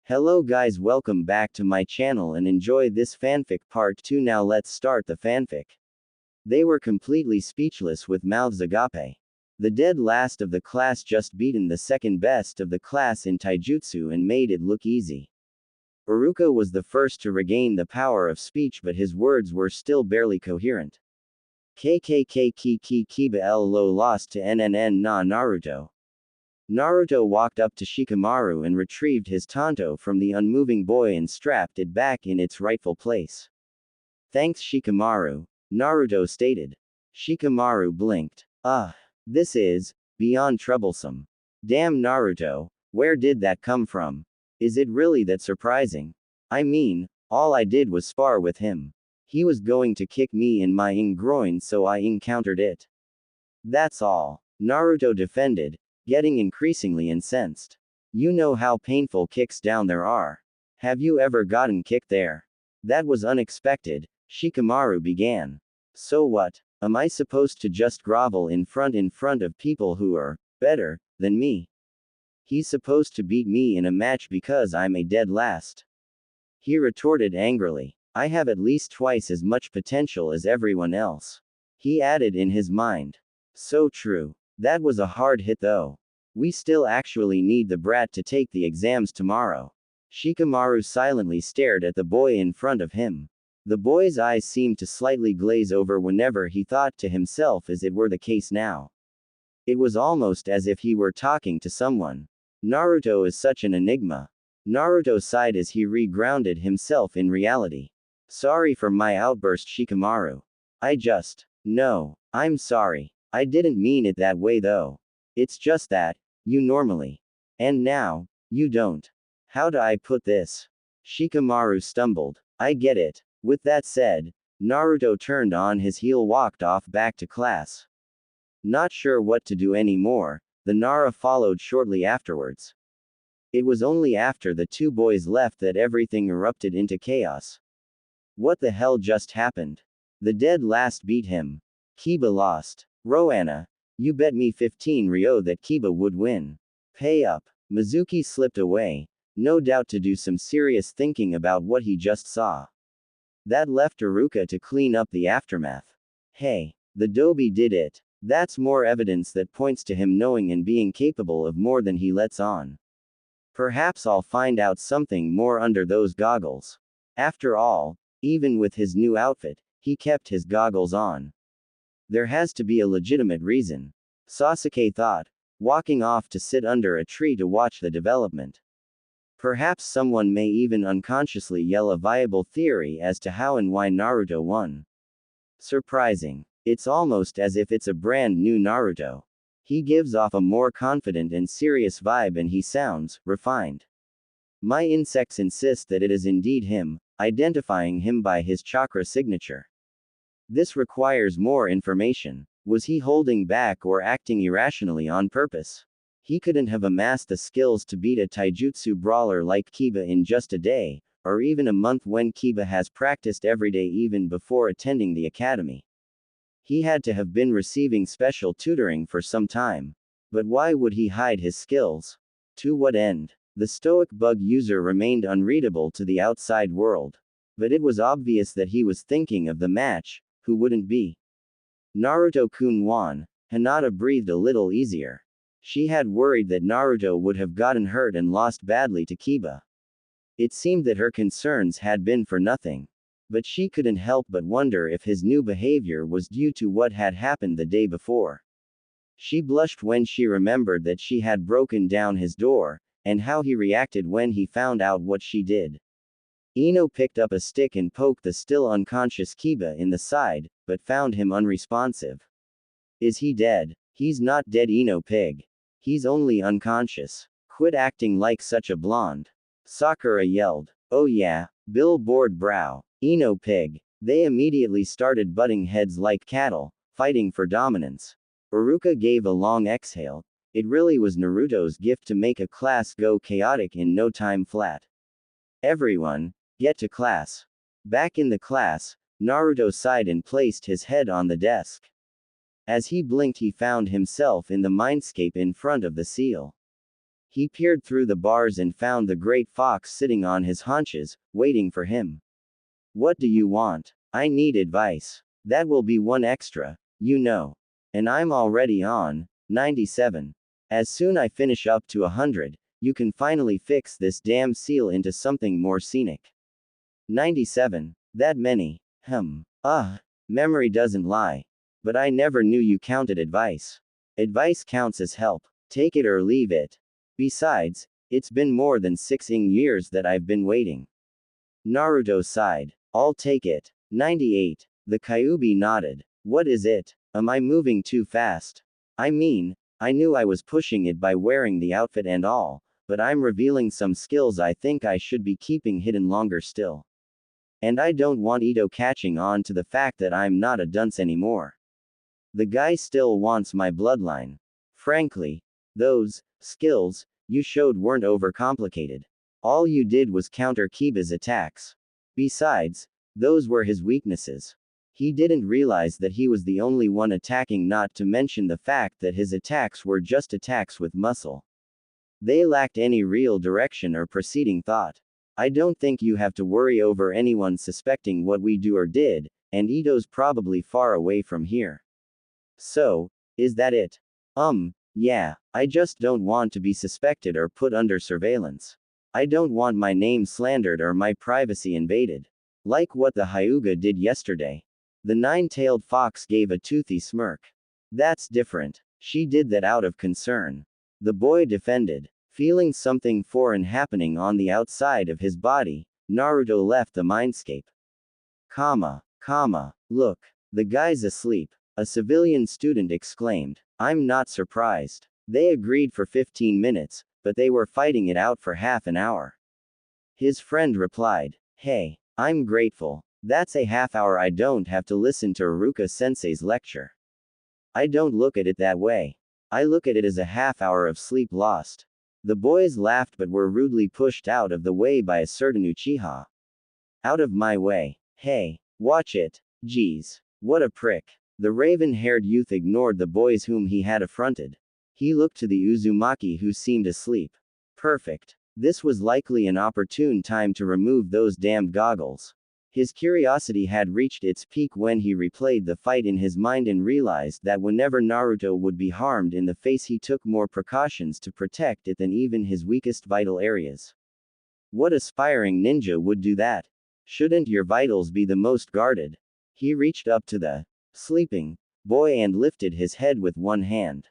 Hello guys, welcome back to my channel and enjoy this fanfic part 2. Now let's start the fanfic. They were completely speechless with mouths agape. The dead last of the class just beaten the second best of the class in taijutsu and made it look easy. Iruka was the first to regain the power of speech, but his words were still barely coherent. KKK Ki Kiba lo lost to NNN na Naruto. Naruto walked up to Shikamaru and retrieved his tanto from the unmoving boy and strapped it back in its rightful place. Thanks Shikamaru, Naruto stated. Shikamaru blinked. This is beyond troublesome. Damn Naruto, where did that come from? Is it really that surprising? I mean, all I did was spar with him. He was going to kick me in my groin, so I encountered it. That's all. Naruto defended, getting increasingly incensed. You know how painful kicks down there are. Have you ever gotten kicked there? That was unexpected, Shikamaru began. So what? Am I supposed to just grovel in front of people who are better than me? He's supposed to beat me in a match because I'm a dead last. He retorted angrily. I have at least twice as much potential as everyone else. He added in his mind. So true. That was a hard hit though. We still actually need the brat to take the exams tomorrow. Shikamaru silently stared at the boy in front of him. The boy's eyes seemed to slightly glaze over whenever he thought to himself, as it were the case now. It was almost as if he were talking to someone. Naruto is such an enigma. Naruto sighed as he re-grounded himself in reality. Sorry for my outburst, Shikamaru. No, I'm sorry. I didn't mean it that way though. It's just that, you normally. And now, you don't. How do I put this? Shikamaru stumbled. I get it. With that said, Naruto turned on his heel, walked off back to class. Not sure what to do anymore, the Nara followed shortly afterwards. It was only after the two boys left that everything erupted into chaos. What the hell just happened? The dead last beat him. Kiba lost. Roanna, you bet me 15 ryo that Kiba would win. Pay up. Mizuki slipped away, no doubt to do some serious thinking about what he just saw. That left Iruka to clean up the aftermath. Hey, the Dobi did it. That's more evidence that points to him knowing and being capable of more than he lets on. Perhaps I'll find out something more under those goggles. After all, even with his new outfit, he kept his goggles on. There has to be a legitimate reason. Sasuke thought, walking off to sit under a tree to watch the development. Perhaps someone may even unconsciously yell a viable theory as to how and why Naruto won. Surprising. It's almost as if it's a brand new Naruto. He gives off a more confident and serious vibe and he sounds refined. My insects insist that it is indeed him, identifying him by his chakra signature. This requires more information. Was he holding back or acting irrationally on purpose? He couldn't have amassed the skills to beat a taijutsu brawler like Kiba in just a day, or even a month when Kiba has practiced every day even before attending the academy. He had to have been receiving special tutoring for some time. But why would he hide his skills? To what end? The stoic bug user remained unreadable to the outside world. But it was obvious that he was thinking of the match. Who wouldn't be? Naruto-kun won. Hinata breathed a little easier. She had worried that Naruto would have gotten hurt and lost badly to Kiba. It seemed that her concerns had been for nothing. But she couldn't help but wonder if his new behavior was due to what had happened the day before. She blushed when she remembered that she had broken down his door, and how he reacted when he found out what she did. Ino picked up a stick and poked the still unconscious Kiba in the side, but found him unresponsive. Is he dead? He's not dead, Ino pig. He's only unconscious. Quit acting like such a blonde. Sakura yelled. Oh yeah, Bill bored brow. Ino pig. They immediately started butting heads like cattle, fighting for dominance. Iruka gave a long exhale. It really was Naruto's gift to make a class go chaotic in no time flat. Everyone, get to class. Back in the class, Naruto sighed and placed his head on the desk. As he blinked, he found himself in the mindscape in front of the seal. He peered through the bars and found the great fox sitting on his haunches, waiting for him. What do you want? I need advice. That will be one extra, you know. And I'm already on 97. As soon I finish up to 100, you can finally fix this damn seal into something more scenic. 97. That many. Memory doesn't lie. But I never knew you counted advice. Advice counts as help. Take it or leave it. Besides, it's been more than 6 years that I've been waiting. Naruto sighed. I'll take it. 98. The Kyuubi nodded. What is it? Am I moving too fast? I mean, I knew I was pushing it by wearing the outfit and all, but I'm revealing some skills I think I should be keeping hidden longer still. And I don't want Ito catching on to the fact that I'm not a dunce anymore. The guy still wants my bloodline. Frankly, those skills you showed weren't overcomplicated. All you did was counter Kiba's attacks. Besides, those were his weaknesses. He didn't realize that he was the only one attacking, not to mention the fact that his attacks were just attacks with muscle. They lacked any real direction or preceding thought. I don't think you have to worry over anyone suspecting what we do or did, and Ito's probably far away from here. So, is that it? Yeah, I just don't want to be suspected or put under surveillance. I don't want my name slandered or my privacy invaded. Like what the Hyuga did yesterday. The nine-tailed fox gave a toothy smirk. That's different. She did that out of concern. The boy defended. Feeling something foreign happening on the outside of his body, Naruto left the mindscape. Look. The guy's asleep. A civilian student exclaimed. I'm not surprised. They agreed for 15 minutes, but they were fighting it out for half an hour. His friend replied. Hey, I'm grateful. That's a half hour I don't have to listen to Iruka-sensei's lecture. I don't look at it that way. I look at it as a half hour of sleep lost. The boys laughed but were rudely pushed out of the way by a certain Uchiha. Out of my way. Hey, watch it. Geez. What a prick. The raven-haired youth ignored the boys whom he had affronted. He looked to the Uzumaki who seemed asleep. Perfect. This was likely an opportune time to remove those damned goggles. His curiosity had reached its peak when he replayed the fight in his mind and realized that whenever Naruto would be harmed in the face he took more precautions to protect it than even his weakest vital areas. What aspiring ninja would do that? Shouldn't your vitals be the most guarded? He reached up to the sleeping boy and lifted his head with one hand.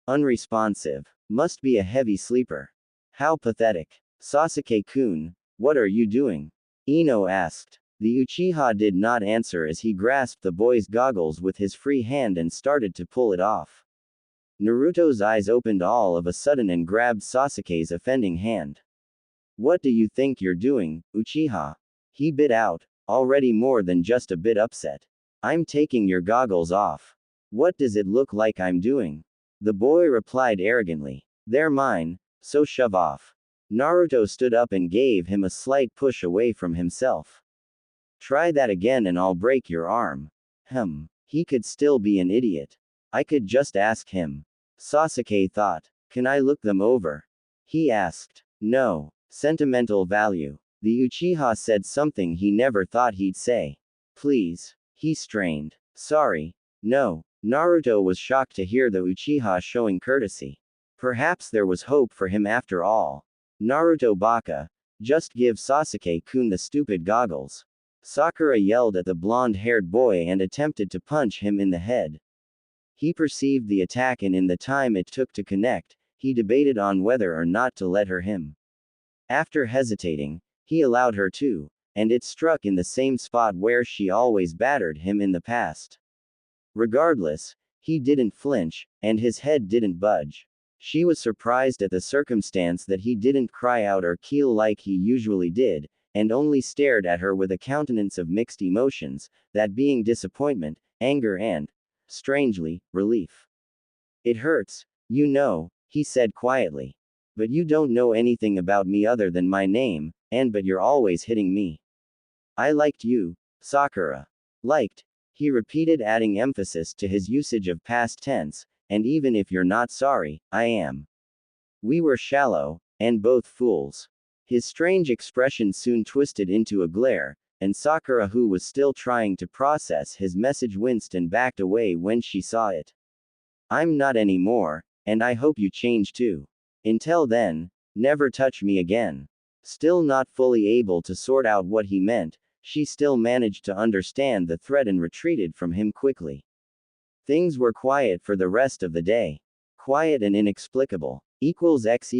Unresponsive. Must be a heavy sleeper. How pathetic. Sasuke-kun, what are you doing? Ino asked. The Uchiha did not answer as he grasped the boy's goggles with his free hand and started to pull it off. Naruto's eyes opened all of a sudden and grabbed Sasuke's offending hand. What do you think you're doing, Uchiha? He bit out, already more than just a bit upset. I'm taking your goggles off. What does it look like I'm doing? The boy replied arrogantly. They're mine, so shove off. Naruto stood up and gave him a slight push away from himself. Try that again and I'll break your arm. He could still be an idiot. I could just ask him. Sasuke thought. Can I look them over? He asked. No. Sentimental value. The Uchiha said something he never thought he'd say. Please. He strained. Sorry. No. Naruto was shocked to hear the Uchiha showing courtesy. Perhaps there was hope for him after all. Naruto baka. Just give Sasuke-kun the stupid goggles. Sakura yelled at the blonde-haired boy and attempted to punch him in the head. He perceived the attack and in the time it took to connect, he debated on whether or not to let her him. After hesitating, he allowed her to, and it struck in the same spot where she always battered him in the past. Regardless, he didn't flinch, and his head didn't budge. She was surprised at the circumstance that he didn't cry out or keel like he usually did, and only stared at her with a countenance of mixed emotions, that being disappointment, anger and, strangely, relief. It hurts, you know, he said quietly. But you don't know anything about me other than my name, but you're always hitting me. I liked you, Sakura. Liked, he repeated, adding emphasis to his usage of past tense, and even if you're not sorry, I am. We were shallow, and both fools. His strange expression soon twisted into a glare, and Sakura, who was still trying to process his message, winced and backed away when she saw it. I'm not anymore, and I hope you change too. Until then, never touch me again. Still not fully able to sort out what he meant, she still managed to understand the threat and retreated from him quickly. Things were quiet for the rest of the day. Quiet and inexplicable. X.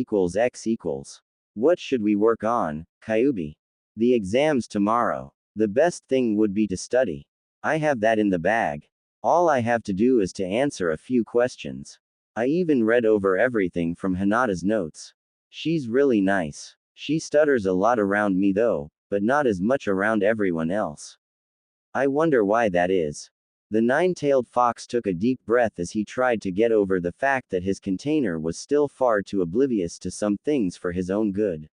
What should we work on, Kyubi? The exams tomorrow. The best thing would be to study. I have that in the bag. All I have to do is to answer a few questions. I even read over everything from Hinata's notes. She's really nice. She stutters a lot around me though, but not as much around everyone else. I wonder why that is. The nine-tailed fox took a deep breath as he tried to get over the fact that his container was still far too oblivious to some things for his own good.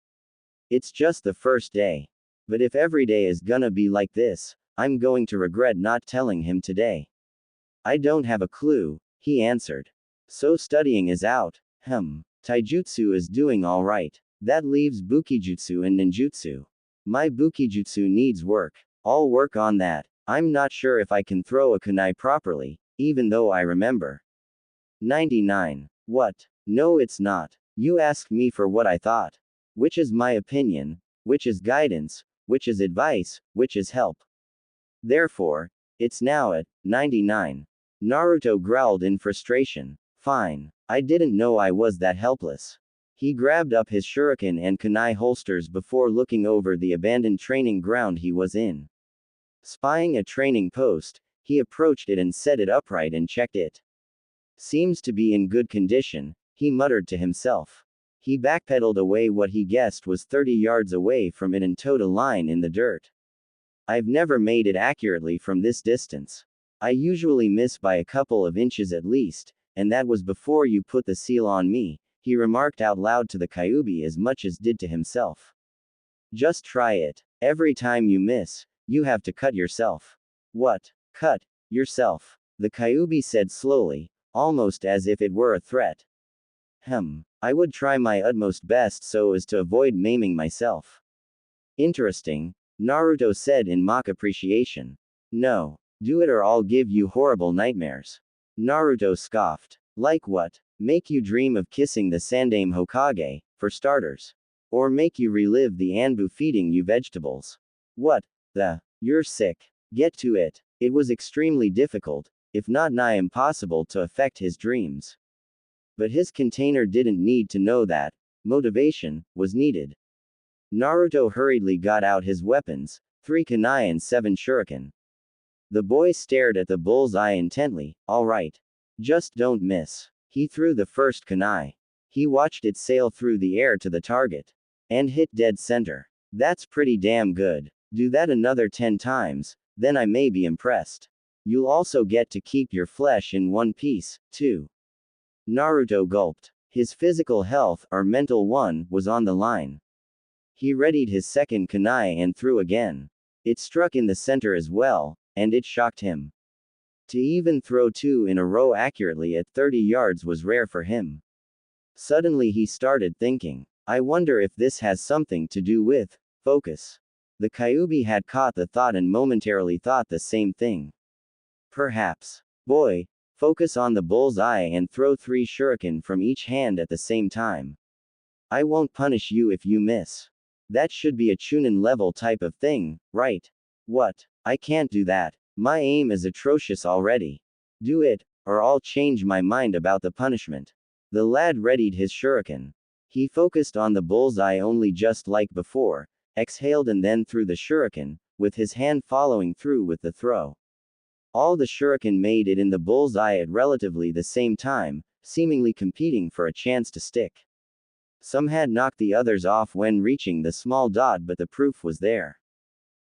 It's just the first day. But if every day is gonna be like this, I'm going to regret not telling him today. I don't have a clue, he answered. So studying is out. Taijutsu is doing alright. That leaves Bukijutsu and Ninjutsu. My Bukijutsu needs work. I'll work on that. I'm not sure if I can throw a kunai properly, even though I remember. 99. What? No, it's not. You asked me for what I thought. Which is my opinion, which is guidance, which is advice, which is help. Therefore, it's now at 99. Naruto growled in frustration. Fine. I didn't know I was that helpless. He grabbed up his shuriken and kunai holsters before looking over the abandoned training ground he was in. Spying a training post, he approached it and set it upright and checked it. Seems to be in good condition, he muttered to himself. He backpedaled away what he guessed was 30 yards away from it and towed a line in the dirt. I've never made it accurately from this distance. I usually miss by a couple of inches at least, and that was before you put the seal on me, he remarked out loud to the Kyubi as much as did to himself. Just try it. Every time you miss, you have to cut yourself. What? Cut yourself? The Kyubi said slowly, almost as if it were a threat. I would try my utmost best so as to avoid maiming myself. Interesting, Naruto said in mock appreciation. No. Do it or I'll give you horrible nightmares. Naruto scoffed. Like what? Make you dream of kissing the Sandaime Hokage, for starters. Or make you relive the Anbu feeding you vegetables. What the? You're sick. Get to it. It was extremely difficult, if not nigh impossible to affect his dreams. But his container didn't need to know that. Motivation was needed. Naruto hurriedly got out his weapons, 3 kunai and 7 shuriken. The boy stared at the bull's-eye intently. All right. Just don't miss. He threw the first kunai. He watched it sail through the air to the target. And hit dead center. That's pretty damn good. Do that another 10 times, then I may be impressed. You'll also get to keep your flesh in one piece, too. Naruto gulped. His physical health, or mental one, was on the line. He readied his second kunai and threw again. It struck in the center as well, and it shocked him. To even throw 2 in a row accurately at 30 yards was rare for him. Suddenly he started thinking, I wonder if this has something to do with focus. The Kyubi had caught the thought and momentarily thought the same thing. Perhaps. Boy, focus on the bull's eye and throw 3 shuriken from each hand at the same time. I won't punish you if you miss. That should be a Chunin level type of thing, right? What? I can't do that. My aim is atrocious already. Do it, or I'll change my mind about the punishment. The lad readied his shuriken. He focused on the bullseye only just like before, exhaled and then threw the shuriken, with his hand following through with the throw. All the shuriken made it in the bullseye at relatively the same time, seemingly competing for a chance to stick. Some had knocked the others off when reaching the small dot, but the proof was there.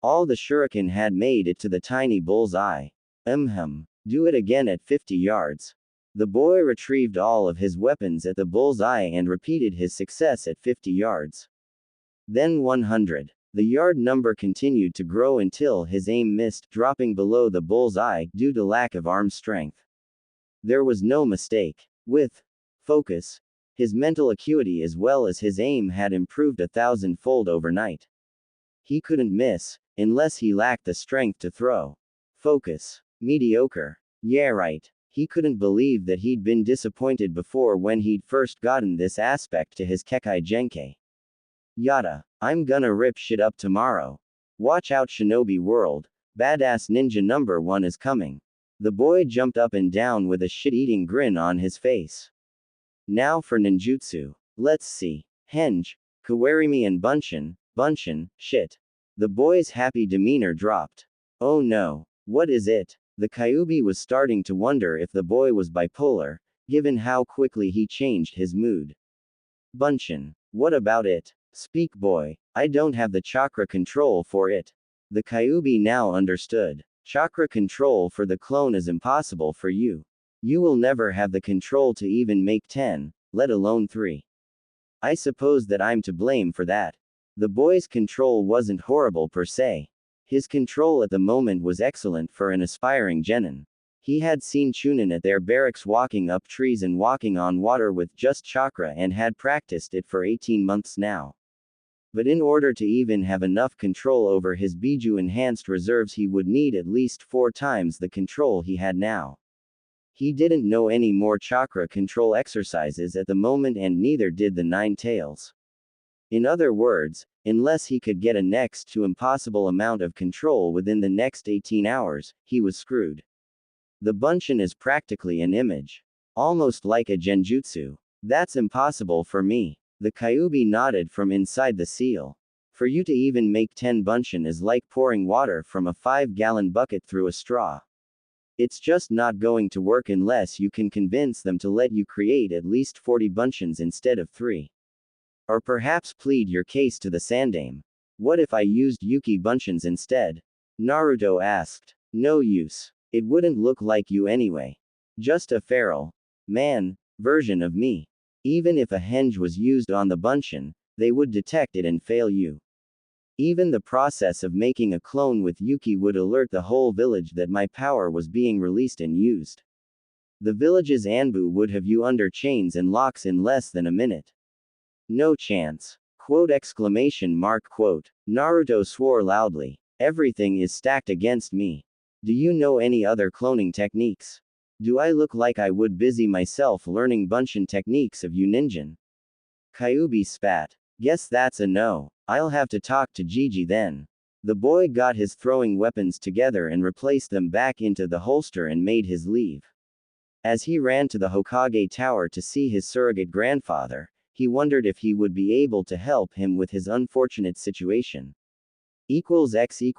All the shuriken had made it to the tiny bull's eye. Do it again at 50 yards. The boy retrieved all of his weapons at the bull's eye and repeated his success at 50 yards. Then 100. The yard number continued to grow until his aim missed, dropping below the bull's eye due to lack of arm strength. There was no mistake. With focus, His mental acuity as well as his aim had improved 1,000-fold overnight. He couldn't miss, unless he lacked the strength to throw. Focus. Mediocre. Yeah, right. He couldn't believe that he'd been disappointed before when he'd first gotten this aspect to his Kekai Genkai. Yada. I'm gonna rip shit up tomorrow. Watch out, Shinobi World. Badass Ninja #1 is coming. The boy jumped up and down with a shit-eating grin on his face. Now for ninjutsu. Let's see. Henge, Kawarimi and Bunshin, shit. The boy's happy demeanor dropped. Oh no. What is it? The Kyuubi was starting to wonder if the boy was bipolar, given how quickly he changed his mood. Bunshin. What about it? Speak, boy. I don't have the chakra control for it. The Kyuubi now understood. Chakra control for the clone is impossible for you. You will never have the control to even make 10, let alone 3. I suppose that I'm to blame for that. The boy's control wasn't horrible per se. His control at the moment was excellent for an aspiring genin. He had seen Chunin at their barracks walking up trees and walking on water with just chakra and had practiced it for 18 months now. But in order to even have enough control over his Biju enhanced reserves, he would need at least 4 times the control he had now. He didn't know any more chakra control exercises at the moment, and neither did the 9 tails. In other words, unless he could get a next to impossible amount of control within the next 18 hours, he was screwed. The Bunshin is practically an image. Almost like a genjutsu. That's impossible for me. The Kyuubi nodded from inside the seal. For you to even make 10 Bunshin is like pouring water from a 5-gallon bucket through a straw. It's just not going to work unless you can convince them to let you create at least 40 Bunshins instead of 3. Or perhaps plead your case to the Sandame. What if I used Yuki Bunshins instead? Naruto asked. No use. It wouldn't look like you anyway. Just a feral man version of me. Even if a henge was used on the Bunshin, they would detect it and fail you. Even the process of making a clone with Yuki would alert the whole village that my power was being released and used. The village's Anbu would have you under chains and locks in less than a minute. No chance. Quote exclamation mark quote. Naruto swore loudly. Everything is stacked against me. Do you know any other cloning techniques? Do I look like I would busy myself learning Bunshin techniques of you ninjin? Kyuubi spat. Guess that's a no. I'll have to talk to Gigi then. The boy got his throwing weapons together and replaced them back into the holster and made his leave. As he ran to the Hokage Tower to see his surrogate grandfather, he wondered if he would be able to help him with his unfortunate situation. =X=X=.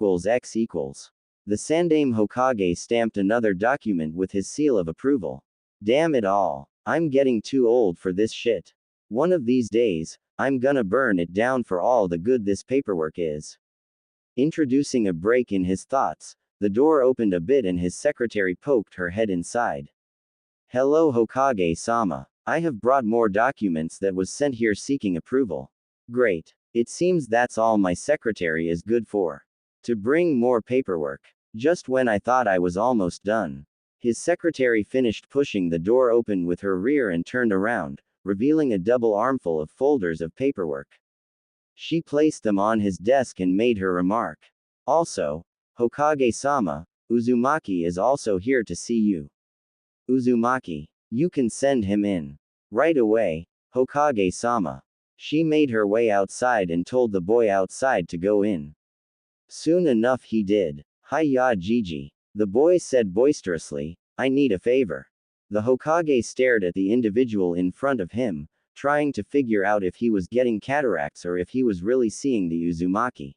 The Sandame Hokage stamped another document with his seal of approval. Damn it all. I'm getting too old for this shit. One of these days, I'm gonna burn it down for all the good this paperwork is. Introducing a break in his thoughts, the door opened a bit and his secretary poked her head inside. Hello Hokage-sama. I have brought more documents that was sent here seeking approval. Great. It seems that's all my secretary is good for. To bring more paperwork. Just when I thought I was almost done. His secretary finished pushing the door open with her rear and turned around, revealing a double armful of folders of paperwork. She placed them on his desk and made her remark. Also, Hokage-sama, Uzumaki is also here to see you. Uzumaki. You can send him in. Right away, Hokage-sama. She made her way outside and told the boy outside to go in. Soon enough he did. Hi-ya Gigi. The boy said boisterously, I need a favor. The Hokage stared at the individual in front of him, trying to figure out if he was getting cataracts or if he was really seeing the Uzumaki.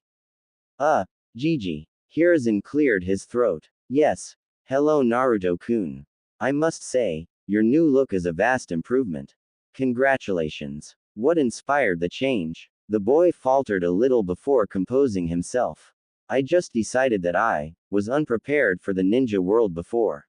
Gigi. Hiruzen cleared his throat. Yes. Hello Naruto-kun. I must say, your new look is a vast improvement. Congratulations. What inspired the change? The boy faltered a little before composing himself. I just decided that I was unprepared for the ninja world before.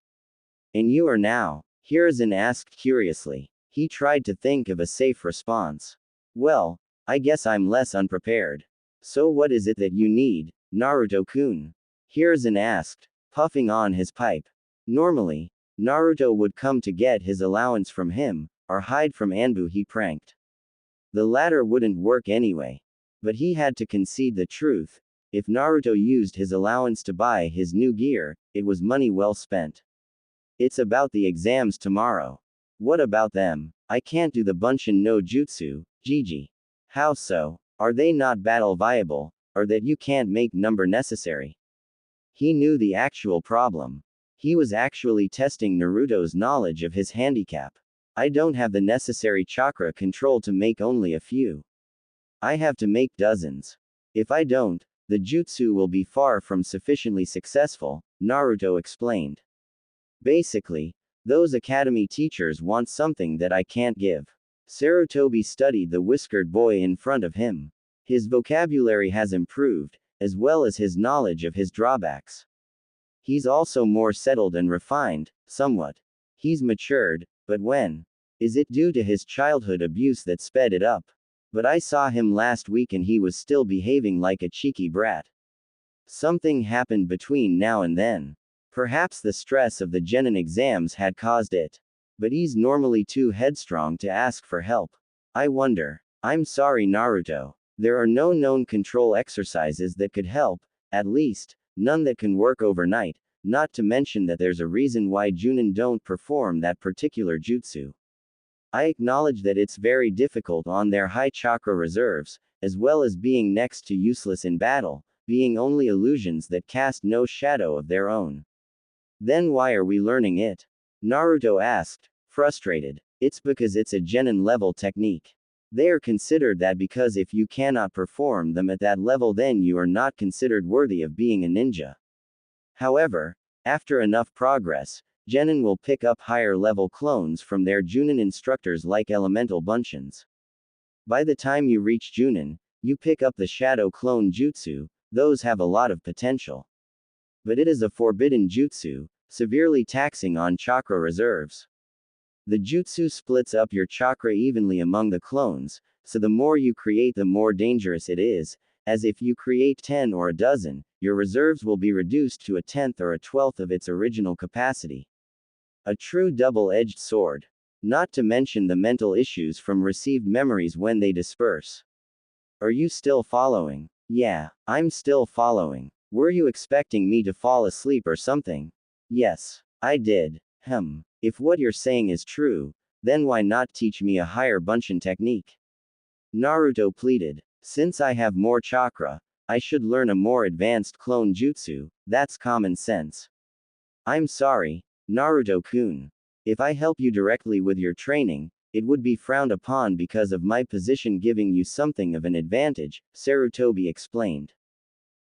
And you are now? Hiruzen asked curiously. He tried to think of a safe response. Well, I guess I'm less unprepared. So what is it that you need, Naruto-kun? Hiruzen asked, puffing on his pipe. Normally, Naruto would come to get his allowance from him, or hide from Anbu he pranked. The latter wouldn't work anyway. But he had to concede the truth. If Naruto used his allowance to buy his new gear, it was money well spent. It's about the exams tomorrow. What about them? I can't do the Bunshin no Jutsu, Gigi. How so? Are they not battle viable, or that you can't make number necessary? He knew the actual problem. He was actually testing Naruto's knowledge of his handicap. I don't have the necessary chakra control to make only a few. I have to make dozens. If I don't, the jutsu will be far from sufficiently successful, Naruto explained. Basically, those academy teachers want something that I can't give. Sarutobi studied the whiskered boy in front of him. His vocabulary has improved, as well as his knowledge of his drawbacks. He's also more settled and refined, somewhat. He's matured, but when? Is it due to his childhood abuse that sped it up? But I saw him last week and he was still behaving like a cheeky brat. Something happened between now and then. Perhaps the stress of the genin exams had caused it. But he's normally too headstrong to ask for help. I wonder. I'm sorry, Naruto. There are no known control exercises that could help, at least, none that can work overnight, not to mention that there's a reason why Junin don't perform that particular jutsu. I acknowledge that it's very difficult on their high chakra reserves, as well as being next to useless in battle, being only illusions that cast no shadow of their own. Then why are we learning it? Naruto asked, frustrated. It's because it's a genin level technique. They are considered that because if you cannot perform them at that level then you are not considered worthy of being a ninja. However, after enough progress, genin will pick up higher level clones from their Junin instructors like elemental bunshins. By the time you reach Junin, you pick up the shadow clone jutsu, those have a lot of potential. But it is a forbidden jutsu, severely taxing on chakra reserves. The jutsu splits up your chakra evenly among the clones, so the more you create the more dangerous it is, as if you create 10 or a dozen, your reserves will be reduced to a tenth or a twelfth of its original capacity. A true double-edged sword. Not to mention the mental issues from received memories when they disperse. Are you still following? Yeah, I'm still following. Were you expecting me to fall asleep or something? Yes, I did. If what you're saying is true, then why not teach me a higher bunshin technique? Naruto pleaded. Since I have more chakra, I should learn a more advanced clone jutsu, that's common sense. I'm sorry, Naruto-kun. If I help you directly with your training, it would be frowned upon because of my position giving you something of an advantage, Sarutobi explained.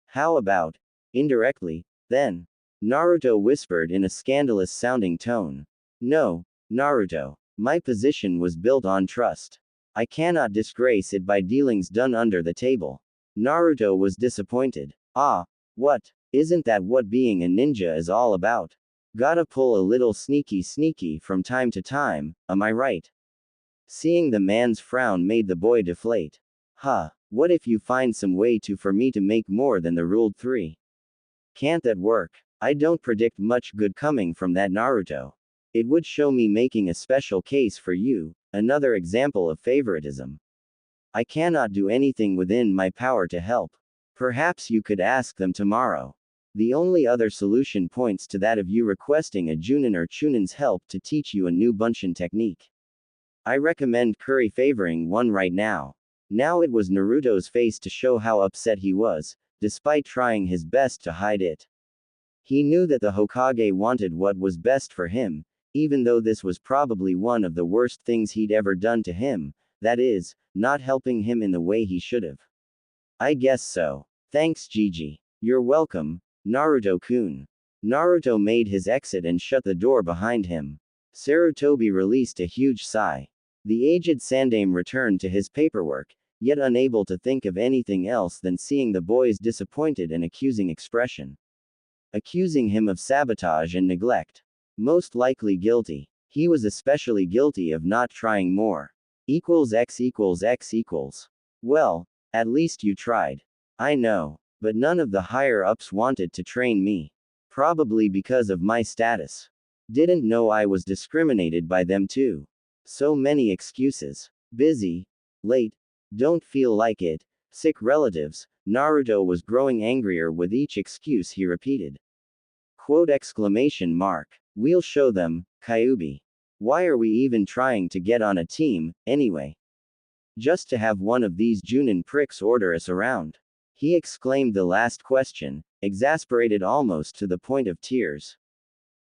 How about indirectly, then? Naruto whispered in a scandalous-sounding tone. No, Naruto. My position was built on trust. I cannot disgrace it by dealings done under the table. Naruto was disappointed. Ah, what? Isn't that what being a ninja is all about? Gotta pull a little sneaky from time to time, am I right? Seeing the man's frown made the boy deflate. What if you find some way for me to make more than the ruled 3? Can't that work? I don't predict much good coming from that, Naruto. It would show me making a special case for you, another example of favoritism. I cannot do anything within my power to help. Perhaps you could ask them tomorrow. The only other solution points to that of you requesting a Junin or Chunin's help to teach you a new bunshin technique. I recommend curry favoring one right now. Now it was Naruto's face to show how upset he was, despite trying his best to hide it. He knew that the Hokage wanted what was best for him, even though this was probably one of the worst things he'd ever done to him, that is, not helping him in the way he should've. I guess so. Thanks, Gigi. You're welcome, Naruto-kun. Naruto made his exit and shut the door behind him. Sarutobi released a huge sigh. The aged Sandame returned to his paperwork, yet unable to think of anything else than seeing the boy's disappointed and accusing expression. Accusing him of sabotage and neglect. Most likely guilty. He was especially guilty of not trying more. X equals X equals. Well, at least you tried. I know. But none of the higher-ups wanted to train me. Probably because of my status. Didn't know I was discriminated by them too. So many excuses. Busy. Late. Don't feel like it. Sick relatives. Naruto was growing angrier with each excuse he repeated. Quote exclamation mark. We'll show them, Kyuubi. Why are we even trying to get on a team, anyway? Just to have one of these Junin pricks order us around. He exclaimed the last question, exasperated almost to the point of tears.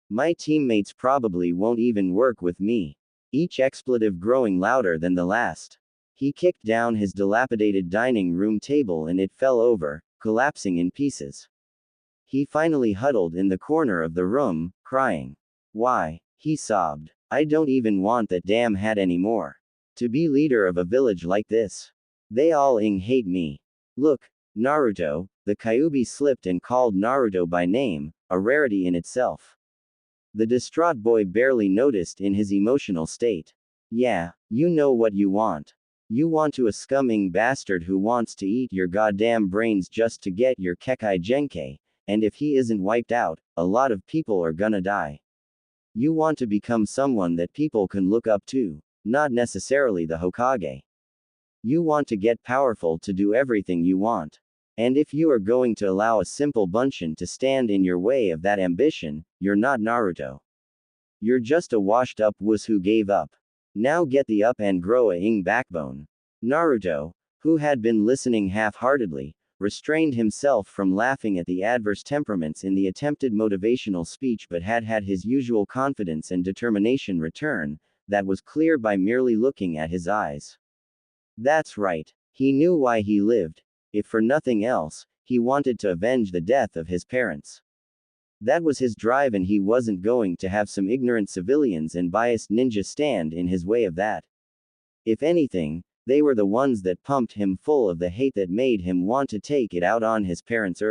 My teammates probably won't even work with me. Each expletive growing louder than the last. He kicked down his dilapidated dining room table and it fell over, collapsing in pieces. He finally huddled in the corner of the room, crying. Why? He sobbed. I don't even want that damn hat anymore. To be leader of a village like this. They all hate me. Look, Naruto, the Kyuubi slipped and called Naruto by name, a rarity in itself. The distraught boy barely noticed in his emotional state. Yeah, you know what you want. You want to a scumming bastard who wants to eat your goddamn brains just to get your Kekai Genkai, and if he isn't wiped out, a lot of people are gonna die. You want to become someone that people can look up to, not necessarily the Hokage. You want to get powerful to do everything you want. And if you are going to allow a simple bunshin to stand in your way of that ambition, you're not Naruto. You're just a washed up wuss who gave up. Now get the up and grow a backbone. Naruto, who had been listening half-heartedly, restrained himself from laughing at the adverse temperaments in the attempted motivational speech but had his usual confidence and determination return, that was clear by merely looking at his eyes. That's right. He knew why he lived. If for nothing else, he wanted to avenge the death of his parents. That was his drive and he wasn't going to have some ignorant civilians and biased ninja stand in his way of that. If anything, they were the ones that pumped him full of the hate that made him want to take it out on his parents.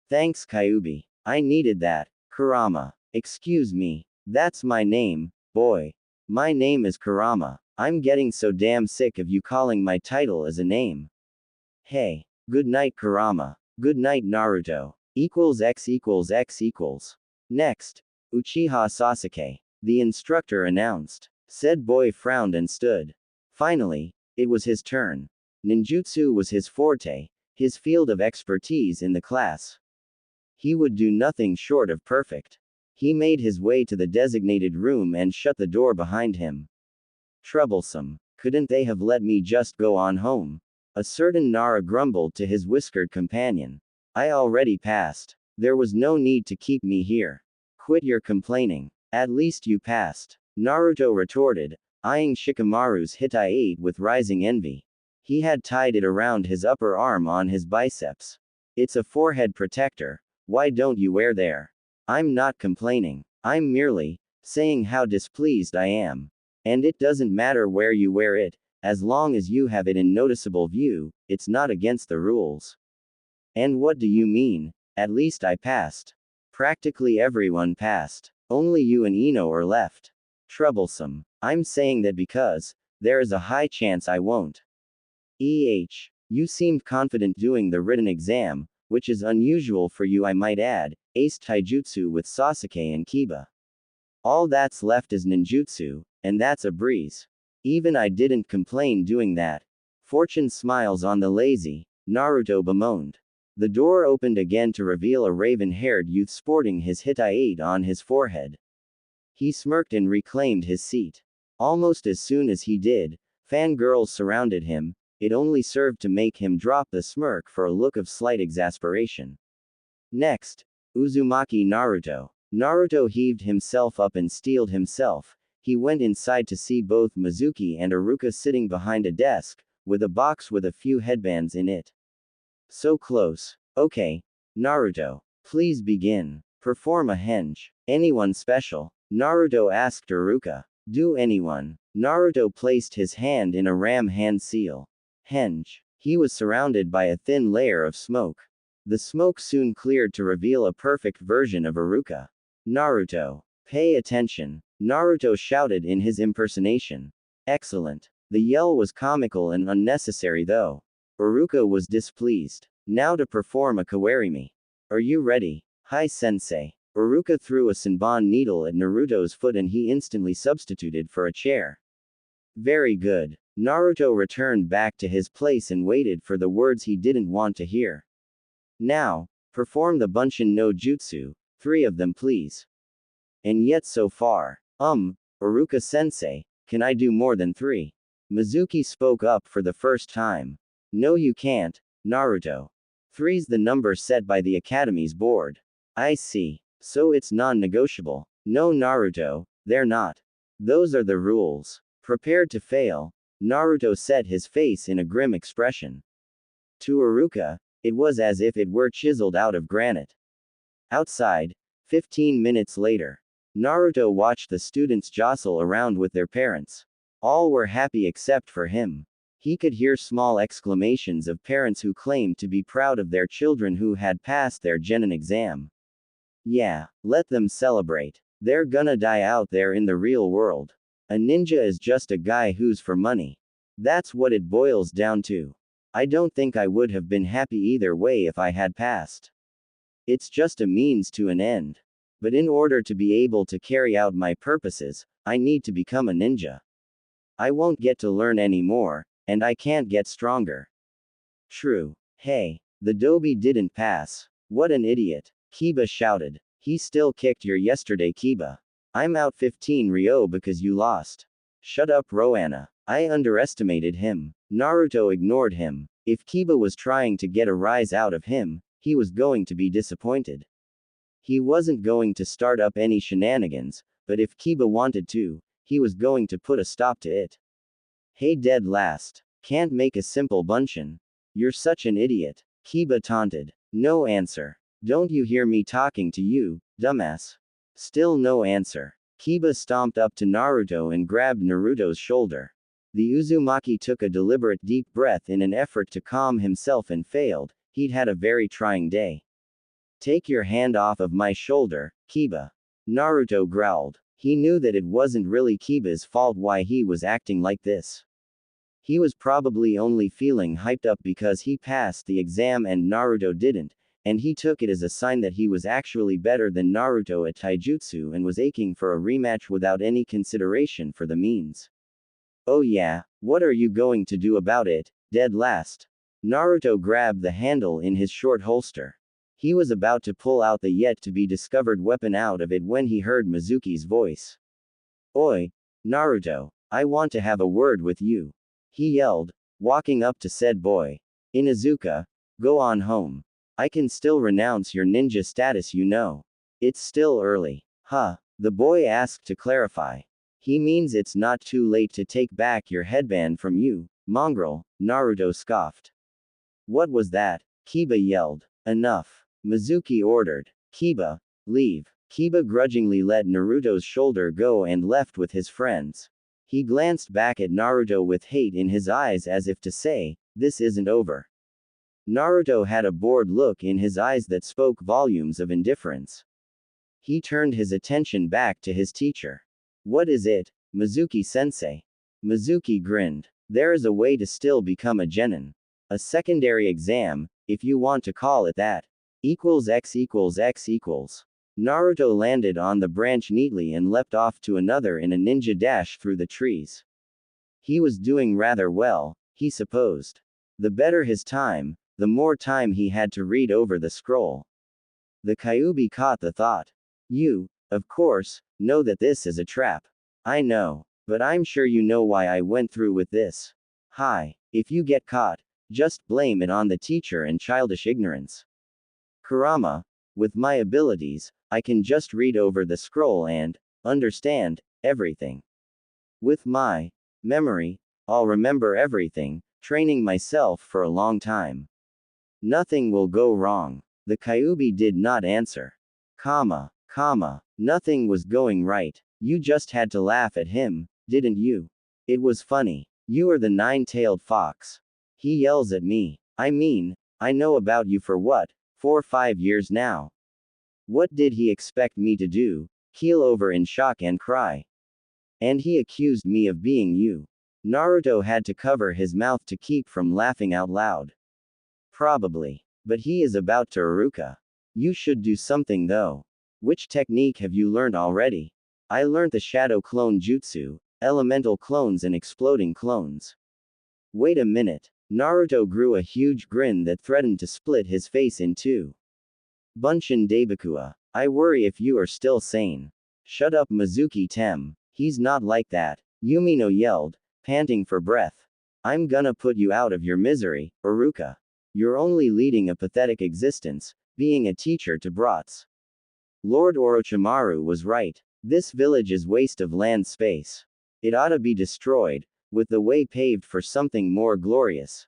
Thanks Kyuubi. I needed that. Kurama. Excuse me. That's my name, boy. My name is Kurama. I'm getting so damn sick of you calling my title as a name. Hey. Good night Kurama. Good night Naruto. =X=X=. Next. Uchiha Sasuke. The instructor announced. Said boy frowned and stood. Finally, it was his turn. Ninjutsu was his forte, his field of expertise in the class. He would do nothing short of perfect. He made his way to the designated room and shut the door behind him. Troublesome. Couldn't they have let me just go on home? A certain Nara grumbled to his whiskered companion. I already passed. There was no need to keep me here. Quit your complaining. At least you passed. Naruto retorted, eyeing Shikamaru's Hitai with rising envy. He had tied it around his upper arm on his biceps. It's a forehead protector. Why don't you wear there? I'm not complaining. I'm merely saying how displeased I am. And it doesn't matter where you wear it, as long as you have it in noticeable view, it's not against the rules. And what do you mean? At least I passed. Practically everyone passed. Only you and Ino are left. Troublesome. I'm saying that because there is a high chance I won't. You seemed confident doing the written exam, which is unusual for you I might add, aced taijutsu with Sasuke and Kiba. All that's left is ninjutsu, and that's a breeze. Even I didn't complain doing that. Fortune smiles on the lazy, Naruto bemoaned. The door opened again to reveal a raven-haired youth sporting his Hitai on his forehead. He smirked and reclaimed his seat. Almost as soon as he did, fangirls surrounded him. It only served to make him drop the smirk for a look of slight exasperation. Next, Uzumaki Naruto. Naruto heaved himself up and steeled himself. He went inside to see both Mizuki and Iruka sitting behind a desk, with a box with a few headbands in it. So close. Okay. Naruto. Please begin. Perform a henge. Anyone special? Naruto asked Iruka. Do anyone. Naruto placed his hand in a ram hand seal. Henge. He was surrounded by a thin layer of smoke. The smoke soon cleared to reveal a perfect version of Iruka. Naruto. Pay attention. Naruto shouted in his impersonation. Excellent. The yell was comical and unnecessary though. Iruka was displeased. Now to perform a kawarimi. Are you ready? Hi sensei. Uruka threw a Senbon needle at Naruto's foot and he instantly substituted for a chair. Very good. Naruto returned back to his place and waited for the words he didn't want to hear. Now, perform the Bunshin no Jutsu, 3 of them please. And yet so far. Uruka-sensei, can I do more than 3? Mizuki spoke up for the first time. No you can't, Naruto. 3's the number set by the Academy's board. I see. So it's non-negotiable. No Naruto, they're not. Those are the rules. Prepared to fail, Naruto set his face in a grim expression. To Uruka, it was as if it were chiseled out of granite. Outside, 15 minutes later, Naruto watched the students jostle around with their parents. All were happy except for him. He could hear small exclamations of parents who claimed to be proud of their children who had passed their genin exam. Yeah, let them celebrate. They're gonna die out there in the real world. A ninja is just a guy who's for money. That's what it boils down to. I don't think I would have been happy either way if I had passed. It's just a means to an end. But in order to be able to carry out my purposes, I need to become a ninja. I won't get to learn any more, and I can't get stronger. True. Hey, the Dobi didn't pass. What an idiot. Kiba shouted. He still kicked your yesterday Kiba. I'm out 15 Ryo because you lost. Shut up Roanna. I underestimated him. Naruto ignored him. If Kiba was trying to get a rise out of him, he was going to be disappointed. He wasn't going to start up any shenanigans, but if Kiba wanted to, he was going to put a stop to it. Hey dead last. Can't make a simple bunshin. You're such an idiot. Kiba taunted. No answer. Don't you hear me talking to you, dumbass? Still no answer. Kiba stomped up to Naruto and grabbed Naruto's shoulder. The Uzumaki took a deliberate deep breath in an effort to calm himself and failed. He'd had a very trying day. Take your hand off of my shoulder, Kiba. Naruto growled. He knew that it wasn't really Kiba's fault why he was acting like this. He was probably only feeling hyped up because he passed the exam and Naruto didn't, and he took it as a sign that he was actually better than Naruto at taijutsu and was aching for a rematch without any consideration for the means. Oh yeah, what are you going to do about it, dead last? Naruto grabbed the handle in his short holster. He was about to pull out the yet-to-be-discovered weapon out of it when he heard Mizuki's voice. Oi, Naruto, I want to have a word with you. He yelled, walking up to said boy. Inuzuka, go on home. I can still renounce your ninja status you know. It's still early. Huh? The boy asked to clarify. He means it's not too late to take back your headband from you, mongrel, Naruto scoffed. What was that? Kiba yelled. Enough. Mizuki ordered. Kiba, leave. Kiba grudgingly let Naruto's shoulder go and left with his friends. He glanced back at Naruto with hate in his eyes as if to say, this isn't over. Naruto had a bored look in his eyes that spoke volumes of indifference. He turned his attention back to his teacher. What is it, Mizuki-sensei? Mizuki grinned. There is a way to still become a genin. A secondary exam, if you want to call it that. X equals X equals. Naruto landed on the branch neatly and leapt off to another in a ninja dash through the trees. He was doing rather well, he supposed. The better his time, the more time he had to read over the scroll. The Kyuubi caught the thought. You, of course, know that this is a trap. I know, but I'm sure you know why I went through with this. Hi, if you get caught, just blame it on the teacher and childish ignorance. Kurama, with my abilities, I can just read over the scroll and understand everything. With my memory, I'll remember everything, training myself for a long time. Nothing will go wrong. The Kyuubi did not answer. Nothing was going right. You just had to laugh at him, didn't you? It was funny. You are the nine-tailed fox. He yells at me. I mean, I know about you for what, 4 or 5 years now. What did he expect me to do? Keel over in shock and cry. And he accused me of being you. Naruto had to cover his mouth to keep from laughing out loud. Probably. But he is about to Uruka. You should do something though. Which technique have you learned already? I learned the shadow clone jutsu, elemental clones and exploding clones. Wait a minute. Naruto grew a huge grin that threatened to split his face in two. Bunshin Dabakua. I worry if you are still sane. Shut up Mizuki Tem. He's not like that. Yumino yelled, panting for breath. I'm gonna put you out of your misery, Iruka. You're only leading a pathetic existence, being a teacher to brats. Lord Orochimaru was right. This village is waste of land space. It ought to be destroyed, with the way paved for something more glorious.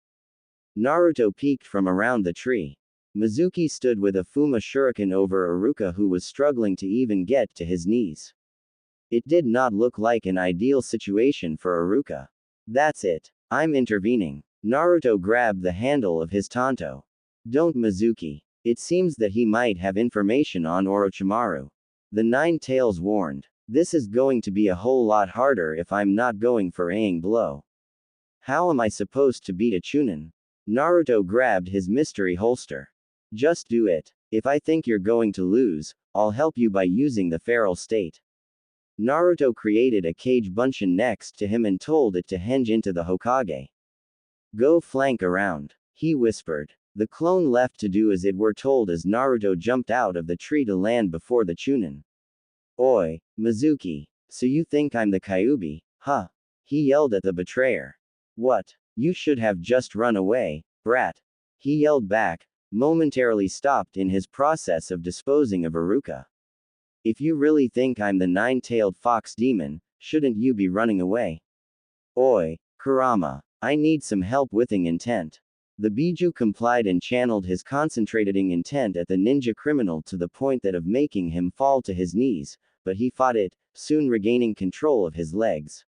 Naruto peeked from around the tree. Mizuki stood with a Fuma shuriken over Iruka who was struggling to even get to his knees. It did not look like an ideal situation for Iruka. That's it. I'm intervening. Naruto grabbed the handle of his tanto. Don't Mizuki. It seems that he might have information on Orochimaru. The Nine Tails warned. This is going to be a whole lot harder if I'm not going for Aang blow. How am I supposed to beat a Chunin? Naruto grabbed his mystery holster. Just do it. If I think you're going to lose, I'll help you by using the feral state. Naruto created a cage Bunshin next to him and told it to henge into the Hokage. Go flank around, he whispered. The clone left to do as it were told as Naruto jumped out of the tree to land before the Chunin. Oi, Mizuki, so you think I'm the Kyuubi, huh? He yelled at the betrayer. What? You should have just run away, brat. He yelled back, momentarily stopped in his process of disposing of Iruka. If you really think I'm the nine-tailed fox demon, shouldn't you be running away? Oi, Kurama, I need some help withing intent. The Biju complied and channeled his concentrating intent at the ninja criminal to the point that of making him fall to his knees, but he fought it, soon regaining control of his legs.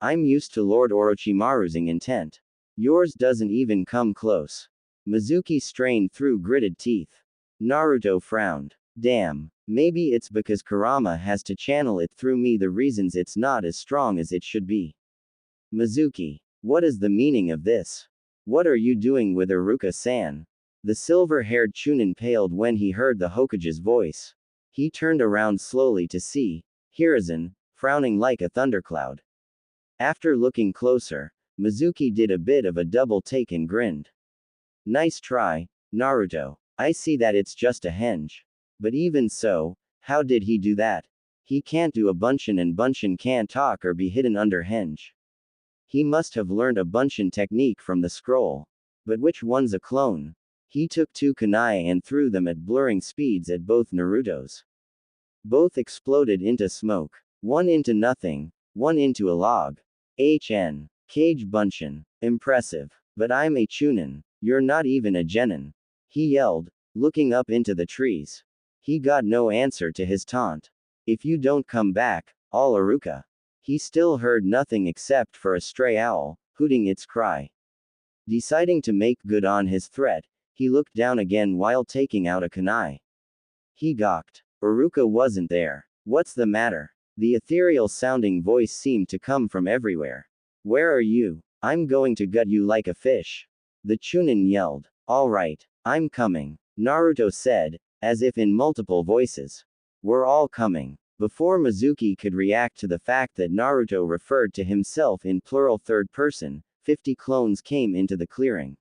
I'm used to Lord Orochimaru's intent. Yours doesn't even come close. Mizuki strained through gritted teeth. Naruto frowned. Damn, maybe it's because Kurama has to channel it through me, the reasons it's not as strong as it should be. Mizuki, what is the meaning of this? What are you doing with Iruka-san? The silver-haired Chunin paled when he heard the Hokage's voice. He turned around slowly to see Hiruzen, frowning like a thundercloud. After looking closer, Mizuki did a bit of a double take and grinned. Nice try, Naruto. I see that it's just a henge. But even so, how did he do that? He can't do a Bunshin and Bunshin can't talk or be hidden under henge. He must have learned a Bunshin technique from the scroll. But which one's a clone? He took two kunai and threw them at blurring speeds at both Narutos. Both exploded into smoke. One into nothing, one into a log. Cage Bunshin. Impressive. But I'm a Chunin. You're not even a genin. He yelled, looking up into the trees. He got no answer to his taunt. If you don't come back, I'll Iruka. He still heard nothing except for a stray owl, hooting its cry. Deciding to make good on his threat, he looked down again while taking out a kunai. He gawked. Iruka wasn't there. What's the matter? The ethereal-sounding voice seemed to come from everywhere. Where are you? I'm going to gut you like a fish. The Chunin yelled. All right, I'm coming, Naruto said, as if in multiple voices. We're all coming. Before Mizuki could react to the fact that Naruto referred to himself in plural third person, 50 clones came into the clearing.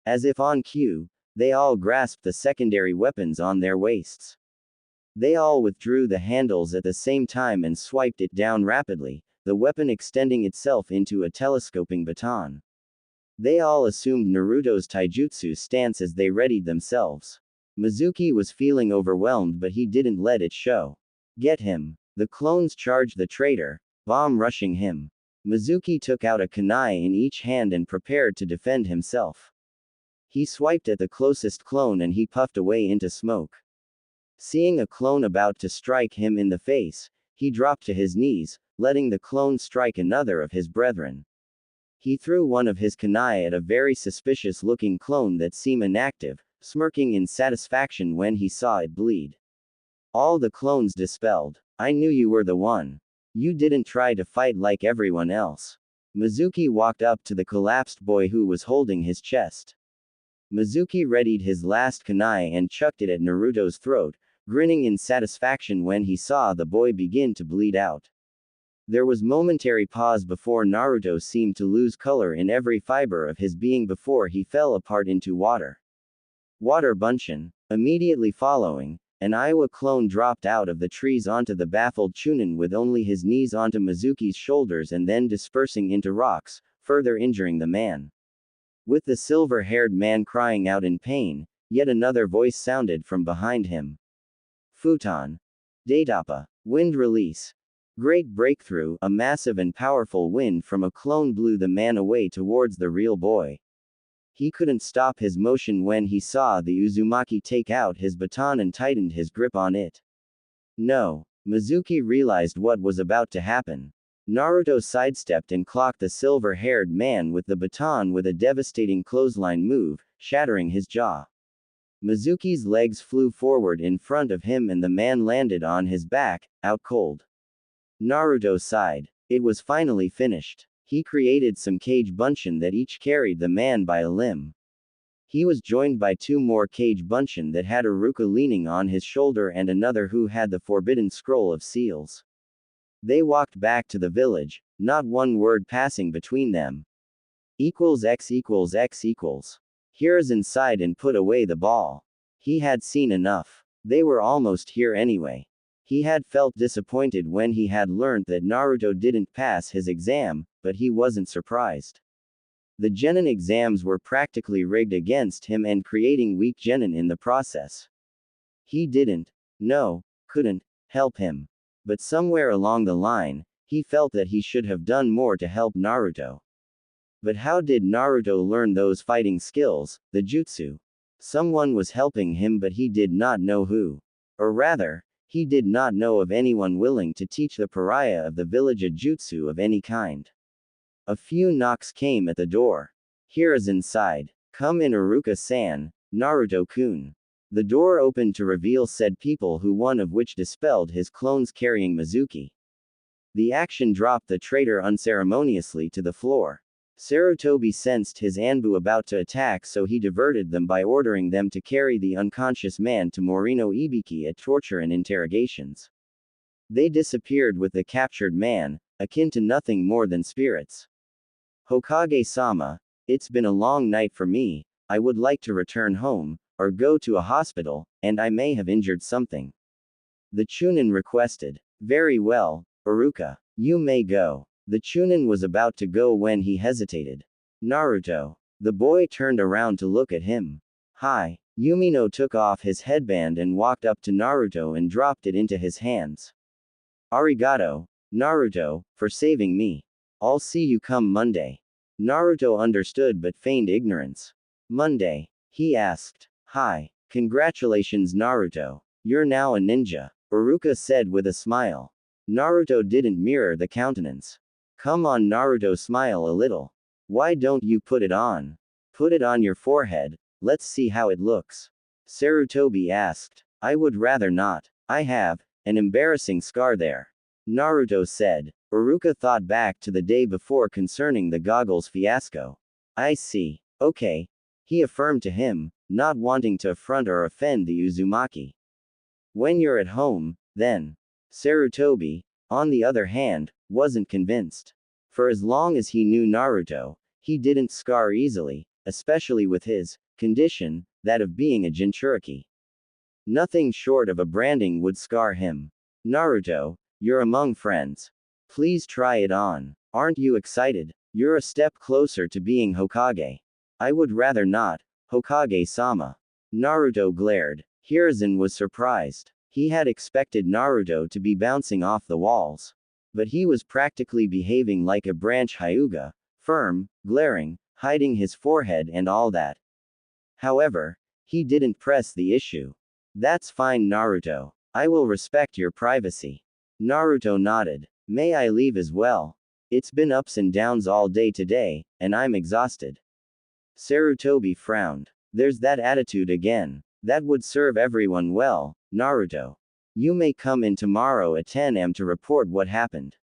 As if on cue, they all grasped the secondary weapons on their waists. They all withdrew the handles at the same time and swiped it down rapidly, the weapon extending itself into a telescoping baton. They all assumed Naruto's taijutsu stance as they readied themselves. Mizuki was feeling overwhelmed, but he didn't let it show. Get him. The clones charged the traitor, bomb rushing him. Mizuki took out a kunai in each hand and prepared to defend himself. He swiped at the closest clone and he puffed away into smoke. Seeing a clone about to strike him in the face, he dropped to his knees, letting the clone strike another of his brethren. He threw one of his kunai at a very suspicious-looking clone that seemed inactive, smirking in satisfaction when he saw it bleed. All the clones dispelled. I knew you were the one. You didn't try to fight like everyone else. Mizuki walked up to the collapsed boy who was holding his chest. Mizuki readied his last kunai and chucked it at Naruto's throat, grinning in satisfaction when he saw the boy begin to bleed out. There was momentary pause before Naruto seemed to lose color in every fiber of his being before he fell apart into water. Water Bunshin. Immediately following, an Iowa clone dropped out of the trees onto the baffled Chunin with only his knees onto Mizuki's shoulders and then dispersing into rocks, further injuring the man. With the silver-haired man crying out in pain, yet another voice sounded from behind him. Futon. Datapa. Wind release. Great breakthrough, a massive and powerful wind from a clone blew the man away towards the real boy. He couldn't stop his motion when he saw the Uzumaki take out his baton and tightened his grip on it. No. Mizuki realized what was about to happen. Naruto sidestepped and clocked the silver-haired man with the baton with a devastating clothesline move, shattering his jaw. Mizuki's legs flew forward in front of him and the man landed on his back, out cold. Naruto sighed. It was finally finished. He created some cage bunshin that each carried the man by a limb. He was joined by two more cage bunshin that had Iruka leaning on his shoulder and another who had the forbidden scroll of seals. They walked back to the village, not one word passing between them. X equals X equals. Hiruzen sighed and put away the ball. He had seen enough. They were almost here anyway. He had felt disappointed when he had learned that Naruto didn't pass his exam, but he wasn't surprised. The genin exams were practically rigged against him and creating weak genin in the process. He couldn't help him. But somewhere along the line, he felt that he should have done more to help Naruto. But how did Naruto learn those fighting skills, the jutsu? Someone was helping him but he did not know who. Or rather, he did not know of anyone willing to teach the pariah of the village a jutsu of any kind. A few knocks came at the door. Hiruzen sighed. Come in Iruka-san, Naruto-kun. The door opened to reveal said people who one of which dispelled his clones carrying Mizuki. The action dropped the traitor unceremoniously to the floor. Sarutobi sensed his Anbu about to attack so he diverted them by ordering them to carry the unconscious man to Morino Ibiki at torture and interrogations. They disappeared with the captured man, akin to nothing more than spirits. Hokage-sama, it's been a long night for me, I would like to return home, or go to a hospital, and I may have injured something. The Chunin requested. Very well, Iruka. You may go. The Chunin was about to go when he hesitated. Naruto. The boy turned around to look at him. Hi. Yumino took off his headband and walked up to Naruto and dropped it into his hands. Arigato, Naruto, for saving me. I'll see you come Monday. Naruto understood but feigned ignorance. Monday? He asked. Hi. Congratulations Naruto. You're now a ninja, Iruka said with a smile. Naruto didn't mirror the countenance. Come on Naruto, smile a little. Why don't you put it on? Put it on your forehead, let's see how it looks. Sarutobi asked. I would rather not. I have an embarrassing scar there. Naruto said. Iruka thought back to the day before concerning the goggles fiasco. I see. Okay. He affirmed to him, not wanting to affront or offend the Uzumaki. When you're at home, then. Sarutobi, on the other hand, wasn't convinced. For as long as he knew Naruto, he didn't scar easily, especially with his condition, that of being a Jinchuriki. Nothing short of a branding would scar him. Naruto, you're among friends. Please try it on. Aren't you excited? You're a step closer to being Hokage. I would rather not, Hokage-sama. Naruto glared. Hiruzen was surprised. He had expected Naruto to be bouncing off the walls. But he was practically behaving like a branch Hyuga, firm, glaring, hiding his forehead and all that. However, he didn't press the issue. That's fine Naruto. I will respect your privacy. Naruto nodded. May I leave as well? It's been ups and downs all day today, and I'm exhausted. Sarutobi frowned. There's that attitude again. That would serve everyone well, Naruto. You may come in tomorrow at 10 am to report what happened.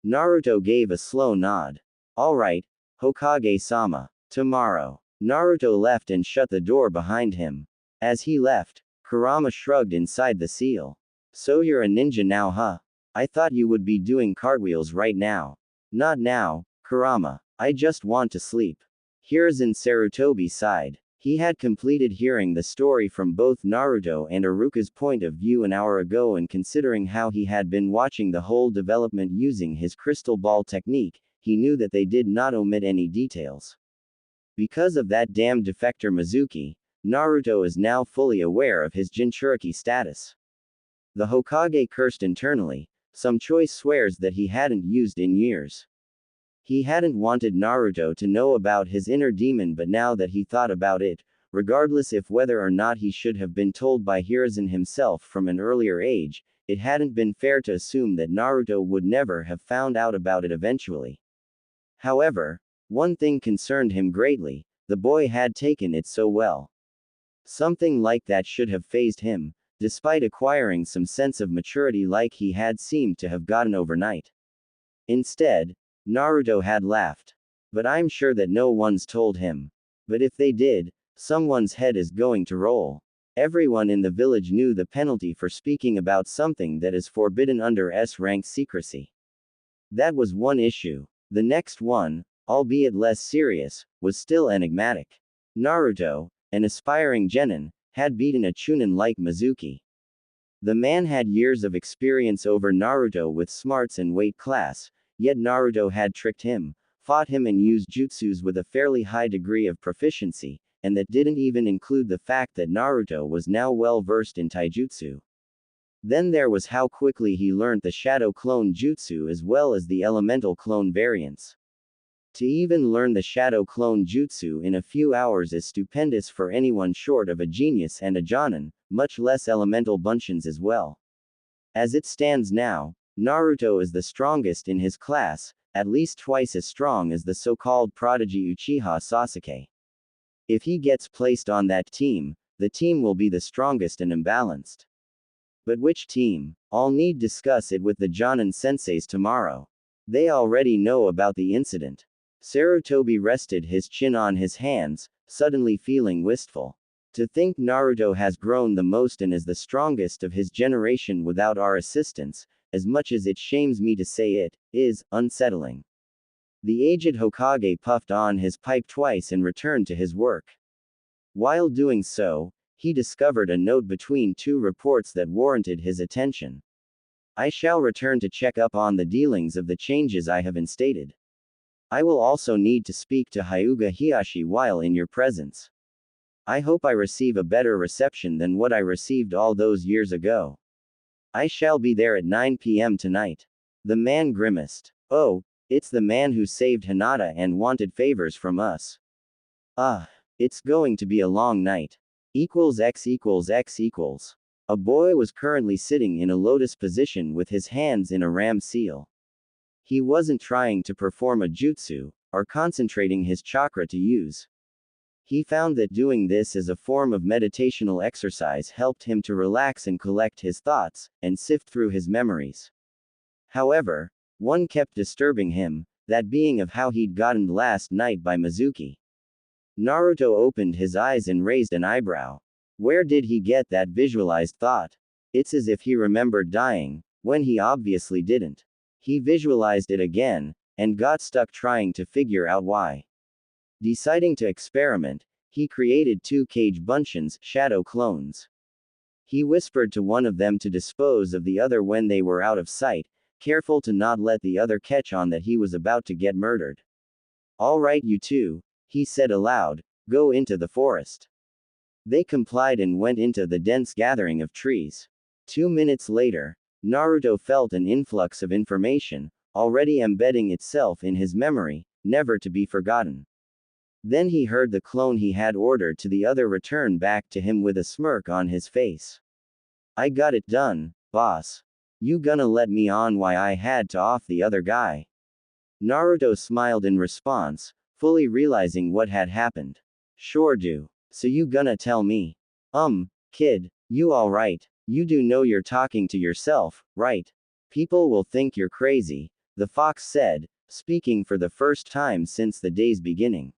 Naruto gave a slow nod. Alright, Hokage-sama. Tomorrow. Naruto left and shut the door behind him. As he left, Kurama shrugged inside the seal. So you're a ninja now, huh? I thought you would be doing cartwheels right now. Not now, Kurama. I just want to sleep. Hiruzen Sarutobi sighed. He had completed hearing the story from both Naruto and Iruka's point of view an hour ago, and considering how he had been watching the whole development using his crystal ball technique, he knew that they did not omit any details. Because of that damned defector Mizuki, Naruto is now fully aware of his Jinchuriki status. The Hokage cursed internally. Some choice swears that he hadn't used in years. He hadn't wanted Naruto to know about his inner demon, but now that he thought about it, regardless if whether or not he should have been told by Hiruzen himself from an earlier age, it hadn't been fair to assume that Naruto would never have found out about it eventually. However, one thing concerned him greatly: the boy had taken it so well. Something like that should have fazed him, despite acquiring some sense of maturity like he had seemed to have gotten overnight. Instead, Naruto had laughed. But I'm sure that no one's told him. But if they did, someone's head is going to roll. Everyone in the village knew the penalty for speaking about something that is forbidden under S-rank secrecy. That was one issue. The next one, albeit less serious, was still enigmatic. Naruto, an aspiring genin, had beaten a chunin like Mizuki. The man had years of experience over Naruto with smarts and weight class, yet Naruto had tricked him, fought him and used jutsus with a fairly high degree of proficiency, and that didn't even include the fact that Naruto was now well versed in taijutsu. Then there was how quickly he learned the shadow clone jutsu as well as the elemental clone variants. To even learn the shadow clone jutsu in a few hours is stupendous for anyone short of a genius and a jonin, much less elemental bunshins as well. As it stands now, Naruto is the strongest in his class, at least twice as strong as the so-called prodigy Uchiha Sasuke. If he gets placed on that team, the team will be the strongest and imbalanced. But which team? I'll need discuss it with the Jonin senseis tomorrow. They already know about the incident. Sarutobi rested his chin on his hands, suddenly feeling wistful. To think Naruto has grown the most and is the strongest of his generation without our assistance, as much as it shames me to say it, is unsettling. The aged Hokage puffed on his pipe twice and returned to his work. While doing so, he discovered a note between two reports that warranted his attention. I shall return to check up on the dealings of the changes I have instated. I will also need to speak to Hyuga Hiyashi while in your presence. I hope I receive a better reception than what I received all those years ago. I shall be there at 9 p.m. tonight. The man grimaced. Oh, it's the man who saved Hinata and wanted favors from us. It's going to be a long night. X equals X equals. A boy was currently sitting in a lotus position with his hands in a ram seal. He wasn't trying to perform a jutsu, or concentrating his chakra to use. He found that doing this as a form of meditational exercise helped him to relax and collect his thoughts, and sift through his memories. However, one kept disturbing him, that being of how he'd gotten last night by Mizuki. Naruto opened his eyes and raised an eyebrow. Where did he get that visualized thought? It's as if he remembered dying, when he obviously didn't. He visualized it again, and got stuck trying to figure out why. Deciding to experiment, he created two cage bunshins, shadow clones. He whispered to one of them to dispose of the other when they were out of sight, careful to not let the other catch on that he was about to get murdered. All right, you two, he said aloud, go into the forest. They complied and went into the dense gathering of trees. 2 minutes later, Naruto felt an influx of information, already embedding itself in his memory, never to be forgotten. Then he heard the clone he had ordered to the other return back to him with a smirk on his face. I got it done, boss. You gonna let me on why I had to off the other guy? Naruto smiled in response, fully realizing what had happened. Sure do. So you gonna tell me? Kid, you alright? You do know you're talking to yourself, right? People will think you're crazy, the fox said, speaking for the first time since the day's beginning.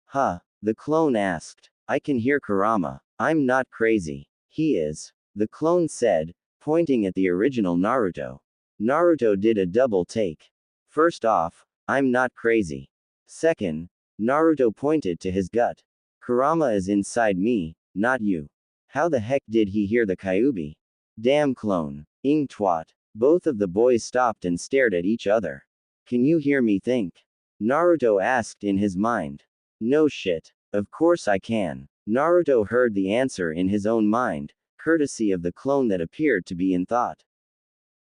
Huh? The clone asked. I can hear Kurama. I'm not crazy. He is. The clone said, pointing at the original Naruto. Naruto did a double take. First off, I'm not crazy. Second, Naruto pointed to his gut. Kurama is inside me, not you. How the heck did he hear the Kyuubi? Damn clone. Ing twat. Both of the boys stopped and stared at each other. Can you hear me think? Naruto asked in his mind. No shit. Of course I can. Naruto heard the answer in his own mind, courtesy of the clone that appeared to be in thought.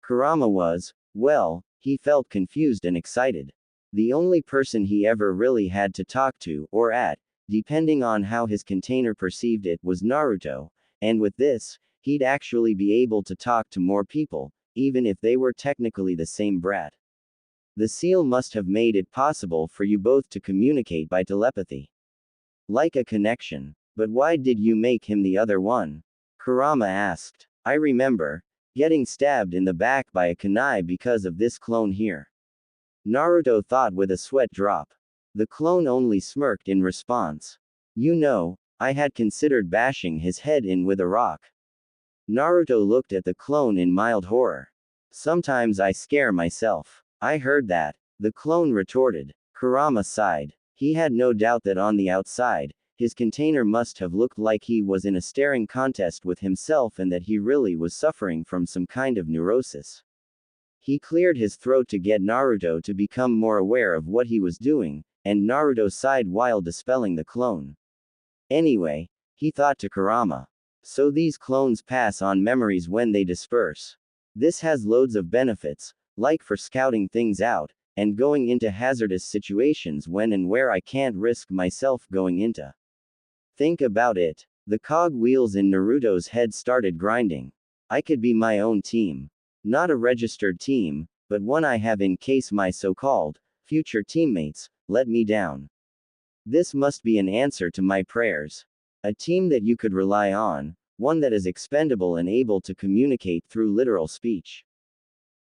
Kurama was, well, he felt confused and excited. The only person he ever really had to talk to, or at, depending on how his container perceived it, was Naruto, and with this, he'd actually be able to talk to more people, even if they were technically the same brat. The seal must have made it possible for you both to communicate by telepathy. Like a connection. But why did you make him the other one? Kurama asked. I remember getting stabbed in the back by a kunai because of this clone here. Naruto thought with a sweat drop. The clone only smirked in response. You know, I had considered bashing his head in with a rock. Naruto looked at the clone in mild horror. Sometimes I scare myself. I heard that, the clone retorted. Kurama sighed. He had no doubt that on the outside, his container must have looked like he was in a staring contest with himself and that he really was suffering from some kind of neurosis. He cleared his throat to get Naruto to become more aware of what he was doing, and Naruto sighed while dispelling the clone. Anyway, he thought to Kurama. So these clones pass on memories when they disperse. This has loads of benefits, like for scouting things out, and going into hazardous situations when and where I can't risk myself going into. Think about it. The cog wheels in Naruto's head started grinding. I could be my own team. Not a registered team, but one I have in case my so-called future teammates let me down. This must be an answer to my prayers. A team that you could rely on, one that is expendable and able to communicate through literal speech.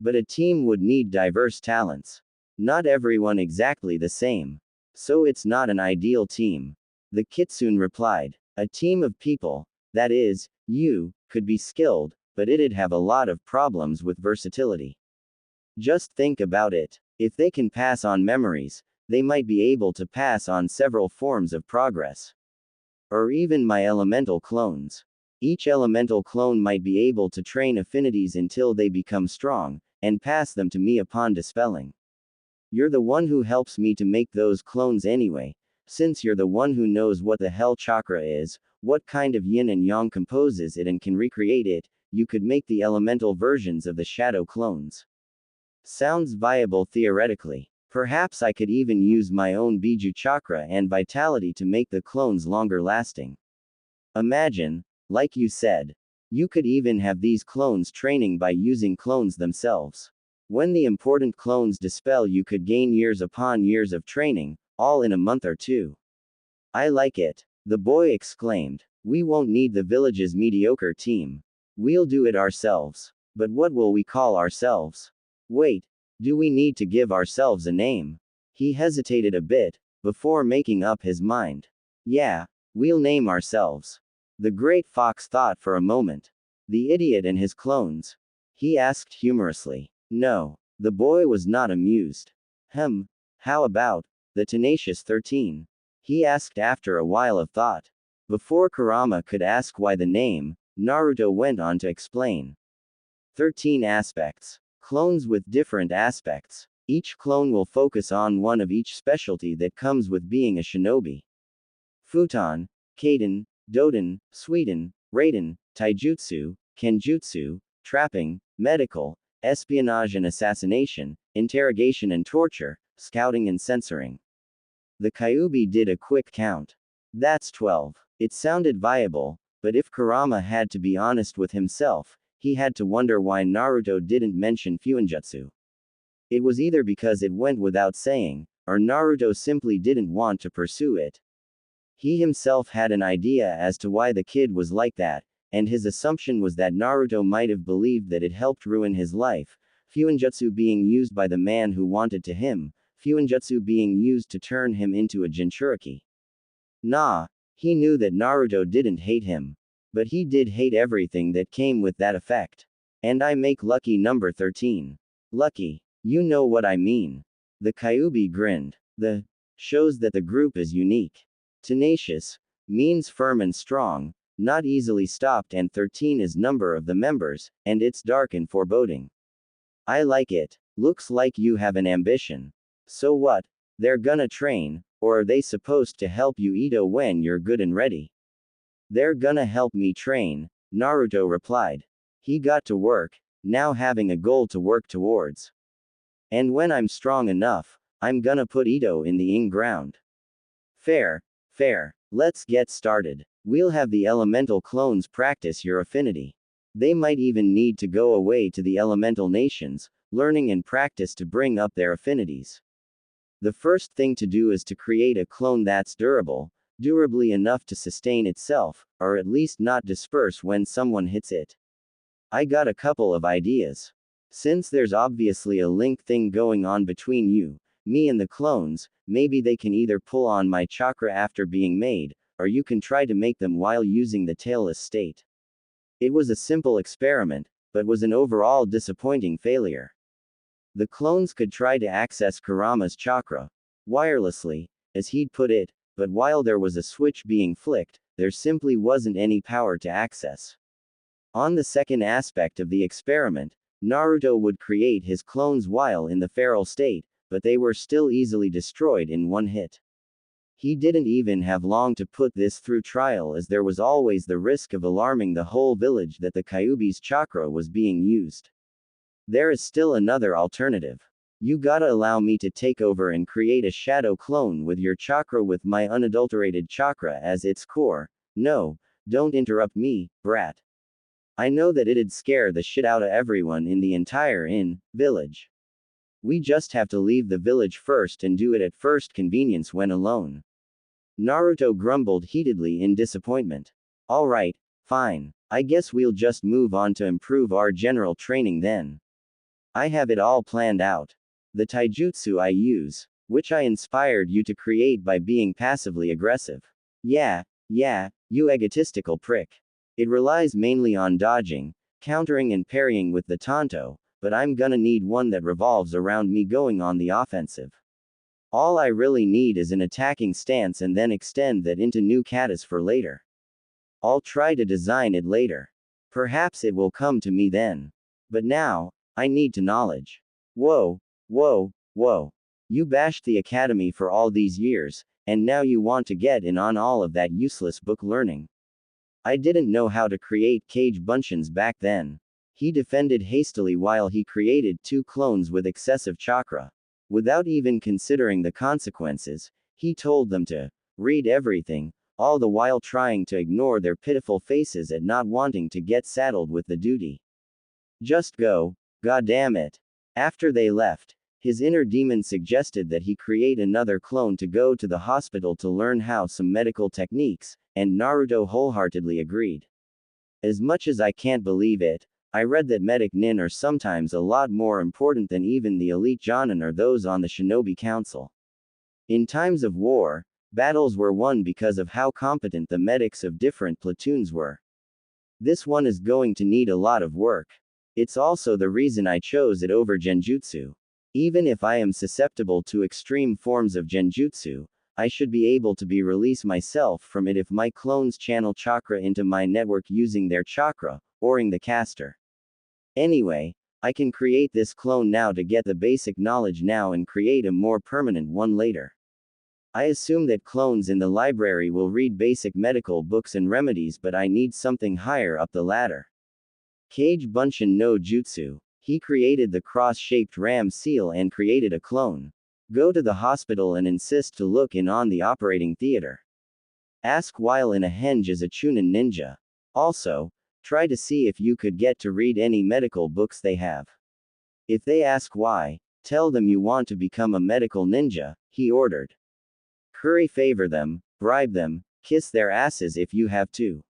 But a team would need diverse talents. Not everyone exactly the same. So it's not an ideal team. The kitsune replied. A team of people, that is, you, could be skilled, but it'd have a lot of problems with versatility. Just think about it. If they can pass on memories, they might be able to pass on several forms of progress. Or even my elemental clones. Each elemental clone might be able to train affinities until they become strong, and pass them to me upon dispelling. You're the one who helps me to make those clones anyway, since you're the one who knows what the hell chakra is, what kind of yin and yang composes it and can recreate it, you could make the elemental versions of the shadow clones. Sounds viable theoretically. Perhaps I could even use my own Biju chakra and vitality to make the clones longer lasting. Imagine, like you said, you could even have these clones training by using clones themselves. When the important clones dispel, you could gain years upon years of training, all in a month or two. I like it, the boy exclaimed. We won't need the village's mediocre team. We'll do it ourselves. But what will we call ourselves? Wait, do we need to give ourselves a name? He hesitated a bit, before making up his mind. Yeah, we'll name ourselves. The great fox thought for a moment. The idiot and his clones? He asked humorously. No, the boy was not amused. How about the tenacious 13? He asked after a while of thought. Before Kurama could ask why the name, Naruto went on to explain. 13 aspects. Clones with different aspects. Each clone will focus on one of each specialty that comes with being a shinobi. Futon, Kaden, Doden, Suiden, Raiden, Taijutsu, Kenjutsu, Trapping, Medical, Espionage and Assassination, Interrogation and Torture, Scouting and Censoring. The Kyuubi did a quick count. That's 12. It sounded viable, but if Kurama had to be honest with himself, he had to wonder why Naruto didn't mention Fuinjutsu. It was either because it went without saying, or Naruto simply didn't want to pursue it. He himself had an idea as to why the kid was like that, and his assumption was that Naruto might have believed that it helped ruin his life, Fuinjutsu being used by the man who wanted to him, Fuinjutsu being used to turn him into a Jinchuriki. Nah, he knew that Naruto didn't hate him. But he did hate everything that came with that effect. And I make lucky number 13. Lucky. You know what I mean. The Kyuubi grinned. The shows that the group is unique. Tenacious means firm and strong, not easily stopped, and 13 is number of the members, and it's dark and foreboding. I like it. Looks like you have an ambition. So what? They're gonna train, or are they supposed to help you, Ito, when you're good and ready? They're gonna help me train, Naruto replied. He got to work, now having a goal to work towards. And when I'm strong enough, I'm gonna put Ito in the in-ground. Fair, fair. Let's get started. We'll have the elemental clones practice your affinity. They might even need to go away to the elemental nations, learning and practice to bring up their affinities. The first thing to do is to create a clone that's durably enough to sustain itself, or at least not disperse when someone hits it. I got a couple of ideas. Since there's obviously a link thing going on between you, me and the clones, maybe they can either pull on my chakra after being made, or you can try to make them while using the tailless state. It was a simple experiment, but was an overall disappointing failure. The clones could try to access Kurama's chakra wirelessly, as he'd put it, but while there was a switch being flicked, there simply wasn't any power to access. On the second aspect of the experiment, Naruto would create his clones while in the feral state, but they were still easily destroyed in one hit. He didn't even have long to put this through trial, as there was always the risk of alarming the whole village that the Kyuubi's chakra was being used. There is still another alternative. You gotta allow me to take over and create a shadow clone with your chakra with my unadulterated chakra as its core. No, don't interrupt me, brat. I know that it'd scare the shit out of everyone in the entire village. We just have to leave the village first and do it at first convenience when alone. Naruto grumbled heatedly in disappointment. Alright, fine. I guess we'll just move on to improve our general training then. I have it all planned out. The taijutsu I use, which I inspired you to create by being passively aggressive. Yeah, you egotistical prick. It relies mainly on dodging, countering and parrying with the tanto, but I'm gonna need one that revolves around me going on the offensive. All I really need is an attacking stance and then extend that into new katas for later. I'll try to design it later. Perhaps it will come to me then. But now, I need to knowledge. Whoa. You bashed the academy for all these years, and now you want to get in on all of that useless book learning. I didn't know how to create cage bunchins back then. He defended hastily while he created 2 clones with excessive chakra. Without even considering the consequences, he told them to read everything, all the while trying to ignore their pitiful faces at not wanting to get saddled with the duty. Just go, goddamn it. After they left, his inner demon suggested that he create another clone to go to the hospital to learn how some medical techniques, and Naruto wholeheartedly agreed. As much as I can't believe it, I read that medic nin are sometimes a lot more important than even the elite jonin or those on the shinobi council. In times of war, battles were won because of how competent the medics of different platoons were. This one is going to need a lot of work. It's also the reason I chose it over genjutsu. Even if I am susceptible to extreme forms of genjutsu, I should be able to release myself from it if my clones channel chakra into my network using their chakra, oring the caster. Anyway, I can create this clone now to get the basic knowledge now and create a more permanent one later. I assume that clones in the library will read basic medical books and remedies, but I need something higher up the ladder. Kage Bunshin no Jutsu. He created the cross-shaped ram seal and created a clone. Go to the hospital and insist to look in on the operating theater. Ask while in a henge as a Chunin ninja. Also, try to see if you could get to read any medical books they have. If they ask why, tell them you want to become a medical ninja, he ordered. Curry favor them, bribe them, kiss their asses if you have to.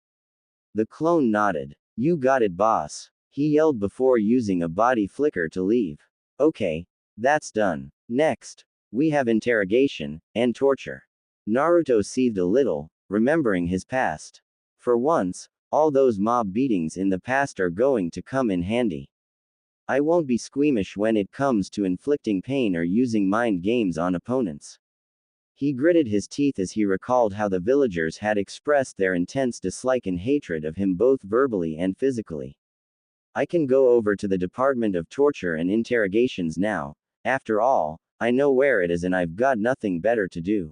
The clone nodded. You got it, boss. He yelled before using a body flicker to leave. Okay, that's done. Next, we have interrogation and torture. Naruto seethed a little, remembering his past. For once, All those mob beatings in the past are going to come in handy. I won't be squeamish when it comes to inflicting pain or using mind games on opponents. He gritted his teeth as he recalled how the villagers had expressed their intense dislike and hatred of him both verbally and physically. I can go over to the Department of Torture and Interrogations now. After all, I know where it is and I've got nothing better to do.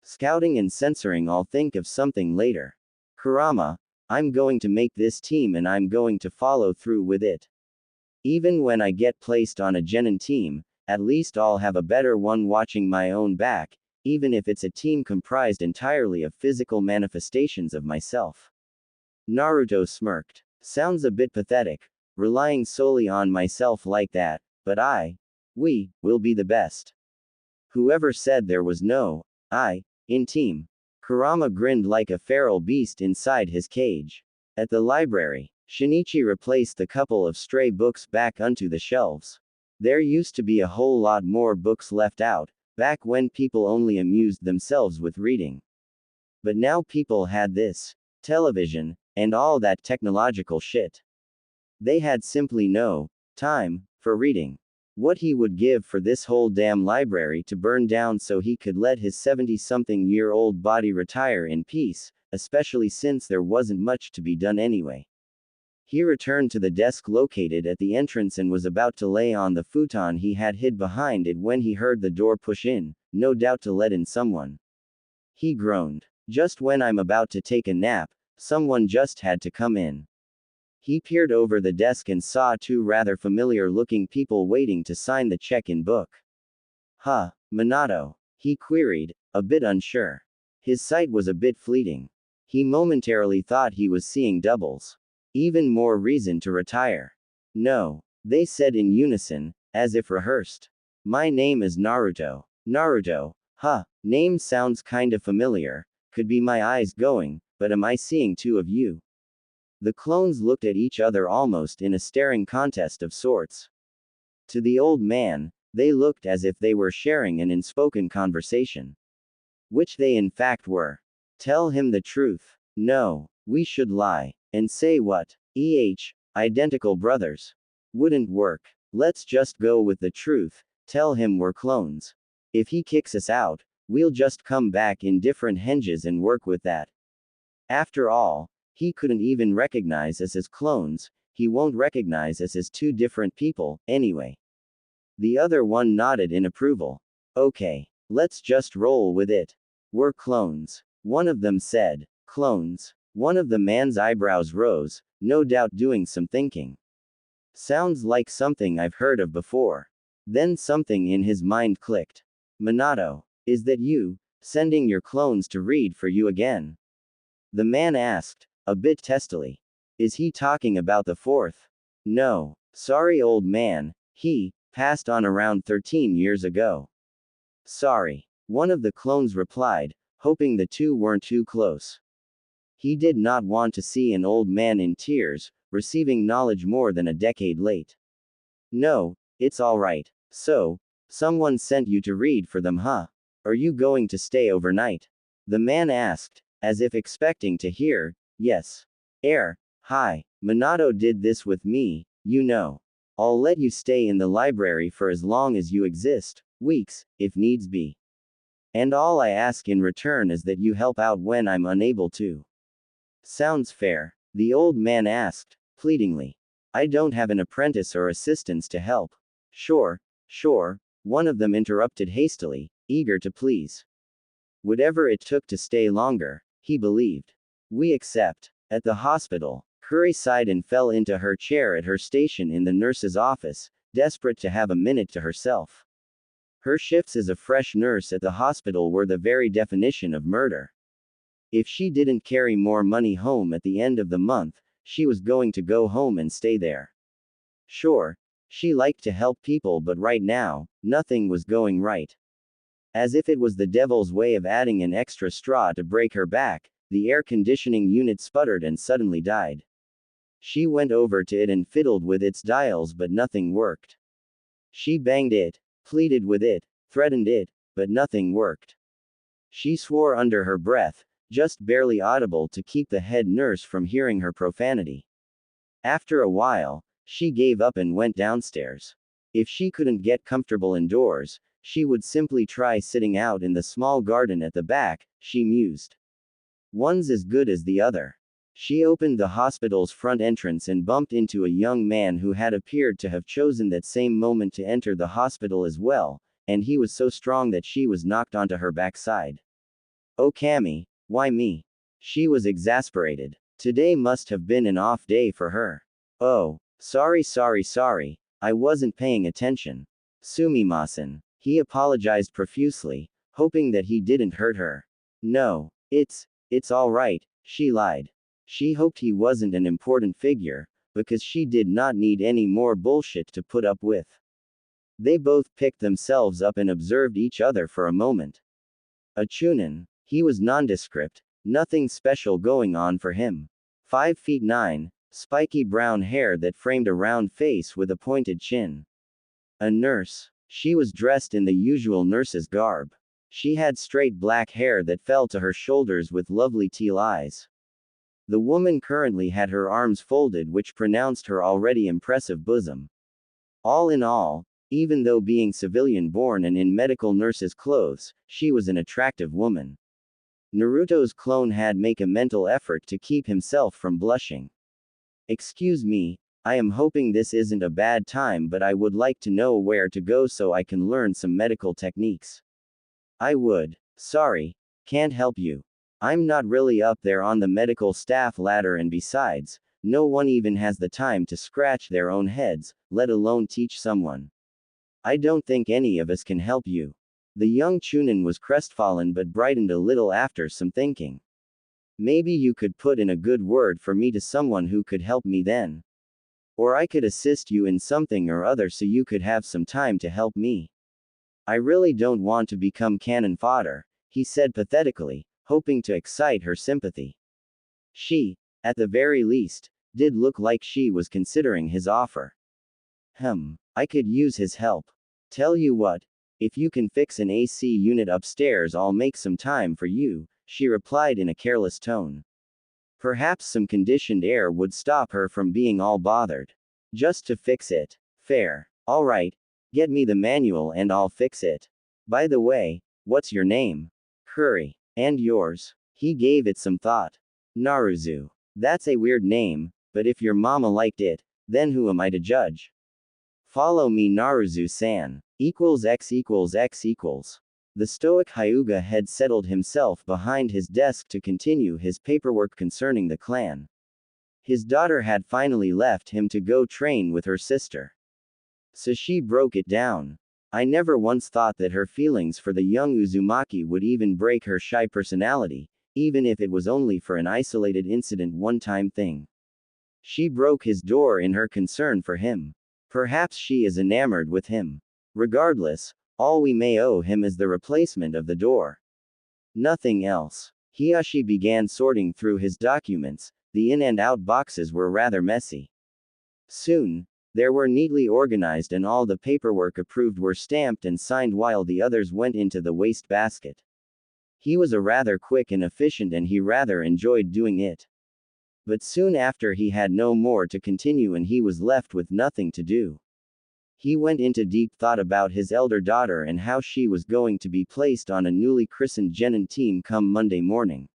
Scouting and censoring, I'll think of something later. Kurama, I'm going to make this team and I'm going to follow through with it. Even when I get placed on a genin team, at least I'll have a better one watching my own back, even if it's a team comprised entirely of physical manifestations of myself. Naruto smirked. Sounds a bit pathetic, relying solely on myself like that, but we will be the best. Whoever said there was no I in team? Kurama grinned like a feral beast inside his cage. At the library, Shinichi replaced the couple of stray books back onto the shelves. There used to be a whole lot more books left out, back when people only amused themselves with reading. But now people had this, television, and all that technological shit. They had simply no time for reading. What he would give for this whole damn library to burn down so he could let his 70-something-year-old body retire in peace, especially since there wasn't much to be done anyway. He returned to the desk located at the entrance and was about to lay on the futon he had hid behind it when he heard the door push in, no doubt to let in someone. He groaned. Just when I'm about to take a nap, someone just had to come in. He peered over the desk and saw two rather familiar-looking people waiting to sign the check-in book. Huh, Minato? He queried, a bit unsure. His sight was a bit fleeting. He momentarily thought he was seeing doubles. Even more reason to retire. No, they said in unison, as if rehearsed. My name is Naruto. Naruto, huh, name sounds kinda familiar, could be my eyes going, but am I seeing two of you? The clones looked at each other almost in a staring contest of sorts. To the old man, they looked as if they were sharing an unspoken conversation. Which they in fact were. Tell him the truth. No, we should lie. And say what? Identical brothers. Wouldn't work. Let's just go with the truth, tell him we're clones. If he kicks us out, we'll just come back in different henges and work with that. After all, he couldn't even recognize us as clones, he won't recognize us as two different people, anyway. The other one nodded in approval. Okay, let's just roll with it. We're clones. One of them said. Clones. One of the man's eyebrows rose, no doubt doing some thinking. Sounds like something I've heard of before. Then something in his mind clicked. Minato, is that you, sending your clones to read for you again? The man asked, a bit testily. Is he talking about the fourth? No, sorry old man, he passed on around 13 years ago. Sorry, one of the clones replied, hoping the two weren't too close. He did not want to see an old man in tears, receiving knowledge more than a decade late. No, it's all right. So, someone sent you to read for them, huh? Are you going to stay overnight? The man asked, as if expecting to hear, yes. Hi, Minato did this with me, you know. I'll let you stay in the library for as long as you exist, weeks, if needs be. And all I ask in return is that you help out when I'm unable to. Sounds fair, the old man asked, pleadingly. I don't have an apprentice or assistants to help. Sure, one of them interrupted hastily, eager to please. Whatever it took to stay longer, he believed. We accept. At the hospital, Kuri sighed and fell into her chair at her station in the nurse's office, desperate to have a minute to herself. Her shifts as a fresh nurse at the hospital were the very definition of murder. If she didn't carry more money home at the end of the month, she was going to go home and stay there. Sure, she liked to help people, but right now, nothing was going right. As if it was the devil's way of adding an extra straw to break her back, the air conditioning unit sputtered and suddenly died. She went over to it and fiddled with its dials, but nothing worked. She banged it, pleaded with it, threatened it, but nothing worked. She swore under her breath, just barely audible to keep the head nurse from hearing her profanity. After a while, she gave up and went downstairs. If she couldn't get comfortable indoors, she would simply try sitting out in the small garden at the back, she mused. One's as good as the other. She opened the hospital's front entrance and bumped into a young man who had appeared to have chosen that same moment to enter the hospital as well, and he was so strong that she was knocked onto her backside. Oh Cammy, why me? She was exasperated. Today must have been an off day for her. Oh, sorry, I wasn't paying attention. Sumimasen. He apologized profusely, hoping that he didn't hurt her. No, it's all right, she lied. She hoped he wasn't an important figure, because she did not need any more bullshit to put up with. They both picked themselves up and observed each other for a moment. A chunin. He was nondescript, nothing special going on for him. 5'9", spiky brown hair that framed a round face with a pointed chin. A nurse. She was dressed in the usual nurse's garb. She had straight black hair that fell to her shoulders with lovely teal eyes. The woman currently had her arms folded, which pronounced her already impressive bosom. All in all, even though being civilian-born and in medical nurse's clothes, she was an attractive woman. Naruto's clone had make a mental effort to keep himself from blushing. Excuse me, I am hoping this isn't a bad time, but I would like to know where to go so I can learn some medical techniques. I would. Sorry, can't help you. I'm not really up there on the medical staff ladder, and besides, no one even has the time to scratch their own heads, let alone teach someone. I don't think any of us can help you. The young chunin was crestfallen but brightened a little after some thinking. Maybe you could put in a good word for me to someone who could help me then. Or I could assist you in something or other so you could have some time to help me. I really don't want to become cannon fodder, he said pathetically, hoping to excite her sympathy. She, at the very least, did look like she was considering his offer. I could use his help. Tell you what, if you can fix an AC unit upstairs, I'll make some time for you, she replied in a careless tone. Perhaps some conditioned air would stop her from being all bothered. Just to fix it. Fair. Alright, get me the manual and I'll fix it. By the way, what's your name? Curry. And yours? He gave it some thought. Naruto. That's a weird name, but if your mama liked it, then who am I to judge? Follow me Naruto-san. =x=x=. The stoic Hyuga had settled himself behind his desk to continue his paperwork concerning the clan. His daughter had finally left him to go train with her sister. So she broke it down. I never once thought that her feelings for the young Uzumaki would even break her shy personality, even if it was only for an isolated incident, one-time thing. She broke his door in her concern for him. Perhaps she is enamored with him. Regardless, all we may owe him is the replacement of the door. Nothing else. Hiyashi began sorting through his documents. The in and out boxes were rather messy. Soon, they were neatly organized and all the paperwork approved were stamped and signed while the others went into the waste basket. He was a rather quick and efficient and he rather enjoyed doing it. But soon after he had no more to continue and he was left with nothing to do. He went into deep thought about his elder daughter and how she was going to be placed on a newly christened Genin team come Monday morning.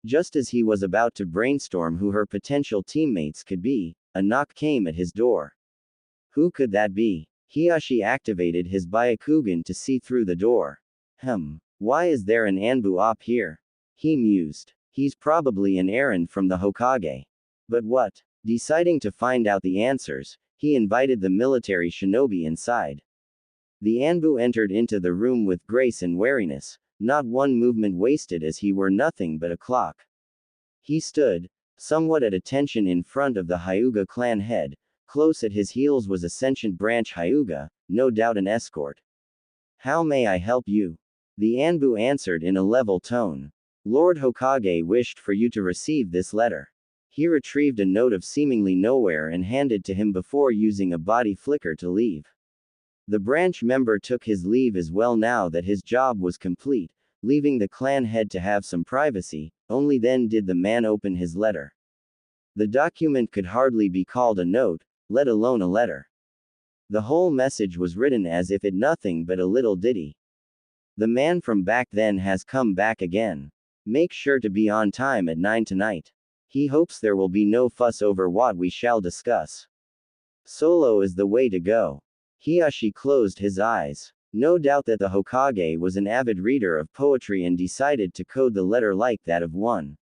Just as he was about to brainstorm who her potential teammates could be, a knock came at his door. Who could that be? Hiyashi activated his Byakugan to see through the door. Why is there an Anbu op here? He mused. He's probably an errand from the Hokage. But what? Deciding to find out the answers, he invited the military shinobi inside. The Anbu entered into the room with grace and wariness, not one movement wasted as he were nothing but a clock. He stood, somewhat at attention in front of the Hyuga clan head. Close at his heels was a sentient branch Hyuga, no doubt an escort. How may I help you? The Anbu answered in a level tone. Lord Hokage wished for you to receive this letter. He retrieved a note of seemingly nowhere and handed to him before using a body flicker to leave. The branch member took his leave as well now that his job was complete, leaving the clan head to have some privacy, Only then did the man open his letter. The document could hardly be called a note, let alone a letter. The whole message was written as if it nothing but a little ditty. The man from back then has come back again. Make sure to be on time at 9 tonight. He hopes there will be no fuss over what we shall discuss. Solo is the way to go. Hiyashi closed his eyes. No doubt that the Hokage was an avid reader of poetry and decided to code the letter like that of one.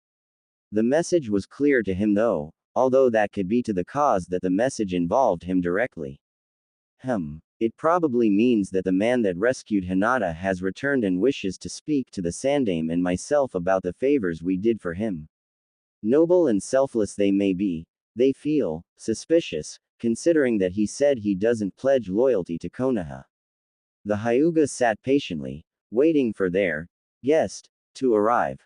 The message was clear to him though, although that could be to the cause that the message involved him directly. It probably means that the man that rescued Hinata has returned and wishes to speak to the Sandaime and myself about the favors we did for him. Noble and selfless they may be, they feel suspicious, considering that he said he doesn't pledge loyalty to Konoha. The Hyuga sat patiently, waiting for their guest to arrive.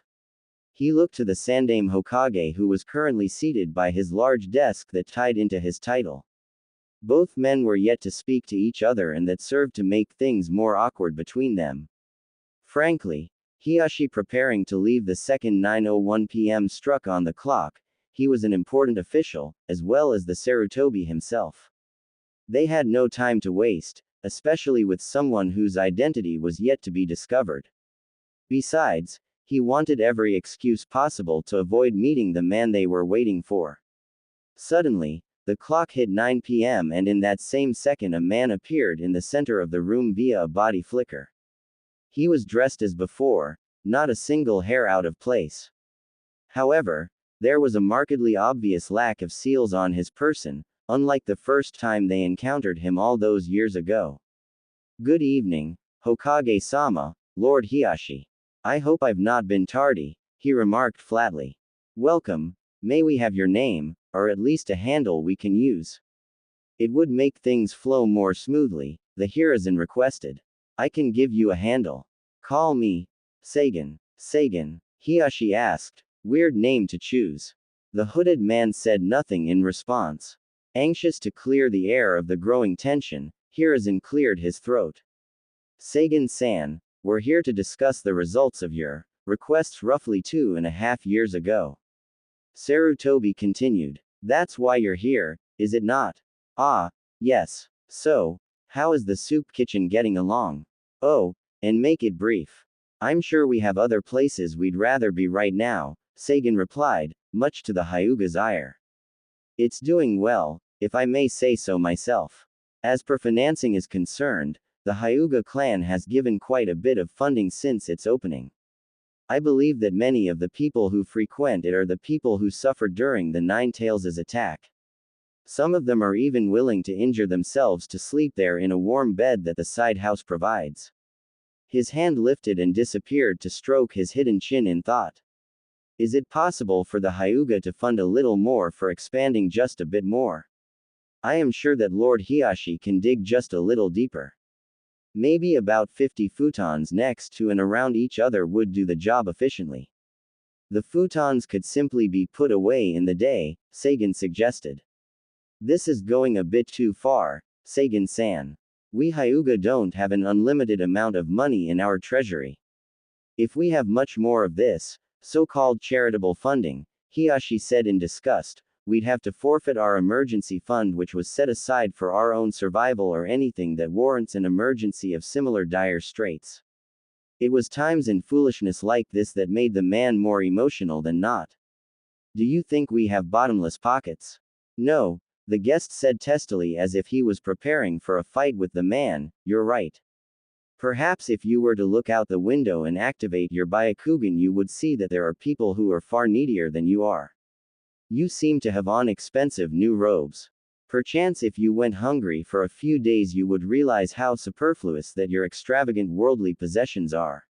He looked to the Sandaime Hokage who was currently seated by his large desk that tied into his title. Both men were yet to speak to each other and that served to make things more awkward between them. Frankly, Hiyashi preparing to leave the second 9:01 p.m. struck on the clock. He was an important official, as well as the Sarutobi himself. They had no time to waste, especially with someone whose identity was yet to be discovered. Besides, he wanted every excuse possible to avoid meeting the man they were waiting for. Suddenly, the clock hit 9 p.m. and in that same second a man appeared in the center of the room via a body flicker. He was dressed as before, not a single hair out of place. However, there was a markedly obvious lack of seals on his person, unlike the first time they encountered him all those years ago. Good evening, Hokage-sama, Lord Hiyashi. I hope I've not been tardy, he remarked flatly. Welcome, may we have your name, or at least a handle we can use? It would make things flow more smoothly, the Hiruzen requested. I can give you a handle. Call me Sagan. Sagan, Hiyashi asked. Weird name to choose. The hooded man said nothing in response. Anxious to clear the air of the growing tension, Hiruzen cleared his throat. Sagan-san, we're here to discuss the results of your requests roughly 2.5 years ago. Sarutobi continued. That's why you're here, is it not? Ah, yes. So, how is the soup kitchen getting along? Oh, and make it brief. I'm sure we have other places we'd rather be right now, Sagan replied, much to the Hyuga's ire. It's doing well, if I may say so myself. As per financing is concerned, the Hyuga clan has given quite a bit of funding since its opening. I believe that many of the people who frequent it are the people who suffered during the Nine Tails' attack. Some of them are even willing to injure themselves to sleep there in a warm bed that the side house provides. His hand lifted and disappeared to stroke his hidden chin in thought. Is it possible for the Hyuga to fund a little more for expanding just a bit more? I am sure that Lord Hiyashi can dig just a little deeper. Maybe about 50 futons next to and around each other would do the job efficiently. The futons could simply be put away in the day, Sagan suggested. This is going a bit too far, Sagan-san. We Hyuga don't have an unlimited amount of money in our treasury. If we have much more of this, so-called charitable funding, Hiyashi said in disgust, we'd have to forfeit our emergency fund which was set aside for our own survival or anything that warrants an emergency of similar dire straits. It was times and foolishness like this that made the man more emotional than not. Do you think we have bottomless pockets? No, the guest said testily as if he was preparing for a fight with the man, you're right. Perhaps if you were to look out the window and activate your Byakugan you would see that there are people who are far needier than you are. You seem to have on expensive new robes. Perchance if you went hungry for a few days you would realize how superfluous that your extravagant worldly possessions are.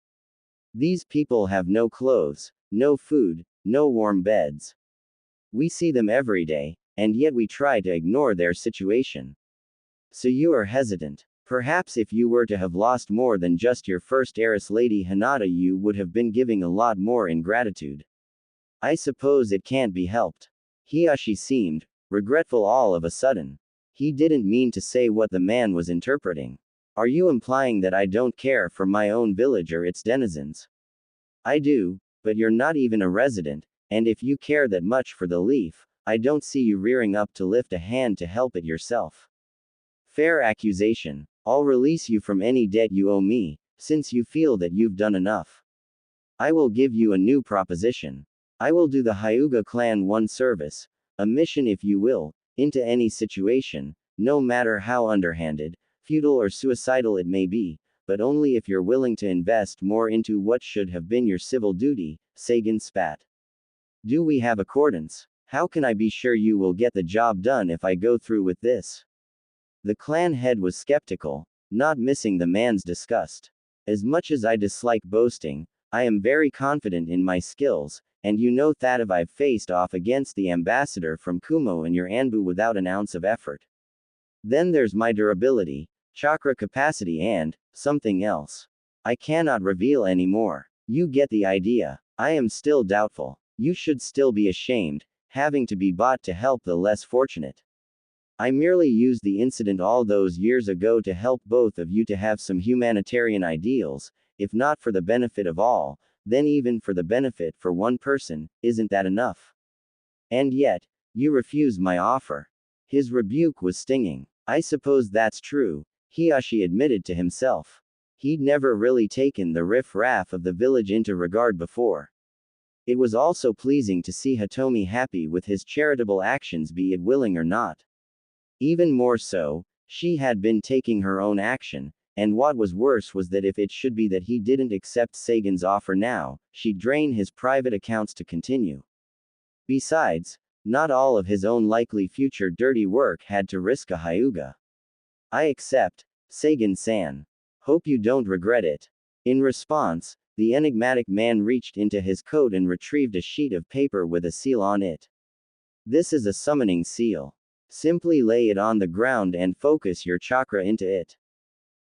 These people have no clothes, no food, no warm beds. We see them every day, and yet we try to ignore their situation. So you are hesitant. Perhaps if you were to have lost more than just your first heiress Lady Hinata you would have been giving a lot more in gratitude. I suppose it can't be helped. Hiyashi seemed regretful all of a sudden. He didn't mean to say what the man was interpreting. Are you implying that I don't care for my own village or its denizens? I do, But you're not even a resident, and if you care that much for the leaf, I don't see you rearing up to lift a hand to help it yourself. Fair accusation. I'll release you from any debt you owe me, since you feel that you've done enough. I will give you a new proposition. I will do the Hyuga clan one service, a mission if you will, into any situation, no matter how underhanded, futile or suicidal it may be, but only if you're willing to invest more into what should have been your civil duty, Sagan spat. Do we have accordance? How can I be sure you will get the job done if I go through with this? The clan head was skeptical, not missing the man's disgust. As much as I dislike boasting, I am very confident in my skills, and you know that if I've faced off against the ambassador from Kumo and your Anbu without an ounce of effort. Then there's my durability, chakra capacity and, something else. I cannot reveal anymore. You get the idea. I am still doubtful. You should still be ashamed, having to be bought to help the less fortunate. I merely used the incident all those years ago to help both of you to have some humanitarian ideals, if not for the benefit of all, then even for the benefit for one person, isn't that enough? And yet, you refuse my offer. His rebuke was stinging. I suppose that's true, Hiyashi admitted to himself. He'd never really taken the riff-raff of the village into regard before. It was also pleasing to see Hitomi happy with his charitable actions, be it willing or not. Even more so, she had been taking her own action, and what was worse was that if it should be that he didn't accept Sagan's offer now, she'd drain his private accounts to continue. Besides, not all of his own likely future dirty work had to risk a Hyuga. I accept, Sagan-san. Hope you don't regret it. In response, the enigmatic man reached into his coat and retrieved a sheet of paper with a seal on it. This is a summoning seal. Simply lay it on the ground and focus your chakra into it.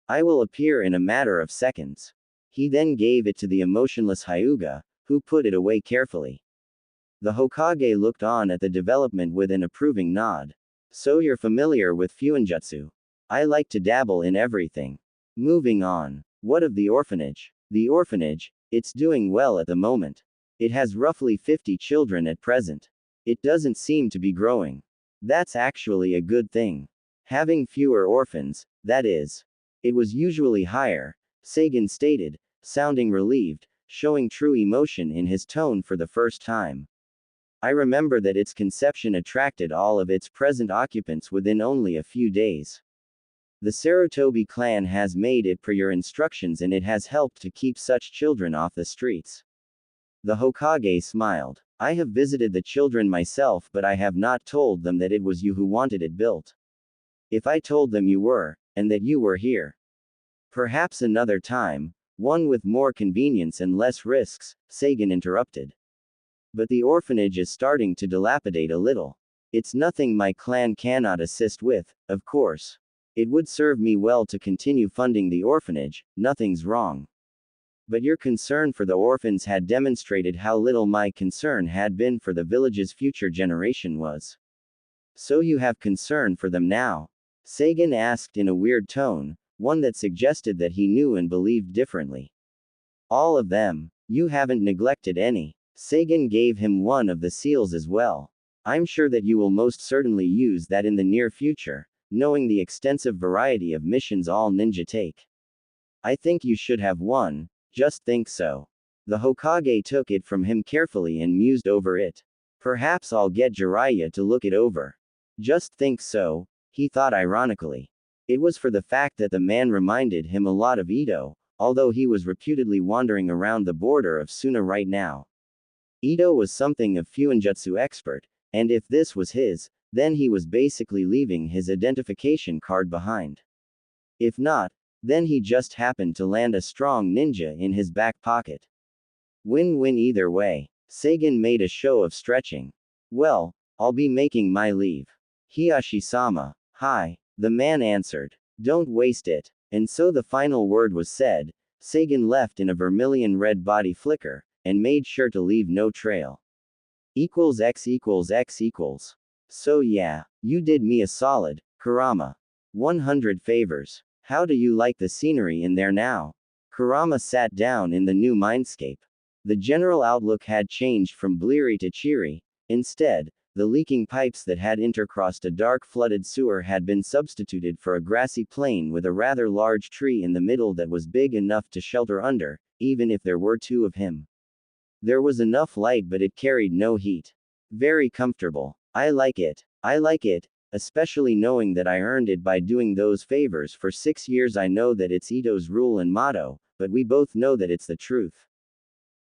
I will appear in a matter of seconds. He then gave it to the emotionless Hyuga, who put it away carefully. The Hokage looked on at the development with an approving nod. So you're familiar with Fuinjutsu. I like to dabble in everything. Moving on. What of the orphanage? The orphanage, it's doing well at the moment. It has roughly 50 children at present. It doesn't seem to be growing. That's actually a good thing. Having fewer orphans, that is. It was usually higher, Sagan stated, sounding relieved, showing true emotion in his tone for the first time. I remember that its conception attracted all of its present occupants within only a few days. The Sarutobi clan has made it per your instructions and it has helped to keep such children off the streets. The Hokage smiled. I have visited the children myself, but I have not told them that it was you who wanted it built. If I told them you were, and that you were here. Perhaps another time, one with more convenience and less risks, Sagan interrupted. But the orphanage is starting to dilapidate a little. It's nothing my clan cannot assist with, of course. It would serve me well to continue funding the orphanage, nothing's wrong. But your concern for the orphans had demonstrated how little my concern had been for the village's future generation was. So you have concern for them now? Sagan asked in a weird tone, one that suggested that he knew and believed differently. All of them. You haven't neglected any. Sagan gave him one of the seals as well. I'm sure that you will most certainly use that in the near future, knowing the extensive variety of missions all ninja take. I think you should have one. Just think so. The Hokage took it from him carefully and mused over it. Perhaps I'll get Jiraiya to look it over. Just think so, he thought ironically. It was for the fact that the man reminded him a lot of Ito, although he was reputedly wandering around the border of Suna right now. Ito was something of Fuinjutsu expert, and if this was his, then he was basically leaving his identification card behind. If not, then he just happened to land a strong ninja in his back pocket. Win-win either way. Sagan made a show of stretching. Well, I'll be making my leave. Hiyashi-sama. Hi. The man answered. Don't waste it. And so the final word was said. Sagan left in a vermilion red body flicker, and made sure to leave no trail. X equals X equals. So yeah, you did me a solid, Kurama. 100 favors. How do you like the scenery in there now? Kurama sat down in the new mindscape. The general outlook had changed from bleary to cheery. Instead, the leaking pipes that had intercrossed a dark flooded sewer had been substituted for a grassy plain with a rather large tree in the middle that was big enough to shelter under, even if there were two of him. There was enough light, but it carried no heat. Very comfortable. I like it. I like it, especially knowing that I earned it by doing those favors for 6 years. I know that it's Ito's rule and motto, but we both know that it's the truth.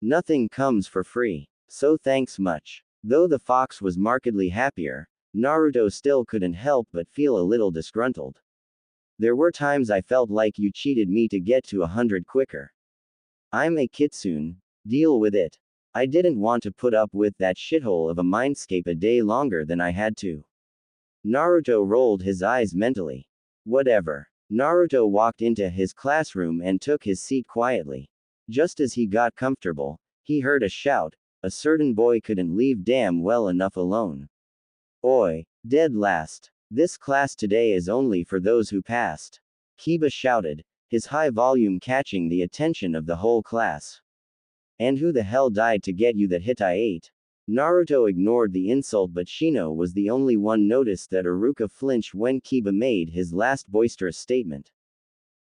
Nothing comes for free. So thanks much. Though the fox was markedly happier, Naruto still couldn't help but feel a little disgruntled. There were times I felt like you cheated me to get to 100 quicker. I'm a kitsune. Deal with it. I didn't want to put up with that shithole of a mindscape a day longer than I had to. Naruto rolled his eyes mentally. Whatever. Naruto walked into his classroom and took his seat quietly. Just as he got comfortable, he heard a shout. A certain boy couldn't leave damn well enough alone. Oi, dead last. This class today is only for those who passed. Kiba shouted, his high volume catching the attention of the whole class. And who the hell died to get you that hit I ate? Naruto ignored the insult, but Shino was the only one noticed that Iruka flinched when Kiba made his last boisterous statement.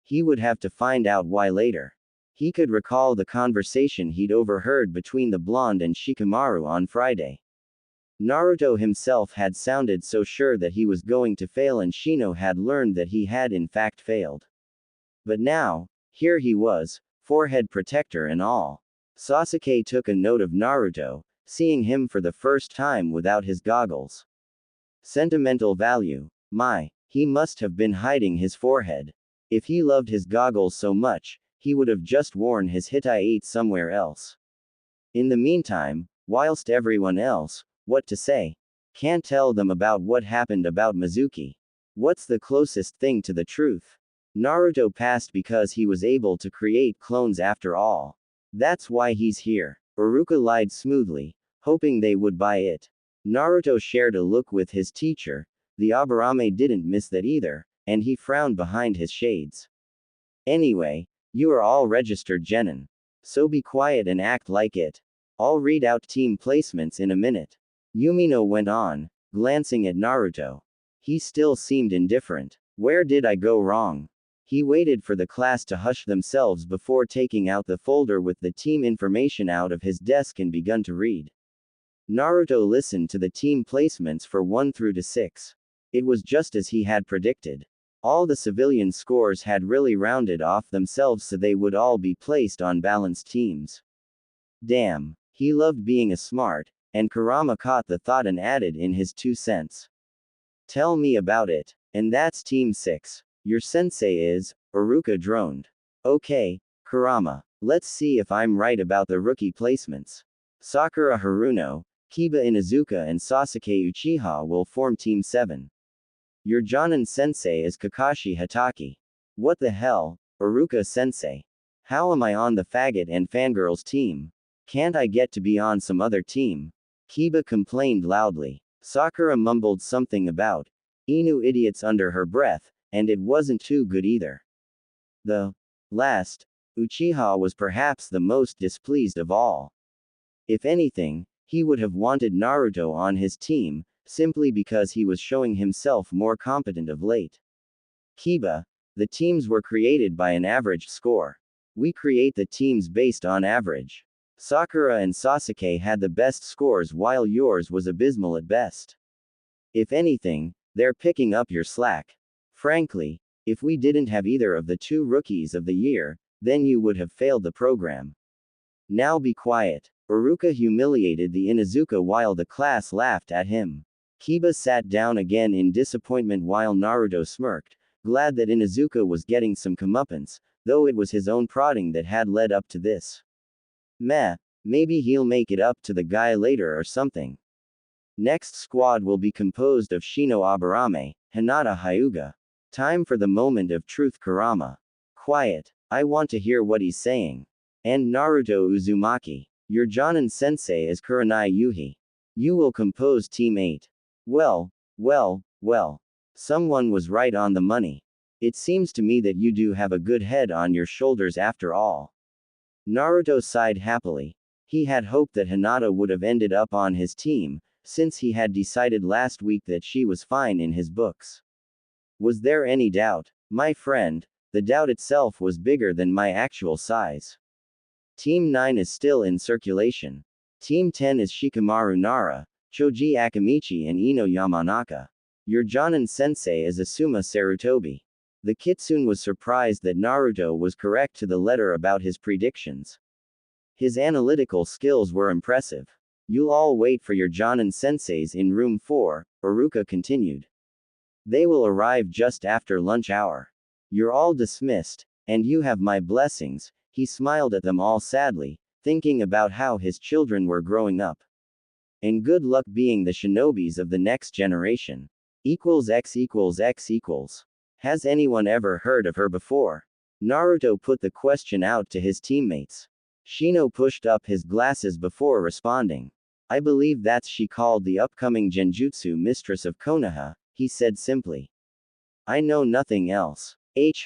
He would have to find out why later. He could recall the conversation he'd overheard between the blonde and Shikamaru on Friday. Naruto himself had sounded so sure that he was going to fail, and Shino had learned that he had in fact failed. But now, here he was, forehead protector and all. Sasuke took a note of Naruto, seeing him for the first time without his goggles. Sentimental value. My, he must have been hiding his forehead. If he loved his goggles so much, he would have just worn his Hittite somewhere else. In the meantime, whilst everyone else, what to say? Can't tell them about what happened about Mizuki. What's the closest thing to the truth? Naruto passed because he was able to create clones after all. That's why he's here. Iruka lied smoothly, hoping they would buy it. Naruto shared a look with his teacher. The Aburame didn't miss that either, and he frowned behind his shades. Anyway, you are all registered genin. So be quiet and act like it. I'll read out team placements in a minute. Yumino went on, glancing at Naruto. He still seemed indifferent. Where did I go wrong? He waited for the class to hush themselves before taking out the folder with the team information out of his desk and begun to read. Naruto listened to the team placements for 1 through to 6. It was just as he had predicted. All the civilian scores had really rounded off themselves, so they would all be placed on balanced teams. Damn, he loved being a smart, and Kurama caught the thought and added in his 2 cents. Tell me about it. And that's Team 6. Your sensei is, Iruka droned. Okay, Kurama. Let's see if I'm right about the rookie placements. Sakura Haruno, Kiba Inuzuka and Sasuke Uchiha will form Team 7. Your Jonin sensei is Kakashi Hatake. What the hell, Iruka sensei? How am I on the faggot and fangirls team? Can't I get to be on some other team? Kiba complained loudly. Sakura mumbled something about Inu idiots under her breath, and it wasn't too good either. The last, Uchiha was perhaps the most displeased of all. If anything, he would have wanted Naruto on his team, simply because he was showing himself more competent of late. Kiba, the teams were created by an average score. We create the teams based on average. Sakura and Sasuke had the best scores while yours was abysmal at best. If anything, they're picking up your slack. Frankly, if we didn't have either of the 2 rookies of the year, then you would have failed the program. Now be quiet. Iruka humiliated the Inuzuka while the class laughed at him. Kiba sat down again in disappointment while Naruto smirked, glad that Inuzuka was getting some comeuppance, though it was his own prodding that had led up to this. Meh, maybe he'll make it up to the guy later or something. Next squad will be composed of Shino Aburame, Hinata Hyuga. Time for the moment of truth. Kurama. Quiet. I want to hear what he's saying. And Naruto Uzumaki. Your Jonin sensei is Kurenai Yuhi. You will compose Team 8. Well. Someone was right on the money. It seems to me that you do have a good head on your shoulders after all. Naruto sighed happily. He had hoped that Hinata would have ended up on his team, since he had decided last week that she was fine in his books. Was there any doubt? My friend, the doubt itself was bigger than my actual size. Team 9 is still in circulation. Team 10 is Shikamaru Nara, Choji Akamichi and Ino Yamanaka. Your Jonin sensei is Asuma Sarutobi. The Kitsune was surprised that Naruto was correct to the letter about his predictions. His analytical skills were impressive. You'll all wait for your Jonin senseis in room 4, Iruka continued. They will arrive just after lunch hour. You're all dismissed, and you have my blessings. He smiled at them all sadly, thinking about how his children were growing up. And good luck being the shinobis of the next generation. X equals X equals. Has anyone ever heard of her before? Naruto put the question out to his teammates. Shino pushed up his glasses before responding. I believe that's she called the upcoming Genjutsu mistress of Konoha, he said simply. I know nothing else.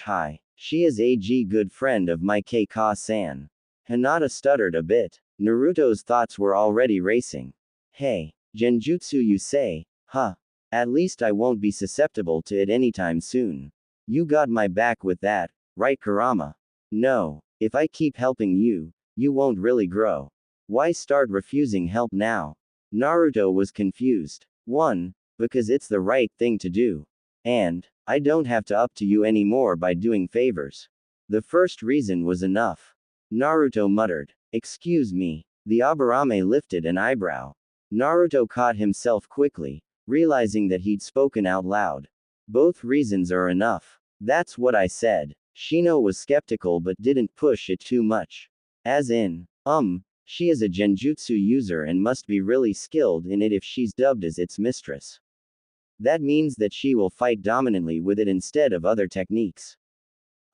Hi. She is a good friend of my K-Ka-san. Hinata stuttered a bit. Naruto's thoughts were already racing. Hey, Genjutsu you say? Huh. At least I won't be susceptible to it anytime soon. You got my back with that, right Kurama? No. If I keep helping you, you won't really grow. Why start refusing help now? Naruto was confused. 1. Because it's the right thing to do. And, I don't have to up to you anymore by doing favors. The first reason was enough. Naruto muttered. Excuse me. The Aburame lifted an eyebrow. Naruto caught himself quickly, realizing that he'd spoken out loud. Both reasons are enough. That's what I said. Shino was skeptical but didn't push it too much. As in, she is a genjutsu user and must be really skilled in it if she's dubbed as its mistress. That means that she will fight dominantly with it instead of other techniques.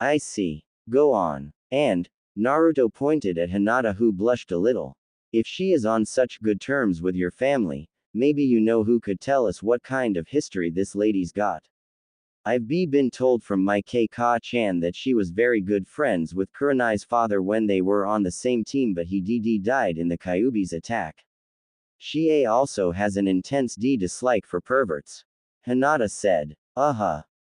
I see. Go on. And, Naruto pointed at Hinata who blushed a little. If she is on such good terms with your family, maybe you know who could tell us what kind of history this lady's got. I've been told from my K-Ka-chan that she was very good friends with Kurenai's father when they were on the same team but he died in the Kyuubi's attack. She also has an intense dislike for perverts. Hinata said.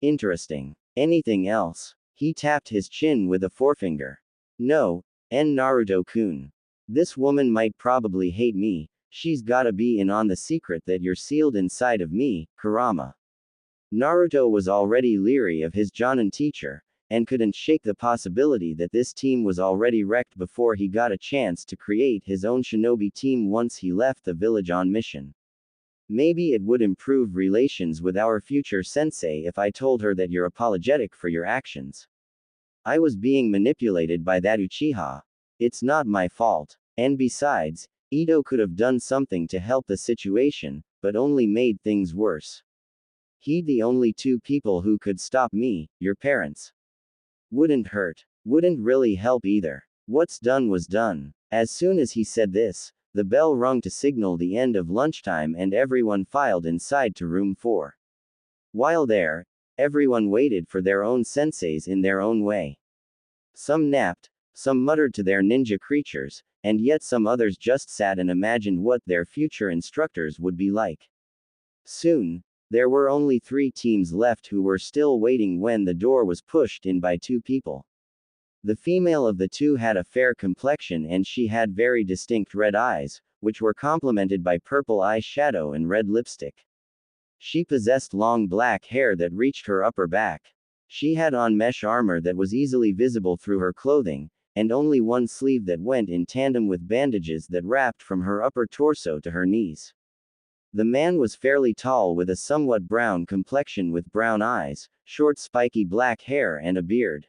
Interesting. Anything else? He tapped his chin with a forefinger. No, Naruto-kun. This woman might probably hate me, she's gotta be in on the secret that you're sealed inside of me, Kurama. Naruto was already leery of his Jonin teacher, and couldn't shake the possibility that this team was already wrecked before he got a chance to create his own shinobi team once he left the village on mission. Maybe it would improve relations with our future sensei if I told her that you're apologetic for your actions. I was being manipulated by that Uchiha. It's not my fault. And besides, Ito could have done something to help the situation, but only made things worse. He'd the only two people who could stop me, your parents. Wouldn't hurt. Wouldn't really help either. What's done was done. As soon as he said this, the bell rung to signal the end of lunchtime and everyone filed inside to room 4. While there, everyone waited for their own senseis in their own way. Some napped, some muttered to their ninja creatures, and yet some others just sat and imagined what their future instructors would be like. Soon, there were only 3 teams left who were still waiting when the door was pushed in by 2 people. The female of the 2 had a fair complexion and she had very distinct red eyes, which were complemented by purple eyeshadow and red lipstick. She possessed long black hair that reached her upper back. She had on mesh armor that was easily visible through her clothing, and only one sleeve that went in tandem with bandages that wrapped from her upper torso to her knees. The man was fairly tall with a somewhat brown complexion with brown eyes, short spiky black hair and a beard.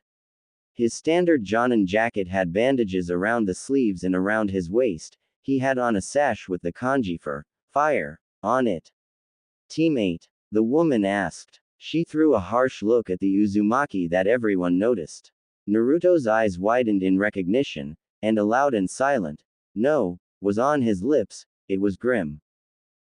His standard Jonin jacket had bandages around the sleeves and around his waist. He had on a sash with the kanji for fire on it. Teammate, the woman asked. She threw a harsh look at the Uzumaki that everyone noticed. Naruto's eyes widened in recognition, and a loud and silent "no" was on his lips. It was grim.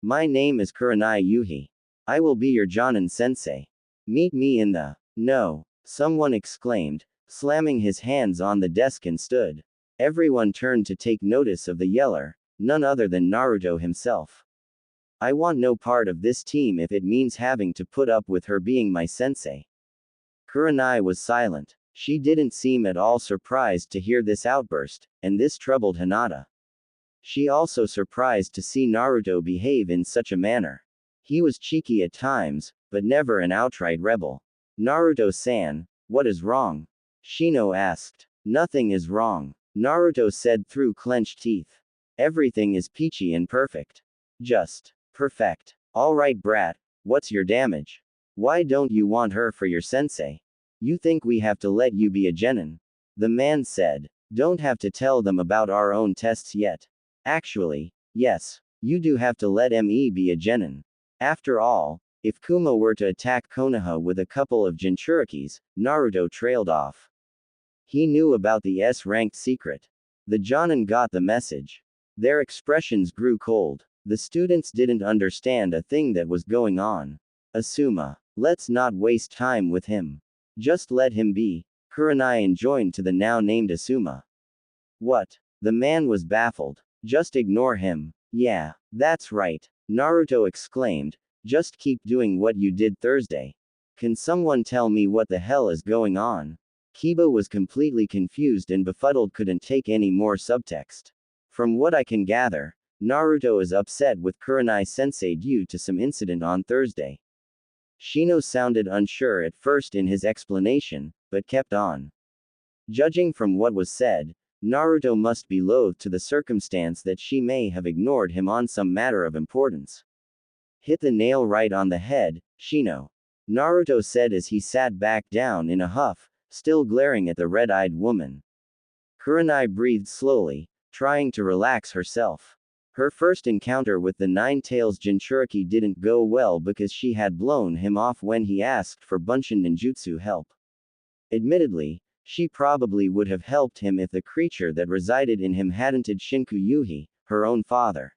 My name is Kurenai Yuhi. I will be your Jonin sensei. Meet me in the "no," someone exclaimed, slamming his hands on the desk and stood. Everyone turned to take notice of the yeller, none other than Naruto himself. I want no part of this team if it means having to put up with her being my sensei. Kurenai was silent. She didn't seem at all surprised to hear this outburst, and this troubled Hinata. She also surprised to see Naruto behave in such a manner. He was cheeky at times, but never an outright rebel. Naruto-san, what is wrong? Shino asked. Nothing is wrong, Naruto said through clenched teeth. Everything is peachy and perfect. Just perfect. Alright brat, what's your damage? Why don't you want her for your sensei? You think we have to let you be a genin? The man said. Don't have to tell them about our own tests yet. Actually, yes, you do have to let me be a genin. After all, if Kuma were to attack Konoha with a couple of Jinchurikis, Naruto trailed off. He knew about the S-ranked secret. The Jonin got the message. Their expressions grew cold. The students didn't understand a thing that was going on. Asuma, let's not waste time with him. Just let him be, Kurenai enjoined to the now named Asuma. What? The man was baffled. Just ignore him. Yeah, that's right, Naruto exclaimed. Just keep doing what you did Thursday. Can someone tell me what the hell is going on? Kiba was completely confused and befuddled, couldn't take any more subtext. From what I can gather, Naruto is upset with Kurenai-sensei due to some incident on Thursday. Shino sounded unsure at first in his explanation, but kept on. Judging from what was said, Naruto must be loath to the circumstance that she may have ignored him on some matter of importance. Hit the nail right on the head, Shino. Naruto said as he sat back down in a huff, still glaring at the red-eyed woman. Kurenai breathed slowly, trying to relax herself. Her first encounter with the Nine-Tails Jinchuriki didn't go well because she had blown him off when he asked for Bunshin ninjutsu help. Admittedly, she probably would have helped him if the creature that resided in him hadn't Shinku Yuhi, her own father.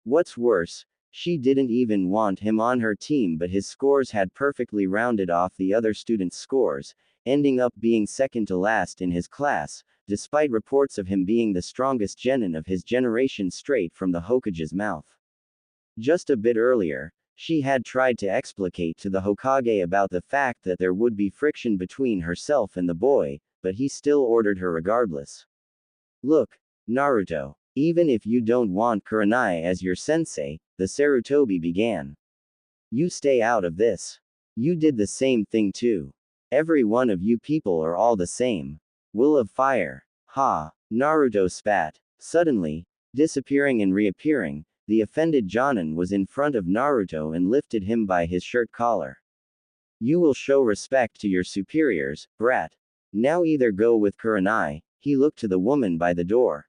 What's worse, she didn't even want him on her team, but his scores had perfectly rounded off the other students' scores, ending up being second to last in his class, despite reports of him being the strongest genin of his generation straight from the Hokage's mouth. Just a bit earlier, she had tried to explicate to the Hokage about the fact that there would be friction between herself and the boy, but he still ordered her regardless. Look, Naruto, even if you don't want Kurenai as your sensei, the Sarutobi began. You stay out of this. You did the same thing too. Every one of you people are all the same. Will of fire. Ha! Naruto spat. Suddenly, disappearing and reappearing, the offended Jonin was in front of Naruto and lifted him by his shirt collar. You will show respect to your superiors, brat. Now either go with Kurenai, he looked to the woman by the door.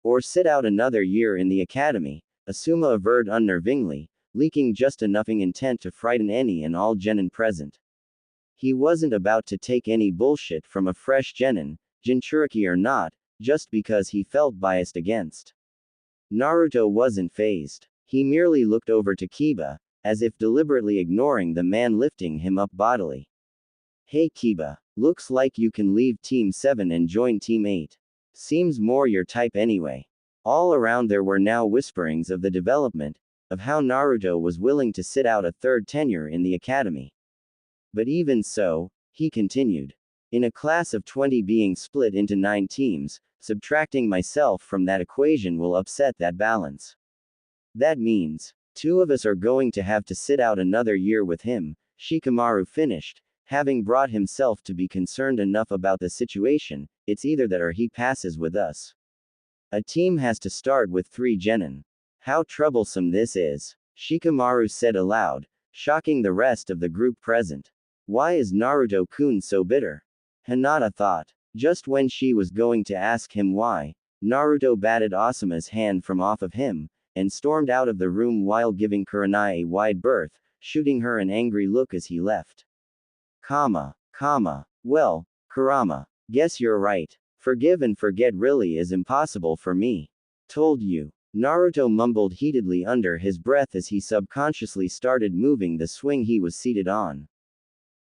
Or sit out another year in the academy, Asuma averred unnervingly, leaking just enough intent to frighten any and all genin present. He wasn't about to take any bullshit from a fresh genin, Jinchuriki or not, just because he felt biased against. Naruto wasn't fazed. He merely looked over to Kiba, as if deliberately ignoring the man lifting him up bodily. Hey Kiba, looks like you can leave Team 7 and join Team 8. Seems more your type anyway. All around there were now whisperings of the development, of how Naruto was willing to sit out a third tenure in the academy. But even so, he continued. In a class of 20 being split into 9 teams, subtracting myself from that equation will upset that balance. That means, 2 of us are going to have to sit out another year with him, Shikamaru finished, having brought himself to be concerned enough about the situation. It's either that or he passes with us. A team has to start with 3 genin. How troublesome this is, Shikamaru said aloud, shocking the rest of the group present. Why is Naruto-kun so bitter? Hinata thought. Just when she was going to ask him why, Naruto batted Asuma's hand from off of him, and stormed out of the room while giving Kurenai a wide berth, shooting her an angry look as he left. Well, Kurama, guess you're right. Forgive and forget really is impossible for me. Told you. Naruto mumbled heatedly under his breath as he subconsciously started moving the swing he was seated on.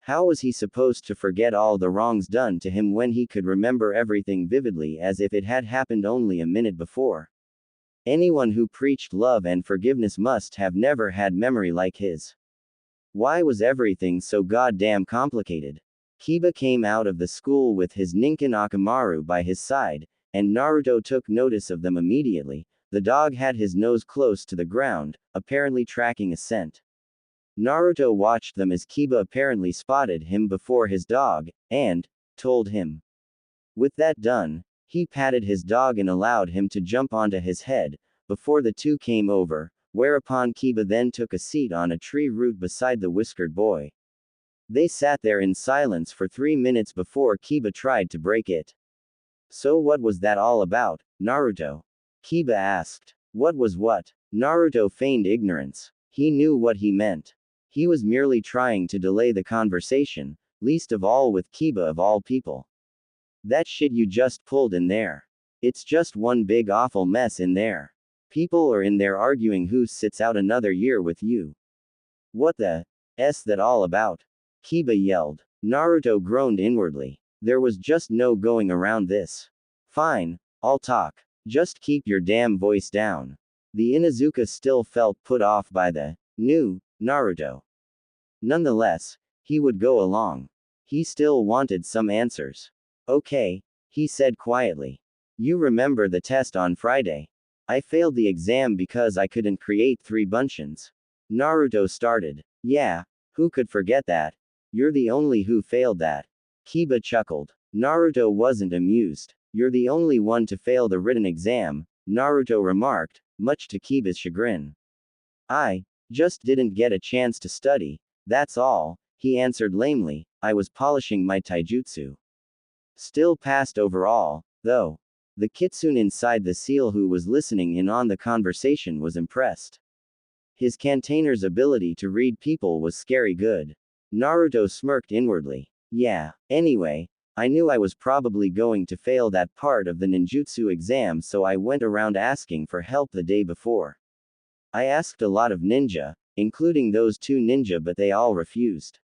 How was he supposed to forget all the wrongs done to him when he could remember everything vividly as if it had happened only a minute before? Anyone who preached love and forgiveness must have never had memory like his. Why was everything so goddamn complicated? Kiba came out of the school with his Ninken Akamaru by his side, and Naruto took notice of them immediately. The dog had his nose close to the ground, apparently tracking a scent. Naruto watched them as Kiba apparently spotted him before his dog, and told him. With that done, he patted his dog and allowed him to jump onto his head, before the two came over, whereupon Kiba then took a seat on a tree root beside the whiskered boy. They sat there in silence for 3 minutes before Kiba tried to break it. So what was that all about, Naruto? Kiba asked. What was what? Naruto feigned ignorance. He knew what he meant. He was merely trying to delay the conversation, least of all with Kiba of all people. That shit you just pulled in there. It's just one big awful mess in there. People are in there arguing who sits out another year with you. What the s that all about? Kiba yelled. Naruto groaned inwardly. There was just no going around this. Fine, I'll talk. Just keep your damn voice down. The Inuzuka still felt put off by the new Naruto. Nonetheless, he would go along. He still wanted some answers. Okay, he said quietly. You remember the test on Friday? I failed the exam because I couldn't create 3 bunchins. Naruto started. Yeah, who could forget that? You're the only who failed that. Kiba chuckled. Naruto wasn't amused. You're the only one to fail the written exam, Naruto remarked, much to Kiba's chagrin. I just didn't get a chance to study, that's all, he answered lamely. I was polishing my taijutsu. Still passed overall, though. The kitsune inside the seal who was listening in on the conversation was impressed. His container's ability to read people was scary good. Naruto smirked inwardly. Yeah, anyway, I knew I was probably going to fail that part of the ninjutsu exam, so I went around asking for help the day before. I asked a lot of ninja, including those 2 ninja, but they all refused.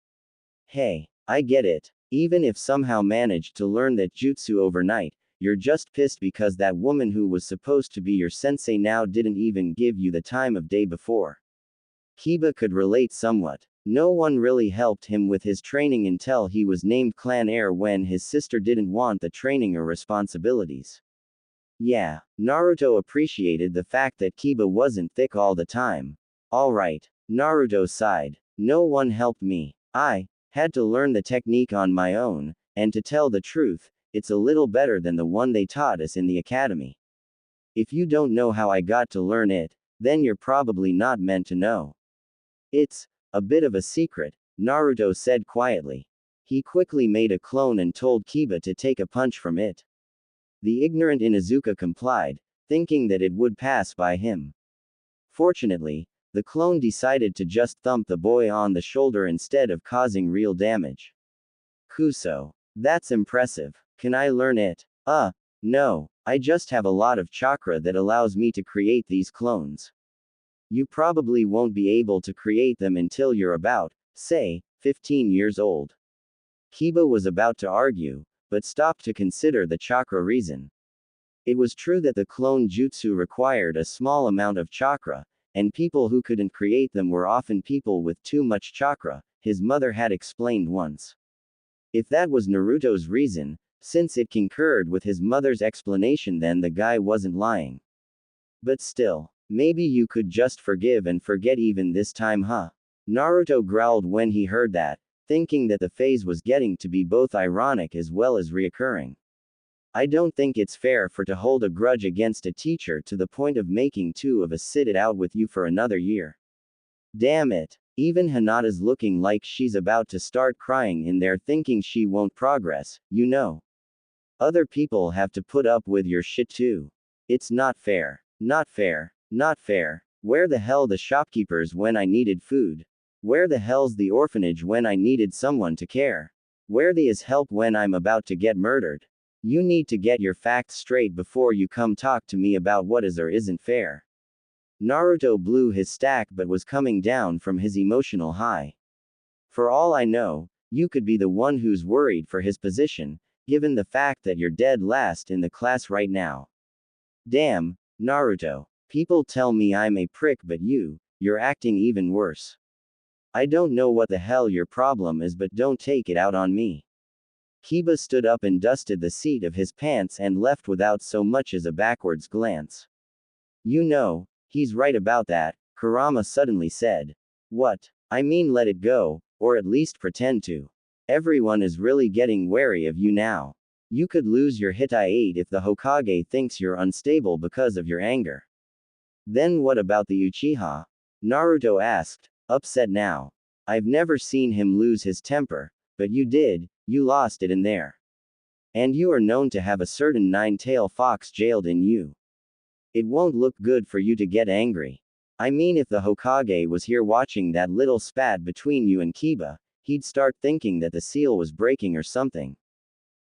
Hey, I get it. Even if somehow managed to learn that jutsu overnight, you're just pissed because that woman who was supposed to be your sensei now didn't even give you the time of day before. Kiba could relate somewhat. No one really helped him with his training until he was named clan heir when his sister didn't want the training or responsibilities. Yeah, Naruto appreciated the fact that Kiba wasn't thick all the time. Alright, Naruto sighed. No one helped me. I had to learn the technique on my own, and to tell the truth, it's a little better than the one they taught us in the academy. If you don't know how I got to learn it, then you're probably not meant to know. It's a bit of a secret, Naruto said quietly. He quickly made a clone and told Kiba to take a punch from it. The ignorant Inuzuka complied, thinking that it would pass by him. Fortunately, the clone decided to just thump the boy on the shoulder instead of causing real damage. Kuso. That's impressive. Can I learn it? No. I just have a lot of chakra that allows me to create these clones. You probably won't be able to create them until you're about, say, 15 years old. Kiba was about to argue, but stopped to consider the chakra reason. It was true that the clone jutsu required a small amount of chakra, and people who couldn't create them were often people with too much chakra, his mother had explained once. If that was Naruto's reason, since it concurred with his mother's explanation, then the guy wasn't lying. But still, maybe you could just forgive and forget even this time, huh? Naruto growled when he heard that, thinking that the phase was getting to be both ironic as well as reoccurring. I don't think it's fair for to hold a grudge against a teacher to the point of making 2 of us sit it out with you for another year. Damn it. Even Hinata's looking like she's about to start crying in there thinking she won't progress, you know. Other people have to put up with your shit too. It's not fair. Not fair. Not fair. Where the hell the shopkeepers when I needed food? Where the hell's the orphanage when I needed someone to care? Where the is help when I'm about to get murdered? You need to get your facts straight before you come talk to me about what is or isn't fair. Naruto blew his stack but was coming down from his emotional high. For all I know, You could be the one who's worried for his position, given the fact that you're dead last in the class right now. Damn, Naruto. People tell me I'm a prick, but you're acting even worse. I don't know what the hell your problem is, but don't take it out on me. Kiba stood up and dusted the seat of his pants and left without so much as a backwards glance. You know, he's right about that, Kurama suddenly said. What? I mean, let it go, or at least pretend to. Everyone is really getting wary of you now. You could lose your Hitai if the Hokage thinks you're unstable because of your anger. Then what about the Uchiha? Naruto asked, upset now. I've never seen him lose his temper, but you did, you lost it in there. And you are known to have a certain nine-tailed fox jailed in you. It won't look good for you to get angry. I mean, if the Hokage was here watching that little spat between you and Kiba, he'd start thinking that the seal was breaking or something.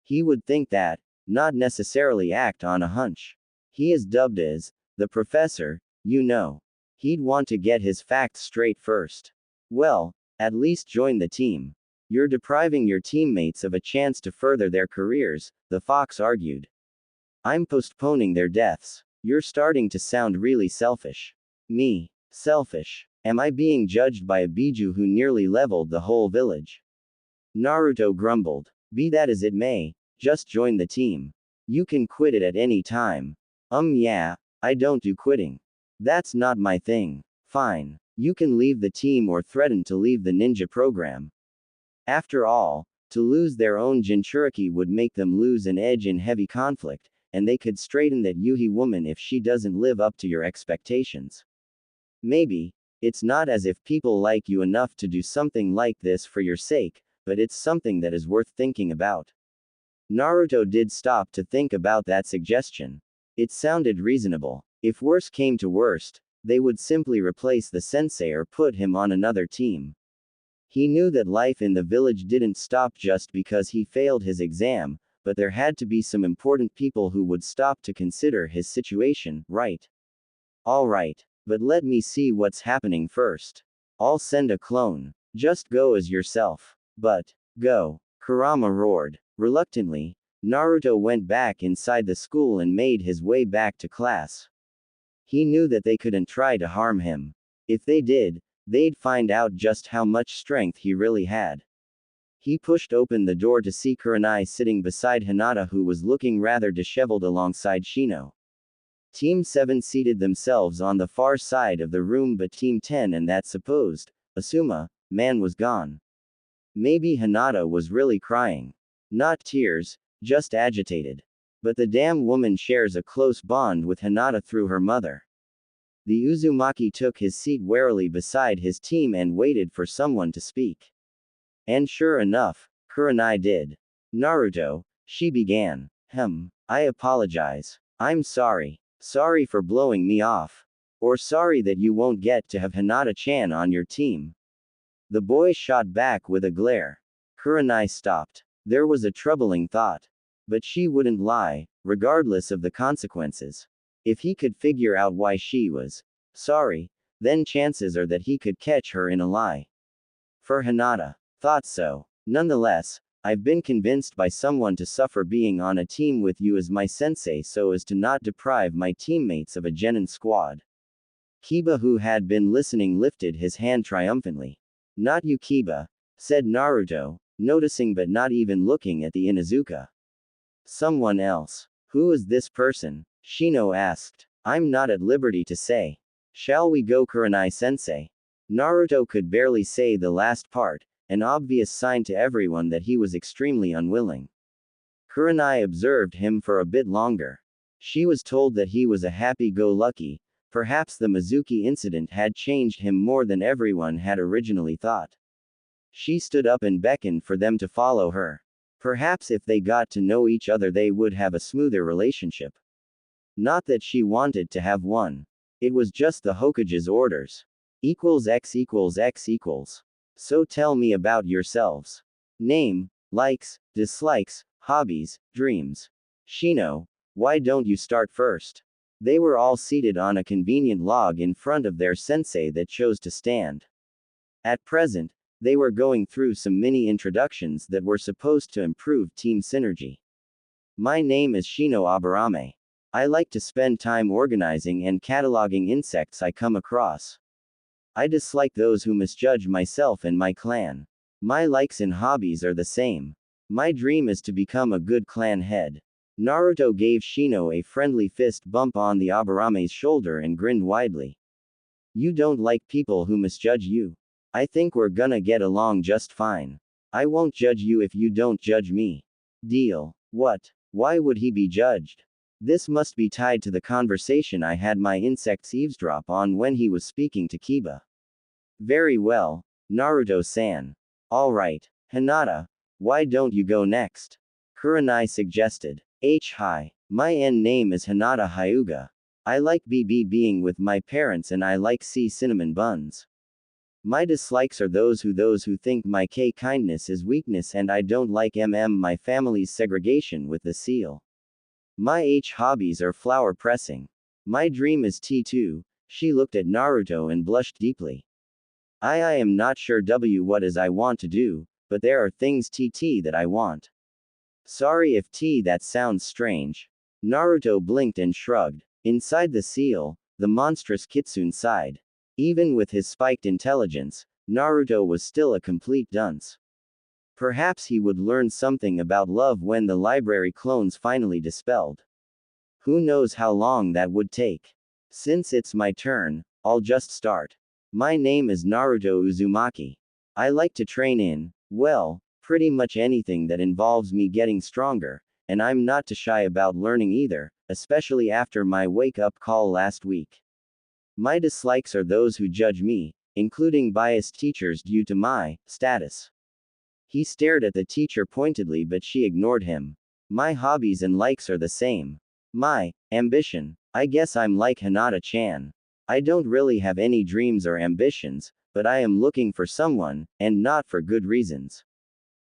He would think that, not necessarily act on a hunch. He is dubbed as the professor, you know. He'd want to get his facts straight first. Well, at least join the team. You're depriving your teammates of a chance to further their careers, the fox argued. I'm postponing their deaths. You're starting to sound really selfish. Me? Selfish? Am I being judged by a Biju who nearly leveled the whole village? Naruto grumbled. Be that as it may, just join the team. You can quit it at any time. Yeah, I don't do quitting. That's not my thing. Fine. You can leave the team or threaten to leave the ninja program. After all, to lose their own Jinchuriki would make them lose an edge in heavy conflict, and they could straighten that Yuhi woman if she doesn't live up to your expectations. Maybe, it's not as if people like you enough to do something like this for your sake, but it's something that is worth thinking about. Naruto did stop to think about that suggestion. It sounded reasonable. If worse came to worst, they would simply replace the sensei or put him on another team. He knew that life in the village didn't stop just because he failed his exam, but there had to be some important people who would stop to consider his situation, right? Alright, but let me see what's happening first. I'll send a clone. Just go as yourself. But, go. Kurama roared. Reluctantly, Naruto went back inside the school and made his way back to class. He knew that they couldn't try to harm him. If they did, they'd find out just how much strength he really had. He pushed open the door to see Kurenai sitting beside Hinata, who was looking rather disheveled alongside Shino. Team 7 seated themselves on the far side of the room, but Team 10 and that supposed Asuma man was gone. Maybe Hinata was really crying. Not tears, just agitated. But the damn woman shares a close bond with Hinata through her mother. The Uzumaki took his seat warily beside his team and waited for someone to speak. And sure enough, Kurenai did. Naruto, she began. I apologize. I'm sorry. Sorry for blowing me off. Or sorry that you won't get to have Hinata-chan on your team. The boy shot back with a glare. Kurenai stopped. There was a troubling thought. But she wouldn't lie, regardless of the consequences. If he could figure out why she was sorry, then chances are that he could catch her in a lie. For Hinata. Thought so. Nonetheless, I've been convinced by someone to suffer being on a team with you as my sensei so as to not deprive my teammates of a genin squad. Kiba, who had been listening, lifted his hand triumphantly. Not you, Kiba, said Naruto, noticing but not even looking at the Inuzuka. Someone else. Who is this person? Shino asked. I'm not at liberty to say. Shall we go, Kurenai-sensei? Naruto could barely say the last part, an obvious sign to everyone that he was extremely unwilling. Kurenai observed him for a bit longer. She was told that he was a happy-go-lucky. Perhaps the Mizuki incident had changed him more than everyone had originally thought. She stood up and beckoned for them to follow her. Perhaps if they got to know each other they would have a smoother relationship. Not that she wanted to have one. It was just the Hokage's orders. =X=X=. So tell me about yourselves. Name, likes, dislikes, hobbies, dreams. Shino, why don't you start first? They were all seated on a convenient log in front of their sensei that chose to stand. At present, They were going through some mini introductions that were supposed to improve team synergy. My name is Shino Aburame. I like to spend time organizing and cataloging insects I come across. I dislike those who misjudge myself and my clan. My likes and hobbies are the same. My dream is to become a good clan head. Naruto gave Shino a friendly fist bump on the Aburame's shoulder and grinned widely. You don't like people who misjudge you. I think we're gonna get along just fine. I won't judge you if you don't judge me. Deal. What? Why would he be judged? This must be tied to the conversation I had my insects eavesdrop on when he was speaking to Kiba. Very well, Naruto-san. Alright, Hinata, why don't you go next? Kurenai suggested. Hi, my name is Hinata Hyuga. I like being with my parents and I like cinnamon buns. My dislikes are those who think my kindness is weakness and I don't like my family's segregation with the seal. My hobbies are flower pressing. My dream is T2, she looked at Naruto and blushed deeply. I am not sure what is I want to do, but there are things that I want. Sorry if that sounds strange. Naruto blinked and shrugged. Inside the seal, the monstrous Kitsune sighed. Even with his spiked intelligence, Naruto was still a complete dunce. Perhaps he would learn something about love when the library clones finally dispelled. Who knows how long that would take? Since it's my turn, I'll just start. My name is Naruto Uzumaki. I like to train in, well, pretty much anything that involves me getting stronger, and I'm not too shy about learning either, especially after my wake-up call last week. My dislikes are those who judge me, including biased teachers due to my status. He stared at the teacher pointedly but she ignored him. My hobbies and likes are the same. My ambition. I guess I'm like Hinata-chan. I don't really have any dreams or ambitions, but I am looking for someone, and not for good reasons.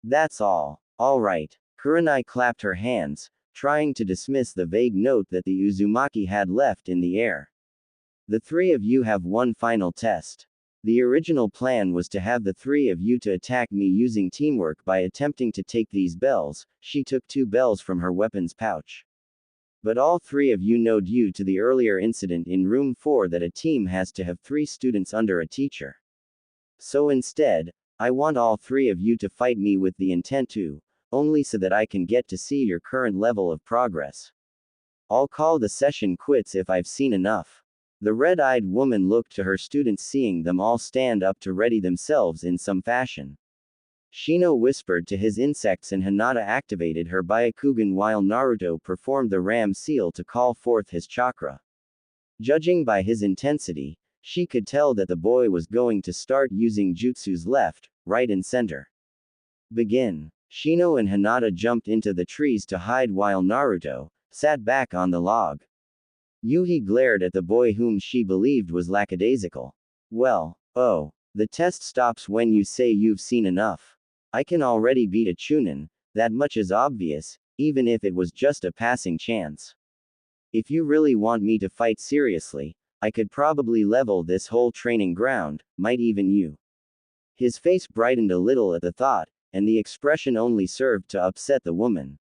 That's all. Alright. Kurenai clapped her hands, trying to dismiss the vague note that the Uzumaki had left in the air. The three of you have one final test. The original plan was to have the three of you to attack me using teamwork by attempting to take these bells. She took 2 bells from her weapons pouch. But all 3 of you know due to the earlier incident in room 4 that a team has to have 3 students under a teacher. So instead, I want all 3 of you to fight me with the intent to, only so that I can get to see your current level of progress. I'll call the session quits if I've seen enough. The red-eyed woman looked to her students, seeing them all stand up to ready themselves in some fashion. Shino whispered to his insects and Hinata activated her Byakugan while Naruto performed the ram seal to call forth his chakra. Judging by his intensity, she could tell that the boy was going to start using jutsus left, right and center. Begin. Shino and Hinata jumped into the trees to hide while Naruto sat back on the log. Yuhi glared at the boy whom she believed was lackadaisical. Well, oh, the test stops when you say you've seen enough. I can already beat a Chunin, that much is obvious, even if it was just a passing chance. If you really want me to fight seriously, I could probably level this whole training ground, might even you. His face brightened a little at the thought, and the expression only served to upset the woman.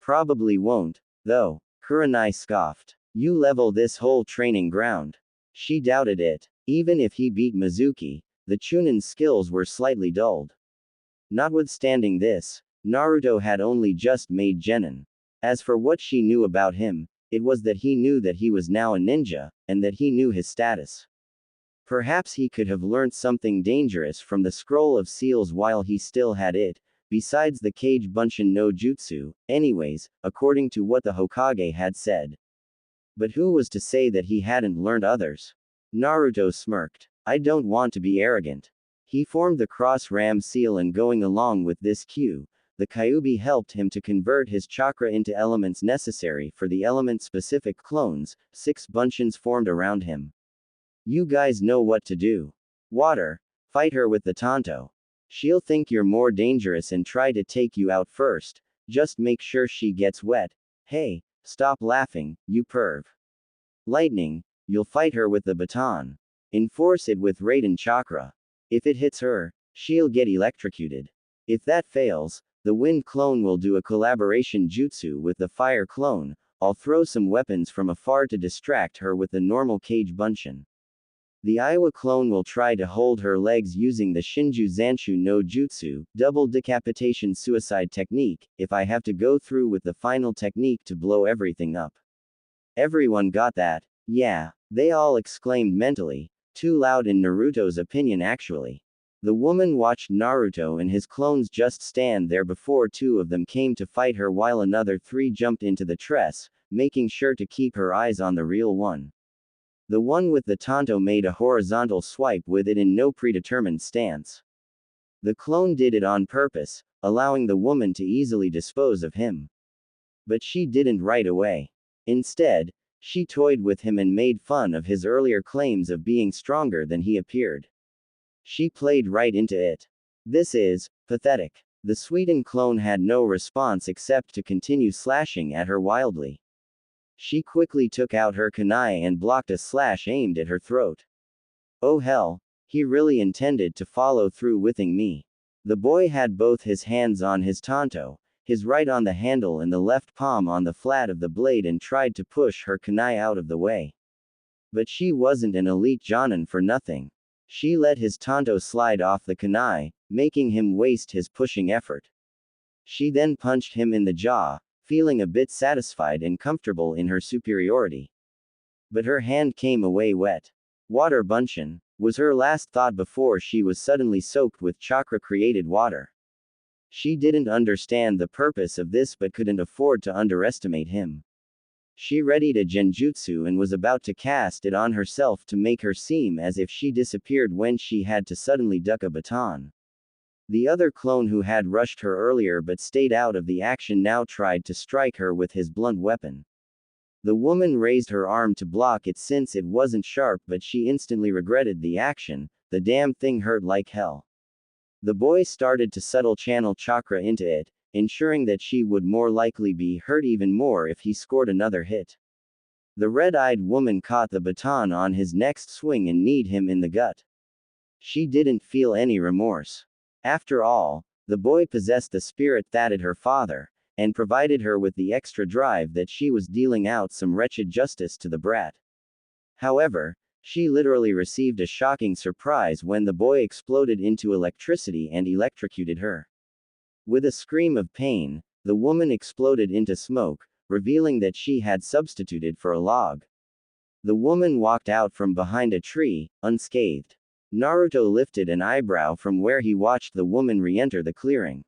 Probably won't, though, Kurenai scoffed. You level this whole training ground. She doubted it. Even if he beat Mizuki, the Chunin's skills were slightly dulled. Notwithstanding this, Naruto had only just made Genin. As for what she knew about him, it was that he knew that he was now a ninja, and that he knew his status. Perhaps he could have learnt something dangerous from the scroll of seals while he still had it, besides the Kage Bunshin no Jutsu, anyways, according to what the Hokage had said. But who was to say that he hadn't learned others? Naruto smirked. I don't want to be arrogant. He formed the cross ram seal and going along with this cue, the Kyuubi helped him to convert his chakra into elements necessary for the element-specific clones. 6 bunshins formed around him. You guys know what to do. Water. Fight her with the Tonto. She'll think you're more dangerous and try to take you out first. Just make sure she gets wet. Hey, stop laughing, you perv. Lightning. You'll fight her with the baton. Enforce it with Raiden chakra. If it hits her, She'll get electrocuted. If that fails, the wind clone will do a collaboration jutsu with the fire clone. I'll throw some weapons from afar to distract her with the normal cage bunshin. The Iowa clone will try to hold her legs using the Shinju Zanshu no Jutsu, double decapitation suicide technique, if I have to go through with the final technique to blow everything up. Everyone got that? Yeah, they all exclaimed mentally, too loud in Naruto's opinion actually. The woman watched Naruto and his clones just stand there before two of them came to fight her while another three jumped into the tress, making sure to keep her eyes on the real one. The one with the tanto made a horizontal swipe with it in no predetermined stance. The clone did it on purpose, allowing the woman to easily dispose of him. But she didn't right away. Instead, she toyed with him and made fun of his earlier claims of being stronger than he appeared. She played right into it. This is pathetic. The Sweden clone had no response except to continue slashing at her wildly. She quickly took out her kunai and blocked a slash aimed at her throat. Oh hell, he really intended to follow through withing me. The boy had both his hands on his tanto, his right on the handle and the left palm on the flat of the blade and tried to push her kunai out of the way. But she wasn't an elite jonin for nothing. She let his tanto slide off the kunai, making him waste his pushing effort. She then punched him in the jaw, feeling a bit satisfied and comfortable in her superiority. But her hand came away wet. Water bunshin, was her last thought before she was suddenly soaked with chakra-created water. She didn't understand the purpose of this but couldn't afford to underestimate him. She readied a genjutsu and was about to cast it on herself to make her seem as if she disappeared when she had to suddenly duck a baton. The other clone who had rushed her earlier but stayed out of the action now tried to strike her with his blunt weapon. The woman raised her arm to block it since it wasn't sharp, but she instantly regretted the action. The damn thing hurt like hell. The boy started to subtle channel chakra into it, ensuring that she would more likely be hurt even more if he scored another hit. The red-eyed woman caught the baton on his next swing and kneed him in the gut. She didn't feel any remorse. After all, the boy possessed the spirit that had her father, and provided her with the extra drive that she was dealing out some wretched justice to the brat. However, she literally received a shocking surprise when the boy exploded into electricity and electrocuted her. With a scream of pain, the woman exploded into smoke, revealing that she had substituted for a log. The woman walked out from behind a tree, unscathed. Naruto lifted an eyebrow from where he watched the woman re-enter the clearing.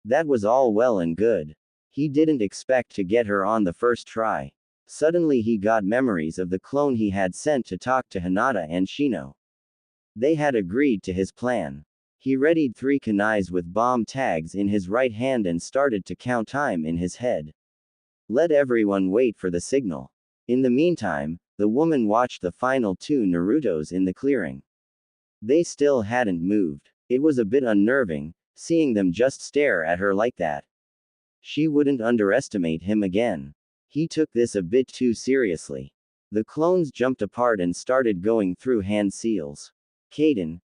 That was all well and good. He didn't expect to get her on the first try. Suddenly he got memories of the clone he had sent to talk to Hinata and Shino. They had agreed to his plan. He readied 3 kunais with bomb tags in his right hand and started to count time in his head. Let everyone wait for the signal. In the meantime, the woman watched the final 2 Narutos in the clearing. They still hadn't moved. It was a bit unnerving, seeing them just stare at her like that. She wouldn't underestimate him again. He took this a bit too seriously. The clones jumped apart and started going through hand seals. Kaden.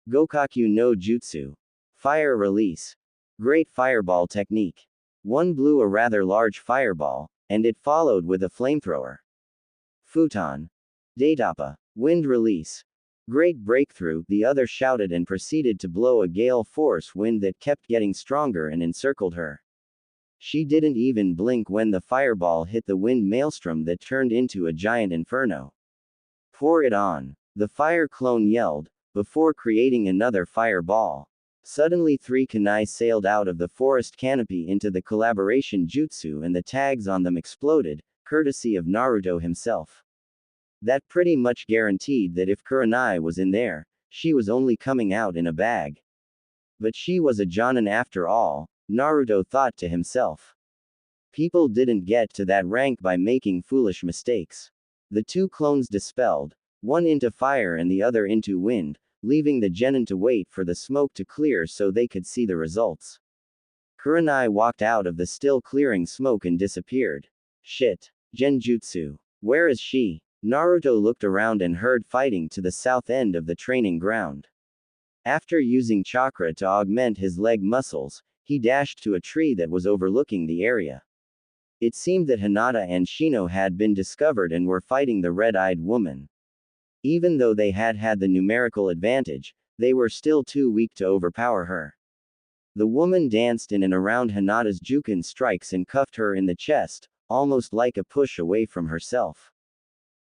Gokaku no Jutsu. Fire release. Great fireball technique. One blew a rather large fireball, and it followed with a flamethrower. Futon. Datapa. Wind release. Great breakthrough, the other shouted and proceeded to blow a gale force wind that kept getting stronger and encircled her. She didn't even blink when the fireball hit the wind maelstrom that turned into a giant inferno. Pour it on. The fire clone yelled, before creating another fireball. Suddenly 3 kunai sailed out of the forest canopy into the collaboration jutsu and the tags on them exploded, courtesy of Naruto himself. That pretty much guaranteed that if Kurenai was in there, she was only coming out in a bag. But she was a jonin after all, Naruto thought to himself. People didn't get to that rank by making foolish mistakes. The 2 clones dispelled, one into fire and the other into wind, leaving the genin to wait for the smoke to clear so they could see the results. Kurenai walked out of the still clearing smoke and disappeared. Shit. Genjutsu. Where is she? Naruto looked around and heard fighting to the south end of the training ground. After using chakra to augment his leg muscles, he dashed to a tree that was overlooking the area. It seemed that Hinata and Shino had been discovered and were fighting the red-eyed woman. Even though they had had the numerical advantage, they were still too weak to overpower her. The woman danced in and around Hinata's Jukin strikes and cuffed her in the chest, almost like a push away from herself.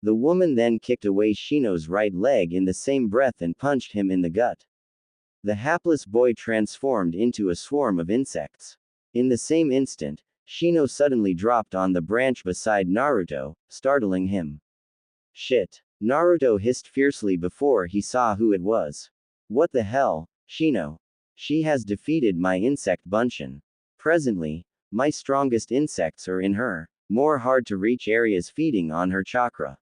The woman then kicked away Shino's right leg in the same breath and punched him in the gut. The hapless boy transformed into a swarm of insects. In the same instant, Shino suddenly dropped on the branch beside Naruto, startling him. Shit! Naruto hissed fiercely before he saw who it was. What the hell, Shino? She has defeated my insect bunchen. Presently, my strongest insects are in her, more hard-to-reach areas feeding on her chakra.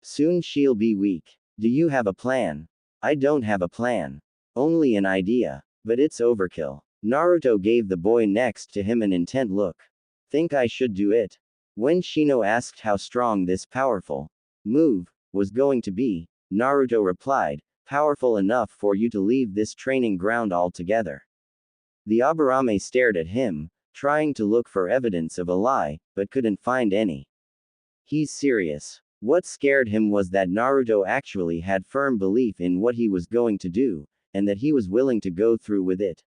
Soon she'll be weak. Do you have a plan? I don't have a plan. Only an idea. But it's overkill. Naruto gave the boy next to him an intent look. Think I should do it? When Shino asked how strong this powerful move was going to be, Naruto replied, powerful enough for you to leave this training ground altogether. The Aburame stared at him, trying to look for evidence of a lie, but couldn't find any. He's serious. What scared him was that Naruto actually had firm belief in what he was going to do, and that he was willing to go through with it.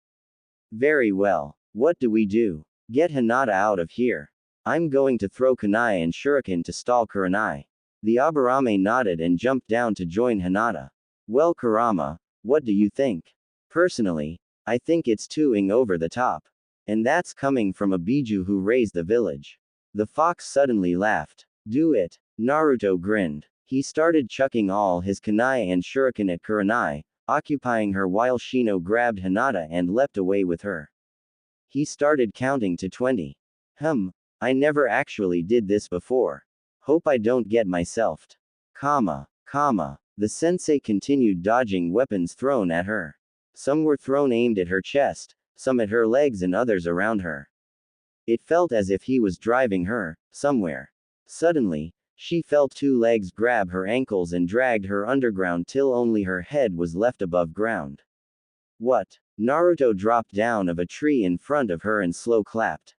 Very well. What do we do? Get Hinata out of here. I'm going to throw kunai and shuriken to stall Kurenai. The Aburame nodded and jumped down to join Hinata. Well, Kurama, what do you think? Personally, I think it's too over the top. And that's coming from a Biju who raised the village. The fox suddenly laughed. Do it. Naruto grinned. He started chucking all his kunai and shuriken at Kurenai, occupying her while Shino grabbed Hinata and leapt away with her. He started counting to 20. I never actually did this before. Hope I don't get myself. The sensei continued dodging weapons thrown at her. Some were thrown aimed at her chest, some at her legs and others around her. It felt as if he was driving her, somewhere. Suddenly, she felt two legs grab her ankles and dragged her underground till only her head was left above ground. What? Naruto dropped down of a tree in front of her and slow clapped.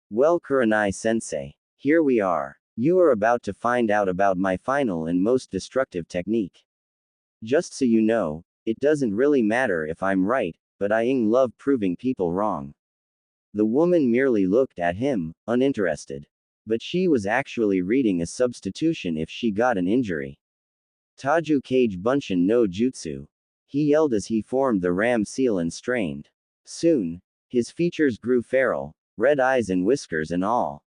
Well, Kurenai-sensei, here we are. You are about to find out about my final and most destructive technique. Just so you know, it doesn't really matter if I'm right, but I love proving people wrong. The woman merely looked at him, uninterested. But she was actually reading a substitution if she got an injury. Taju Kage Bunshin no Jutsu. He yelled as he formed the ram seal and strained. Soon, his features grew feral, red eyes and whiskers and all.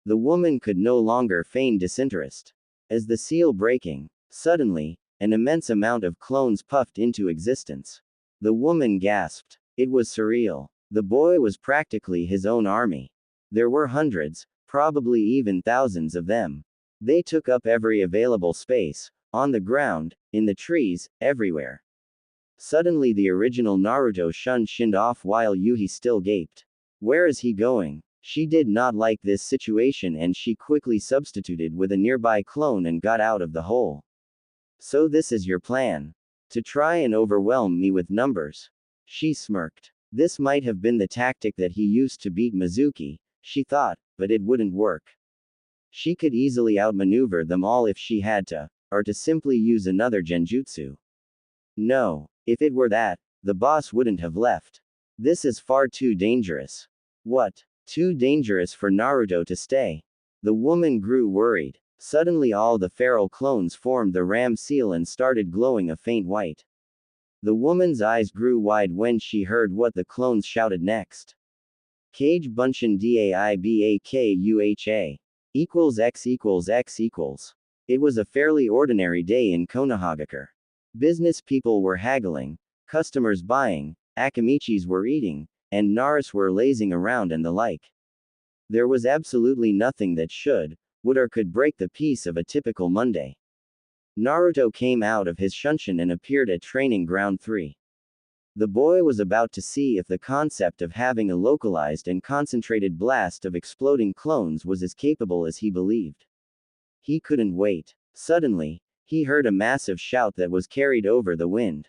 The woman could no longer feign disinterest. As the seal breaking, suddenly, an immense amount of clones puffed into existence. The woman gasped. It was surreal. The boy was practically his own army. There were hundreds, probably even thousands of them. They took up every available space, on the ground, in the trees, everywhere. Suddenly the original Naruto shinned off while Yuhi still gaped. Where is he going? She did not like this situation and she quickly substituted with a nearby clone and got out of the hole. So this is your plan? To try and overwhelm me with numbers? She smirked. This might have been the tactic that he used to beat Mizuki, she thought, but it wouldn't work. She could easily outmaneuver them all if she had to, or to simply use another genjutsu. No, if it were that, the boss wouldn't have left. This is far too dangerous. What? Too dangerous for Naruto to stay. The woman grew worried. Suddenly all the feral clones formed the ram seal and started glowing a faint white. The woman's eyes grew wide when she heard what the clones shouted next. Kage Bunshin Daibakuha equals X equals X equals. It was a fairly ordinary day in Konohagakure. Business people were haggling, customers buying, akimichis were eating, and naris were lazing around and the like. There was absolutely nothing that would or could break the peace of a typical Monday. Naruto came out of his shunshin and appeared at Training Ground 3. The boy was about to see if the concept of having a localized and concentrated blast of exploding clones was as capable as he believed. He couldn't wait. Suddenly, he heard a massive shout that was carried over the wind.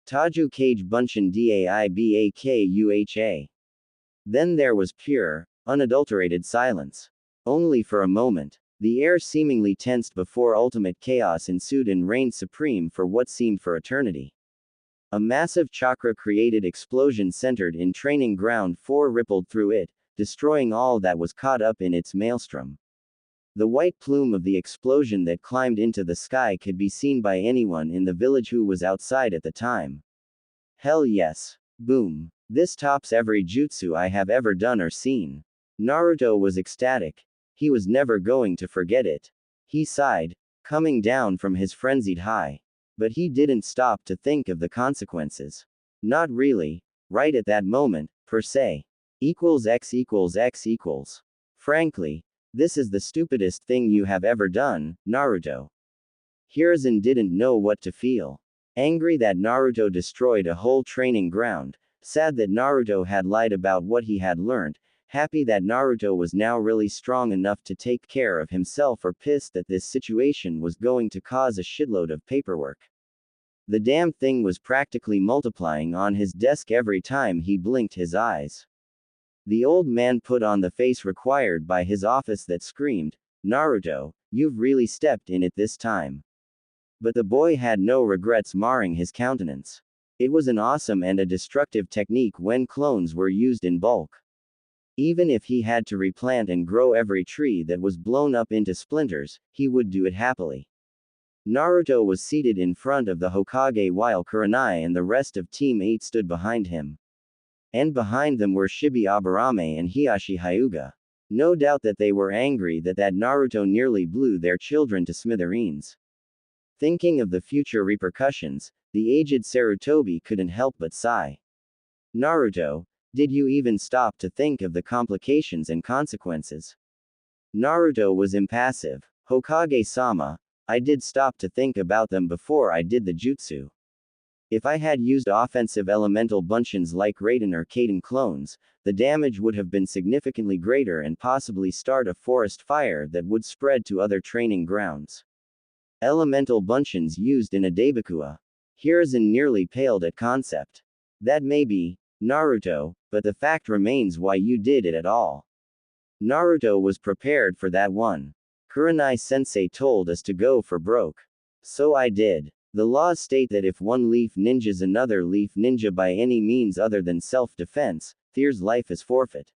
Taju Kage Bunshin Daibakuha. Then there was pure, unadulterated silence. Only for a moment. The air seemingly tensed before ultimate chaos ensued and reigned supreme for what seemed for eternity. A massive chakra-created explosion centered in Training Ground 4 rippled through it, destroying all that was caught up in its maelstrom. The white plume of the explosion that climbed into the sky could be seen by anyone in the village who was outside at the time. Hell yes. Boom. This tops every jutsu I have ever done or seen. Naruto was ecstatic. He was never going to forget it. He sighed, coming down from his frenzied high. But he didn't stop to think of the consequences. Not really, right at that moment, per se. X equals X equals. Frankly, this is the stupidest thing you have ever done, Naruto. Hiruzen didn't know what to feel. Angry that Naruto destroyed a whole training ground, sad that Naruto had lied about what he had learned, happy that Naruto was now really strong enough to take care of himself, or pissed that this situation was going to cause a shitload of paperwork. The damn thing was practically multiplying on his desk every time he blinked his eyes. The old man put on the face required by his office that screamed, "Naruto, you've really stepped in it this time." But the boy had no regrets marring his countenance. It was an awesome and a destructive technique when clones were used in bulk. Even if he had to replant and grow every tree that was blown up into splinters, he would do it happily. Naruto was seated in front of the Hokage while Kurenai and the rest of Team 8 stood behind him. And behind them were Shibi Aburame and Hiashi Hyuga. No doubt that they were angry that Naruto nearly blew their children to smithereens. Thinking of the future repercussions, the aged Sarutobi couldn't help but sigh. Naruto, did you even stop to think of the complications and consequences? Naruto was impassive. Hokage-sama, I did stop to think about them before I did the jutsu. If I had used offensive elemental bunshins like Raiden or Kaden clones, the damage would have been significantly greater and possibly start a forest fire that would spread to other training grounds. Elemental bunshins used in a Daibakua. Hiruzen nearly paled at concept. That may be, Naruto, but the fact remains why you did it at all. Naruto was prepared for that one. Kurenai-sensei told us to go for broke. So I did. The laws state that if one leaf ninjas another leaf ninja by any means other than self-defense, their's life is forfeit.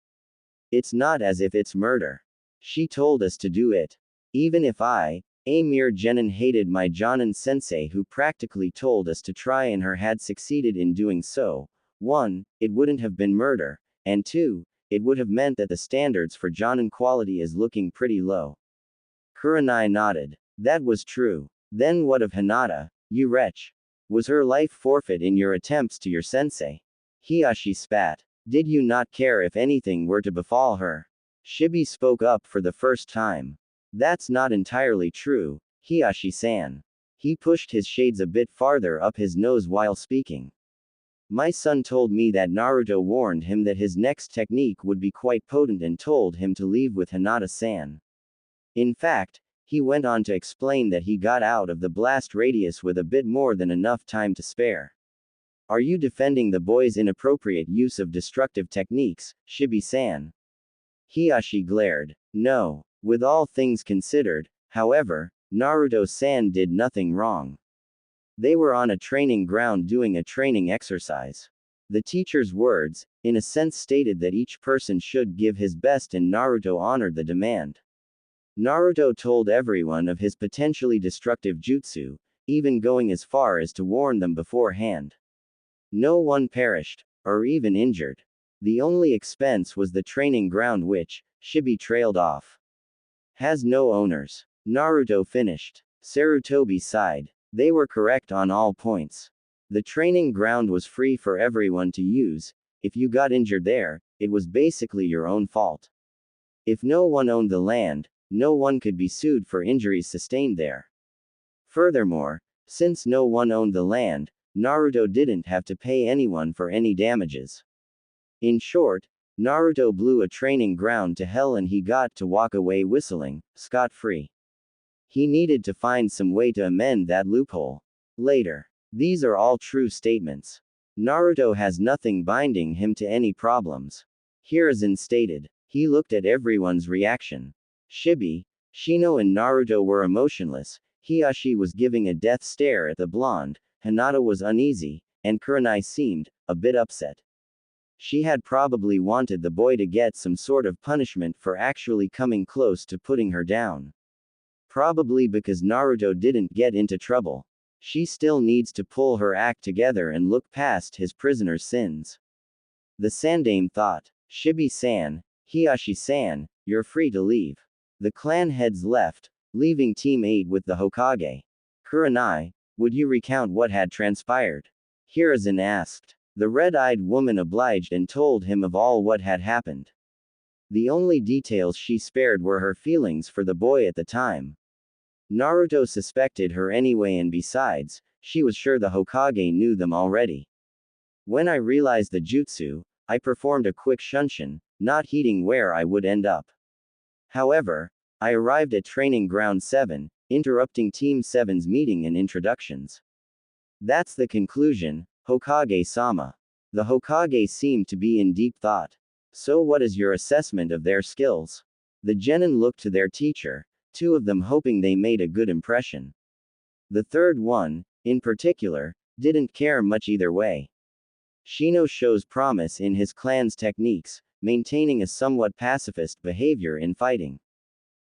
It's not as if it's murder. She told us to do it. Even if I, a mere genin, hated my Jonin-sensei who practically told us to try and her had succeeded in doing so, 1, it wouldn't have been murder, and 2, it would have meant that the standards for Jonin quality is looking pretty low. Kurenai nodded. That was true. Then what of Hinata, you wretch? Was her life forfeit in your attempts to your sensei? Hiashi spat. Did you not care if anything were to befall her? Shibi spoke up for the first time. That's not entirely true, Hiashi-san. He pushed his shades a bit farther up his nose while speaking. My son told me that Naruto warned him that his next technique would be quite potent and told him to leave with Hinata-san. In fact, he went on to explain that he got out of the blast radius with a bit more than enough time to spare. Are you defending the boy's inappropriate use of destructive techniques, Shibi-san? Hiashi glared. No. With all things considered, however, Naruto-san did nothing wrong. They were on a training ground doing a training exercise. The teacher's words, in a sense, stated that each person should give his best, and Naruto honored the demand. Naruto told everyone of his potentially destructive jutsu, even going as far as to warn them beforehand. No one perished, or even injured. The only expense was the training ground, which, Shibi trailed off. Has no owners. Naruto finished. Sarutobi sighed. They were correct on all points. The training ground was free for everyone to use. If you got injured there, it was basically your own fault. If no one owned the land, no one could be sued for injuries sustained there. Furthermore, since no one owned the land, Naruto didn't have to pay anyone for any damages. In short, Naruto blew a training ground to hell and he got to walk away whistling, scot-free. He needed to find some way to amend that loophole. Later. These are all true statements. Naruto has nothing binding him to any problems. Hiruzen stated. He looked at everyone's reaction. Shibi, Shino and Naruto were emotionless, Hiashi was giving a death stare at the blonde, Hinata was uneasy, and Kurenai seemed a bit upset. She had probably wanted the boy to get some sort of punishment for actually coming close to putting her down. Probably because Naruto didn't get into trouble. She still needs to pull her act together and look past his prisoner's sins. The Sandame thought. Shibi-san, Hiashi-san, you're free to leave. The clan heads left, leaving Team 8 with the Hokage. Kurenai, would you recount what had transpired? Hiruzen asked. The red-eyed woman obliged and told him of all what had happened. The only details she spared were her feelings for the boy at the time. Naruto suspected her anyway, and besides, she was sure the Hokage knew them already. When I realized the jutsu, I performed a quick shunshin, not heeding where I would end up. However, I arrived at Training Ground 7, interrupting Team 7's meeting and introductions. That's the conclusion, Hokage-sama. The Hokage seemed to be in deep thought. So what is your assessment of their skills? The genin looked to their teacher, two of them hoping they made a good impression. The third one, in particular, didn't care much either way. Shino shows promise in his clan's techniques, maintaining a somewhat pacifist behavior in fighting.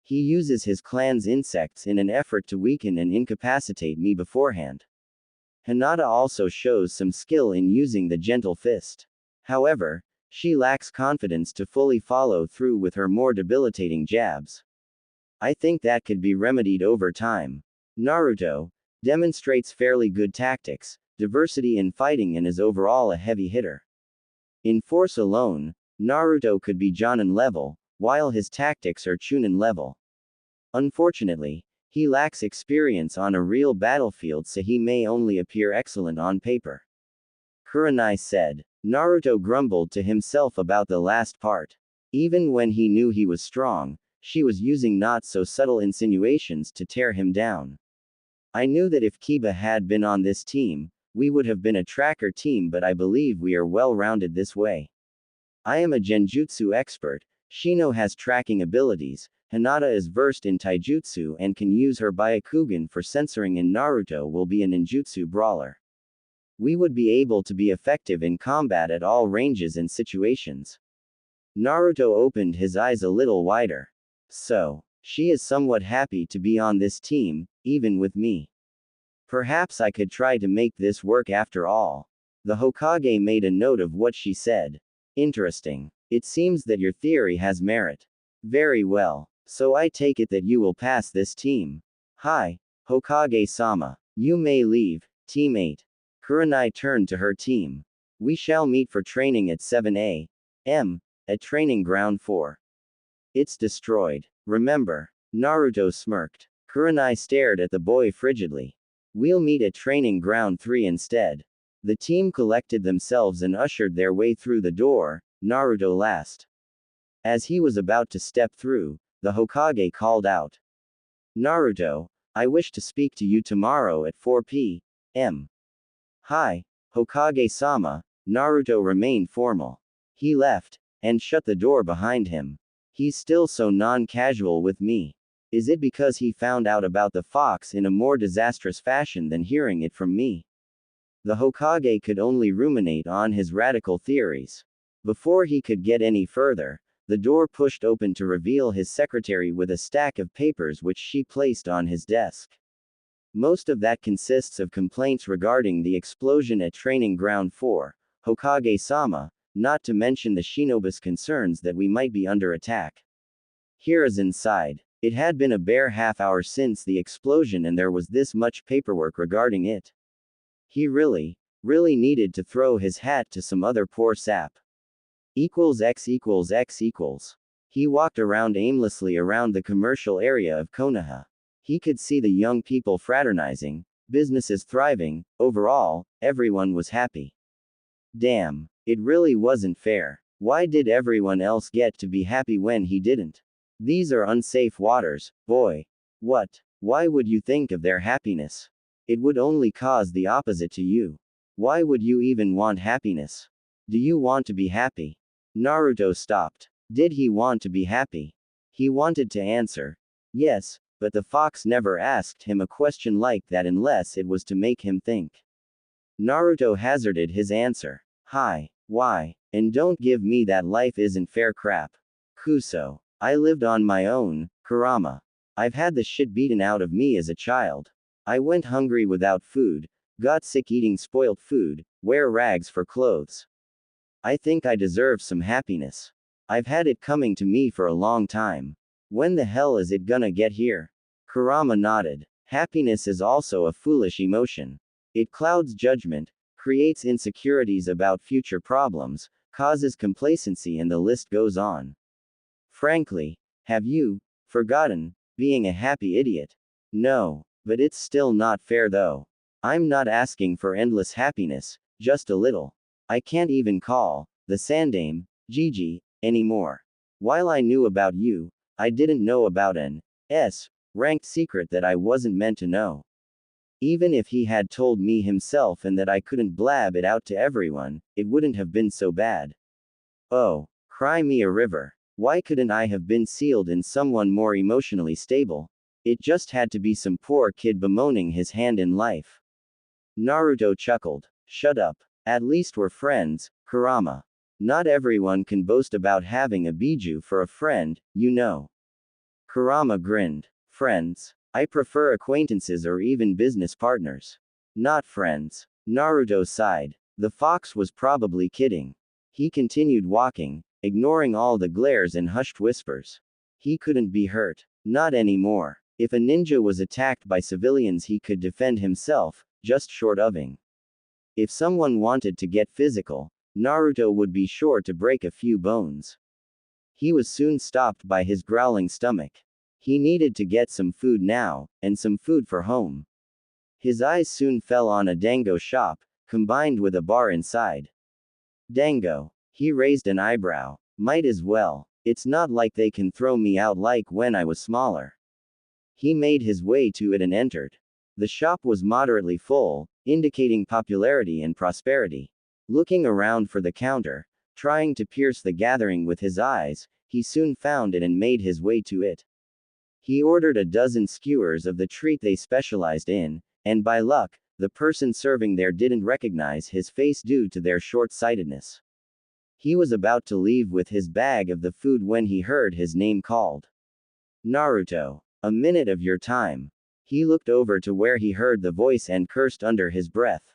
He uses his clan's insects in an effort to weaken and incapacitate me beforehand. Hinata also shows some skill in using the gentle fist. However, she lacks confidence to fully follow through with her more debilitating jabs. I think that could be remedied over time. Naruto demonstrates fairly good tactics, diversity in fighting, and is overall a heavy hitter. In force alone, Naruto could be Jonin level, while his tactics are Chunin level. Unfortunately, he lacks experience on a real battlefield, so he may only appear excellent on paper. Kurenai said. Naruto grumbled to himself about the last part. Even when he knew he was strong, she was using not so subtle insinuations to tear him down. I knew that if Kiba had been on this team, we would have been a tracker team, but I believe we are well-rounded this way. I am a genjutsu expert, Shino has tracking abilities, Hinata is versed in taijutsu and can use her Byakugan for censoring, and Naruto will be a ninjutsu brawler. We would be able to be effective in combat at all ranges and situations. Naruto opened his eyes a little wider. So, she is somewhat happy to be on this team, even with me. Perhaps I could try to make this work after all. The Hokage made a note of what she said. Interesting. It seems that your theory has merit. Very well. So I take it that you will pass this team. Hi, Hokage-sama. You may leave, Team 8. Kurenai turned to her team. We shall meet for training at 7 a.m. at Training Ground 4. It's destroyed. Remember. Naruto smirked. Kurenai stared at the boy frigidly. We'll meet at Training Ground 3 instead. The team collected themselves and ushered their way through the door, Naruto last. As he was about to step through, the Hokage called out. Naruto, I wish to speak to you tomorrow at 4 p.m. Hi, Hokage-sama. Naruto remained formal. He left, and shut the door behind him. He's still so non-casual with me. Is it because he found out about the fox in a more disastrous fashion than hearing it from me? The Hokage could only ruminate on his radical theories. Before he could get any further, the door pushed open to reveal his secretary with a stack of papers which she placed on his desk. Most of that consists of complaints regarding the explosion at Training Ground 4, Hokage-sama, not to mention the shinobi's concerns that we might be under attack. Hiruzen sighed. It had been a bare half-hour since the explosion and there was this much paperwork regarding it. He really needed to throw his hat to some other poor sap. X equals X equals. He walked around aimlessly around the commercial area of Konoha. He could see the young people fraternizing, businesses thriving, overall, everyone was happy. Damn, it really wasn't fair. Why did everyone else get to be happy when he didn't? These are unsafe waters, boy. What? Why would you think of their happiness? It would only cause the opposite to you. Why would you even want happiness? Do you want to be happy? Naruto stopped. Did he want to be happy? He wanted to answer yes, but the fox never asked him a question like that unless it was to make him think. Naruto hazarded his answer. Hi. Why? And don't give me that life isn't fair crap. Kuso. I lived on my own, Kurama. I've had the shit beaten out of me as a child. I went hungry without food, got sick eating spoilt food, wear rags for clothes. I think I deserve some happiness. I've had it coming to me for a long time. When the hell is it gonna get here? Kurama nodded. Happiness is also a foolish emotion. It clouds judgment, creates insecurities about future problems, causes complacency, and the list goes on. Frankly, have you forgotten being a happy idiot? No, but it's still not fair though. I'm not asking for endless happiness, just a little. I can't even call the Sandame Gigi anymore. While I knew about you, I didn't know about an ranked secret that I wasn't meant to know. Even if he had told me himself and that I couldn't blab it out to everyone, it wouldn't have been so bad. Oh, cry me a river. Why couldn't I have been sealed in someone more emotionally stable? It just had to be some poor kid bemoaning his hand in life. Naruto chuckled. Shut up. At least we're friends, Kurama. Not everyone can boast about having a biju for a friend, you know. Kurama grinned. Friends? I prefer acquaintances or even business partners. Not friends. Naruto sighed. The fox was probably kidding. He continued walking, ignoring all the glares and hushed whispers. He couldn't be hurt. Not anymore. If a ninja was attacked by civilians, he could defend himself, just short ofing. If someone wanted to get physical, Naruto would be sure to break a few bones. He was soon stopped by his growling stomach. He needed to get some food now, and some food for home. His eyes soon fell on a dango shop, combined with a bar inside. Dango. He raised an eyebrow. Might as well. It's not like they can throw me out like when I was smaller. He made his way to it and entered. The shop was moderately full, indicating popularity and prosperity. Looking around for the counter, trying to pierce the gathering with his eyes, he soon found it and made his way to it. He ordered a dozen skewers of the treat they specialized in, and by luck, the person serving there didn't recognize his face due to their short-sightedness. He was about to leave with his bag of the food when he heard his name called. Naruto. A minute of your time. He looked over to where he heard the voice and cursed under his breath.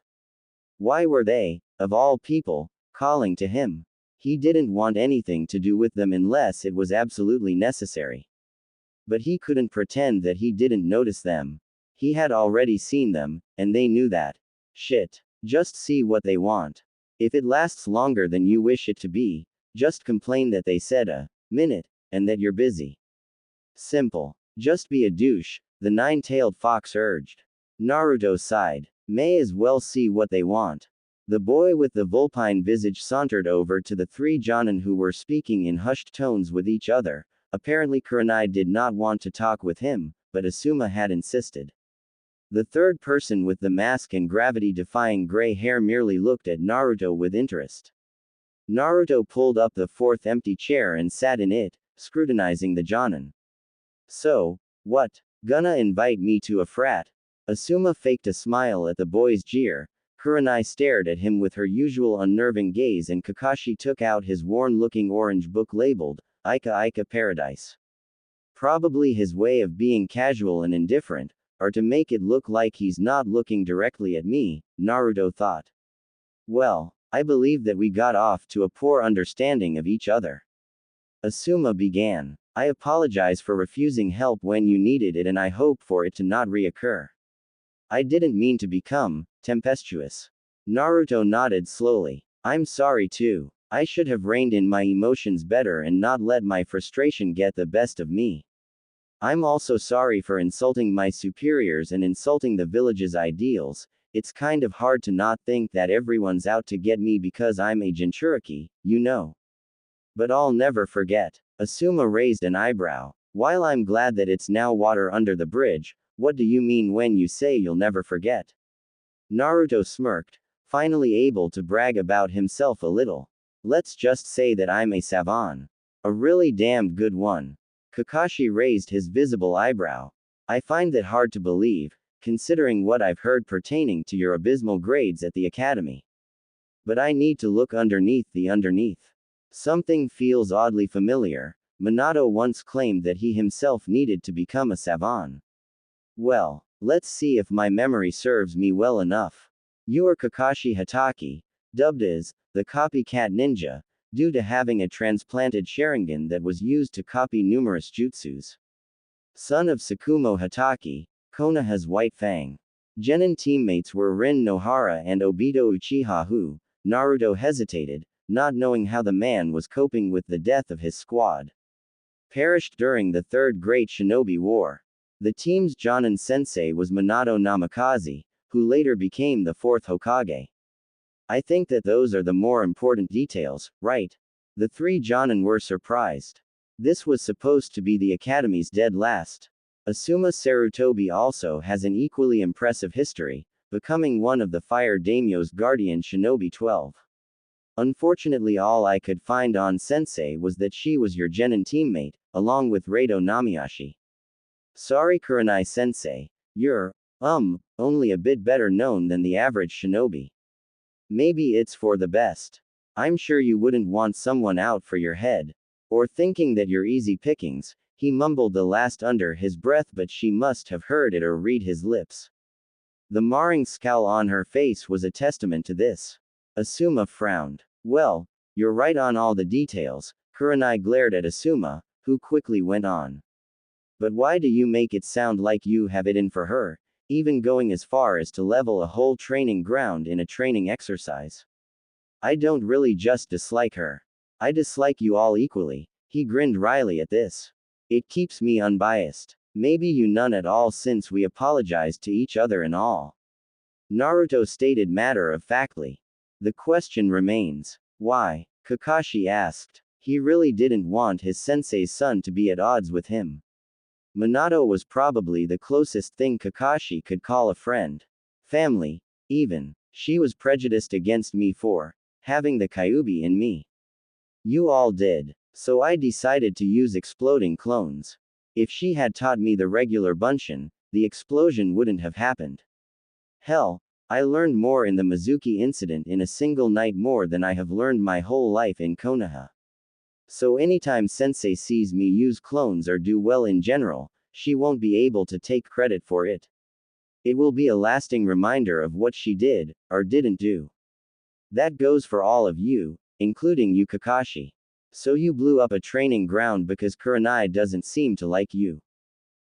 Why were they, of all people, calling to him? He didn't want anything to do with them unless it was absolutely necessary. But he couldn't pretend that he didn't notice them. He had already seen them, and they knew that. Shit. Just see what they want. If it lasts longer than you wish it to be, just complain that they said a minute, and that you're busy. Simple. Just be a douche, the nine-tailed fox urged. Naruto sighed. May as well see what they want. The boy with the vulpine visage sauntered over to the three Jonin who were speaking in hushed tones with each other. Apparently Kurenai did not want to talk with him, but Asuma had insisted. The third person with the mask and gravity-defying gray hair merely looked at Naruto with interest. Naruto pulled up the fourth empty chair and sat in it, scrutinizing the Jonin. So, what? Gonna invite me to a frat? Asuma faked a smile at the boy's jeer. Kurenai stared at him with her usual unnerving gaze and Kakashi took out his worn-looking orange book labeled, Ika Ika Paradise. Probably his way of being casual and indifferent, or to make it look like he's not looking directly at me, Naruto thought. Well, I believe that we got off to a poor understanding of each other. Asuma began. I apologize for refusing help when you needed it and I hope for it to not reoccur. I didn't mean to become tempestuous. Naruto nodded slowly. I'm sorry too. I should have reined in my emotions better and not let my frustration get the best of me. I'm also sorry for insulting my superiors and insulting the village's ideals. It's kind of hard to not think that everyone's out to get me because I'm a Jinchuriki, you know. But I'll never forget. Asuma raised an eyebrow. While I'm glad that it's now water under the bridge, What do you mean when you say you'll never forget? Naruto smirked, finally able to brag about himself a little. Let's just say that I'm a savant. A really damned good one. Kakashi raised his visible eyebrow. I find that hard to believe, considering what I've heard pertaining to your abysmal grades at the academy. But I need to look underneath the underneath. Something feels oddly familiar. Minato once claimed that he himself needed to become a savant. Well, let's see if my memory serves me well enough. You are Kakashi Hatake, dubbed as the copycat ninja, due to having a transplanted Sharingan that was used to copy numerous jutsus. Son of Tsukumo Hatake, Konoha's White Fang. Genin teammates were Rin Nohara and Obito Uchiha who, Naruto hesitated, not knowing how the man was coping with the death of his squad. Perished during the Third Great Shinobi War. The team's Jonin sensei was Minato Namikaze, who later became the fourth Hokage. I think that those are the more important details, right? The three Jonin were surprised. This was supposed to be the Academy's dead last. Asuma Sarutobi also has an equally impressive history, becoming one of the Fire Daimyo's guardian shinobi 12. Unfortunately all I could find on Sensei was that she was your Genin teammate, along with Rado Namiyashi. Sorry Kurenai Sensei, you're, only a bit better known than the average shinobi. Maybe it's for the best. I'm sure you wouldn't want someone out for your head. Or thinking that you're easy pickings, he mumbled the last under his breath but she must have heard it or read his lips. The marring scowl on her face was a testament to this. Asuma frowned. Well, you're right on all the details. Kurenai glared at Asuma, who quickly went on. But why do you make it sound like you have it in for her, even going as far as to level a whole training ground in a training exercise? I don't really just dislike her. I dislike you all equally. He grinned wryly at this. It keeps me unbiased. Maybe you none at all since we apologized to each other and all. Naruto stated matter-of-factly. The question remains. Why? Kakashi asked. He really didn't want his sensei's son to be at odds with him. Minato was probably the closest thing Kakashi could call a friend. Family, even. She was prejudiced against me for having the Kyuubi in me. You all did. So I decided to use exploding clones. If she had taught me the regular Bunshin, the explosion wouldn't have happened. Hell, I learned more in the Mizuki incident in a single night more than I have learned my whole life in Konoha. So anytime Sensei sees me use clones or do well in general, she won't be able to take credit for it. It will be a lasting reminder of what she did, or didn't do. That goes for all of you, including you Kakashi. So you blew up a training ground because Kurenai doesn't seem to like you.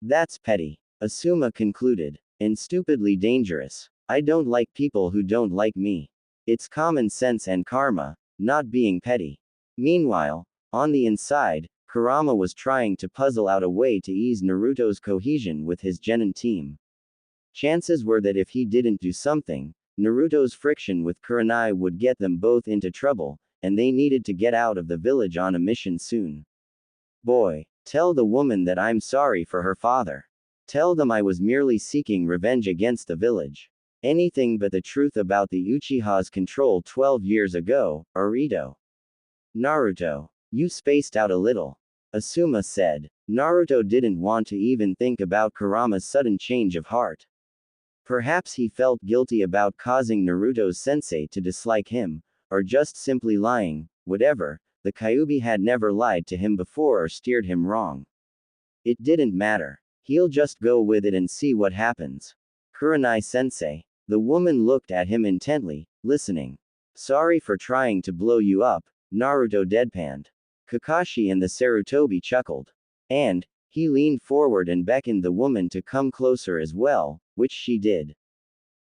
That's petty. Asuma concluded. And stupidly dangerous. I don't like people who don't like me. It's common sense and karma, not being petty. Meanwhile, on the inside, Kurama was trying to puzzle out a way to ease Naruto's cohesion with his Genin team. Chances were that if he didn't do something, Naruto's friction with Kurenai would get them both into trouble, and they needed to get out of the village on a mission soon. Boy, tell the woman that I'm sorry for her father. Tell them I was merely seeking revenge against the village. Anything but the truth about the Uchiha's control 12 years ago, Arito. Naruto. You spaced out a little. Asuma said. Naruto didn't want to even think about Kurama's sudden change of heart. Perhaps he felt guilty about causing Naruto's sensei to dislike him, or just simply lying, whatever, the Kyuubi had never lied to him before or steered him wrong. It didn't matter. He'll just go with it and see what happens. Kurenai sensei. The woman looked at him intently, listening. Sorry for trying to blow you up, Naruto deadpanned. Kakashi and the Sarutobi chuckled. And, he leaned forward and beckoned the woman to come closer as well, which she did.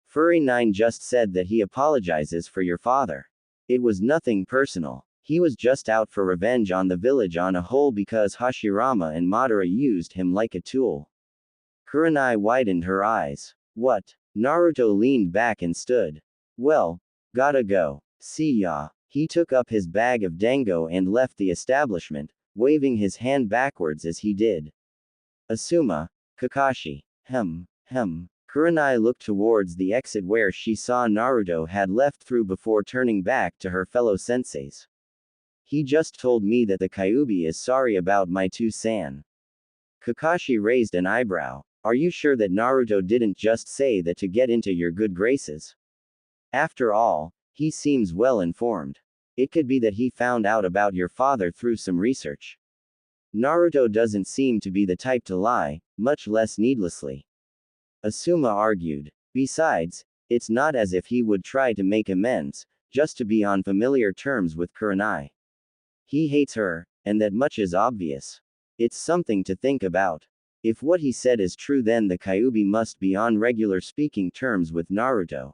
Furry 9 just said that he apologizes for your father. It was nothing personal. He was just out for revenge on the village on a whole because Hashirama and Madara used him like a tool. Kurenai widened her eyes. What? Naruto leaned back and stood. Well, gotta go. See ya. He took up his bag of dango and left the establishment, waving his hand backwards as he did. Asuma, Kakashi. Kurenai looked towards the exit where she saw Naruto had left through before turning back to her fellow senseis. He just told me that the Kyuubi is sorry about my two-san. Kakashi raised an eyebrow. Are you sure that Naruto didn't just say that to get into your good graces? After all, he seems well informed. It could be that he found out about your father through some research. Naruto doesn't seem to be the type to lie, much less needlessly. Asuma argued. Besides, it's not as if he would try to make amends, just to be on familiar terms with Kurenai. He hates her, and that much is obvious. It's something to think about. If what he said is true, then the Kyuubi must be on regular speaking terms with Naruto.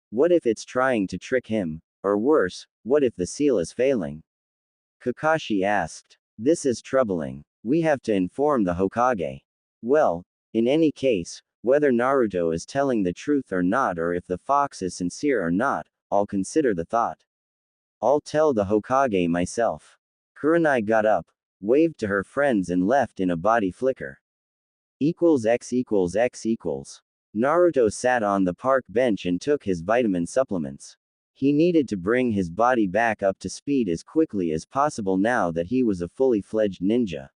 What if it's trying to trick him? Or worse, what if the seal is failing? Kakashi asked. This is troubling. We have to inform the Hokage. Well, in any case, whether Naruto is telling the truth or not, or if the fox is sincere or not, I'll consider the thought. I'll tell the Hokage myself. Kurenai got up, waved to her friends and left in a body flicker. X equals X equals. Naruto sat on the park bench and took his vitamin supplements. He needed to bring his body back up to speed as quickly as possible now that he was a fully fledged ninja.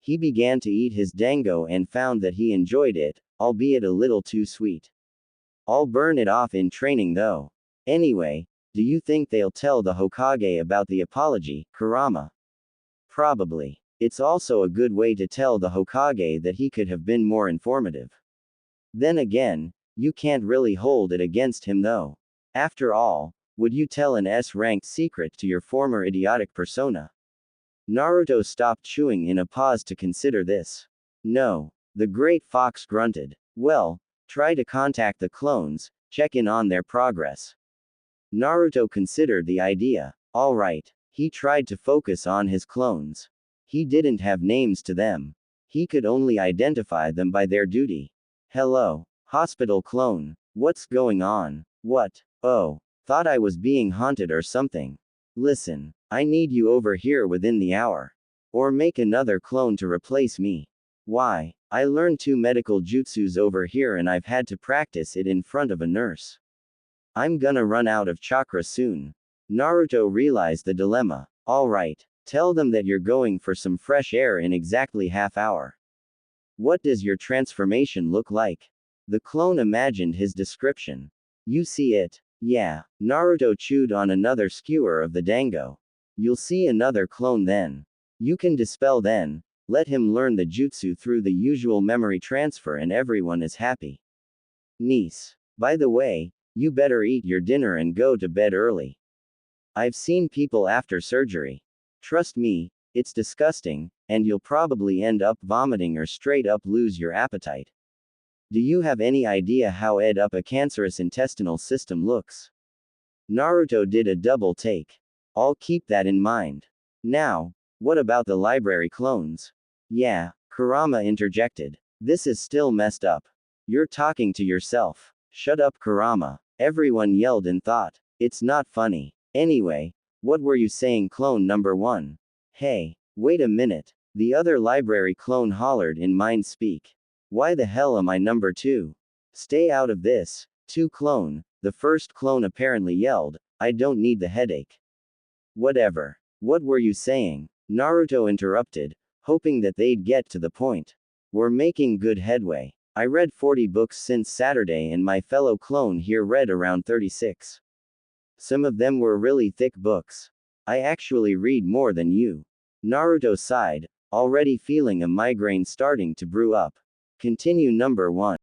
He began to eat his dango and found that he enjoyed it, albeit a little too sweet. I'll burn it off in training though. Anyway, do you think they'll tell the Hokage about the apology, Kurama? Probably. It's also a good way to tell the Hokage that he could have been more informative. Then again, you can't really hold it against him though. After all, would you tell an S-ranked secret to your former idiotic persona? Naruto stopped chewing in a pause to consider this. No. The great fox grunted. Well, try to contact the clones, check in on their progress. Naruto considered the idea. Alright. He tried to focus on his clones. He didn't have names to them. He could only identify them by their duty. Hello. Hospital clone. What's going on? What? Oh. Thought I was being haunted or something. Listen. I need you over here within the hour. Or make another clone to replace me. Why? I learned 2 medical jutsus over here and I've had to practice it in front of a nurse. I'm gonna run out of chakra soon. Naruto realized the dilemma. Alright. Tell them that you're going for some fresh air in exactly half hour. What does your transformation look like? The clone imagined his description. You see it? Yeah. Naruto chewed on another skewer of the dango. You'll see another clone then. You can dispel then. Let him learn the jutsu through the usual memory transfer and everyone is happy. Niece. By the way, you better eat your dinner and go to bed early. I've seen people after surgery. Trust me, it's disgusting, and you'll probably end up vomiting or straight up lose your appetite. Do you have any idea how a cancerous intestinal system looks? Naruto did a double take. I'll keep that in mind. Now, what about the library clones? Yeah, Kurama interjected. This is still messed up. You're talking to yourself. Shut up, Kurama. Everyone yelled in thought. It's not funny. Anyway, what were you saying, clone number 1? Hey, wait a minute. The other library clone hollered in mind speak. Why the hell am I number 2? Stay out of this. 2 clone. The first clone apparently yelled. I don't need the headache. Whatever. What were you saying? Naruto interrupted, hoping that they'd get to the point. We're making good headway. I read 40 books since Saturday and my fellow clone here read around 36. Some of them were really thick books. I actually read more than you. Naruto sighed, already feeling a migraine starting to brew up. Continue number 1.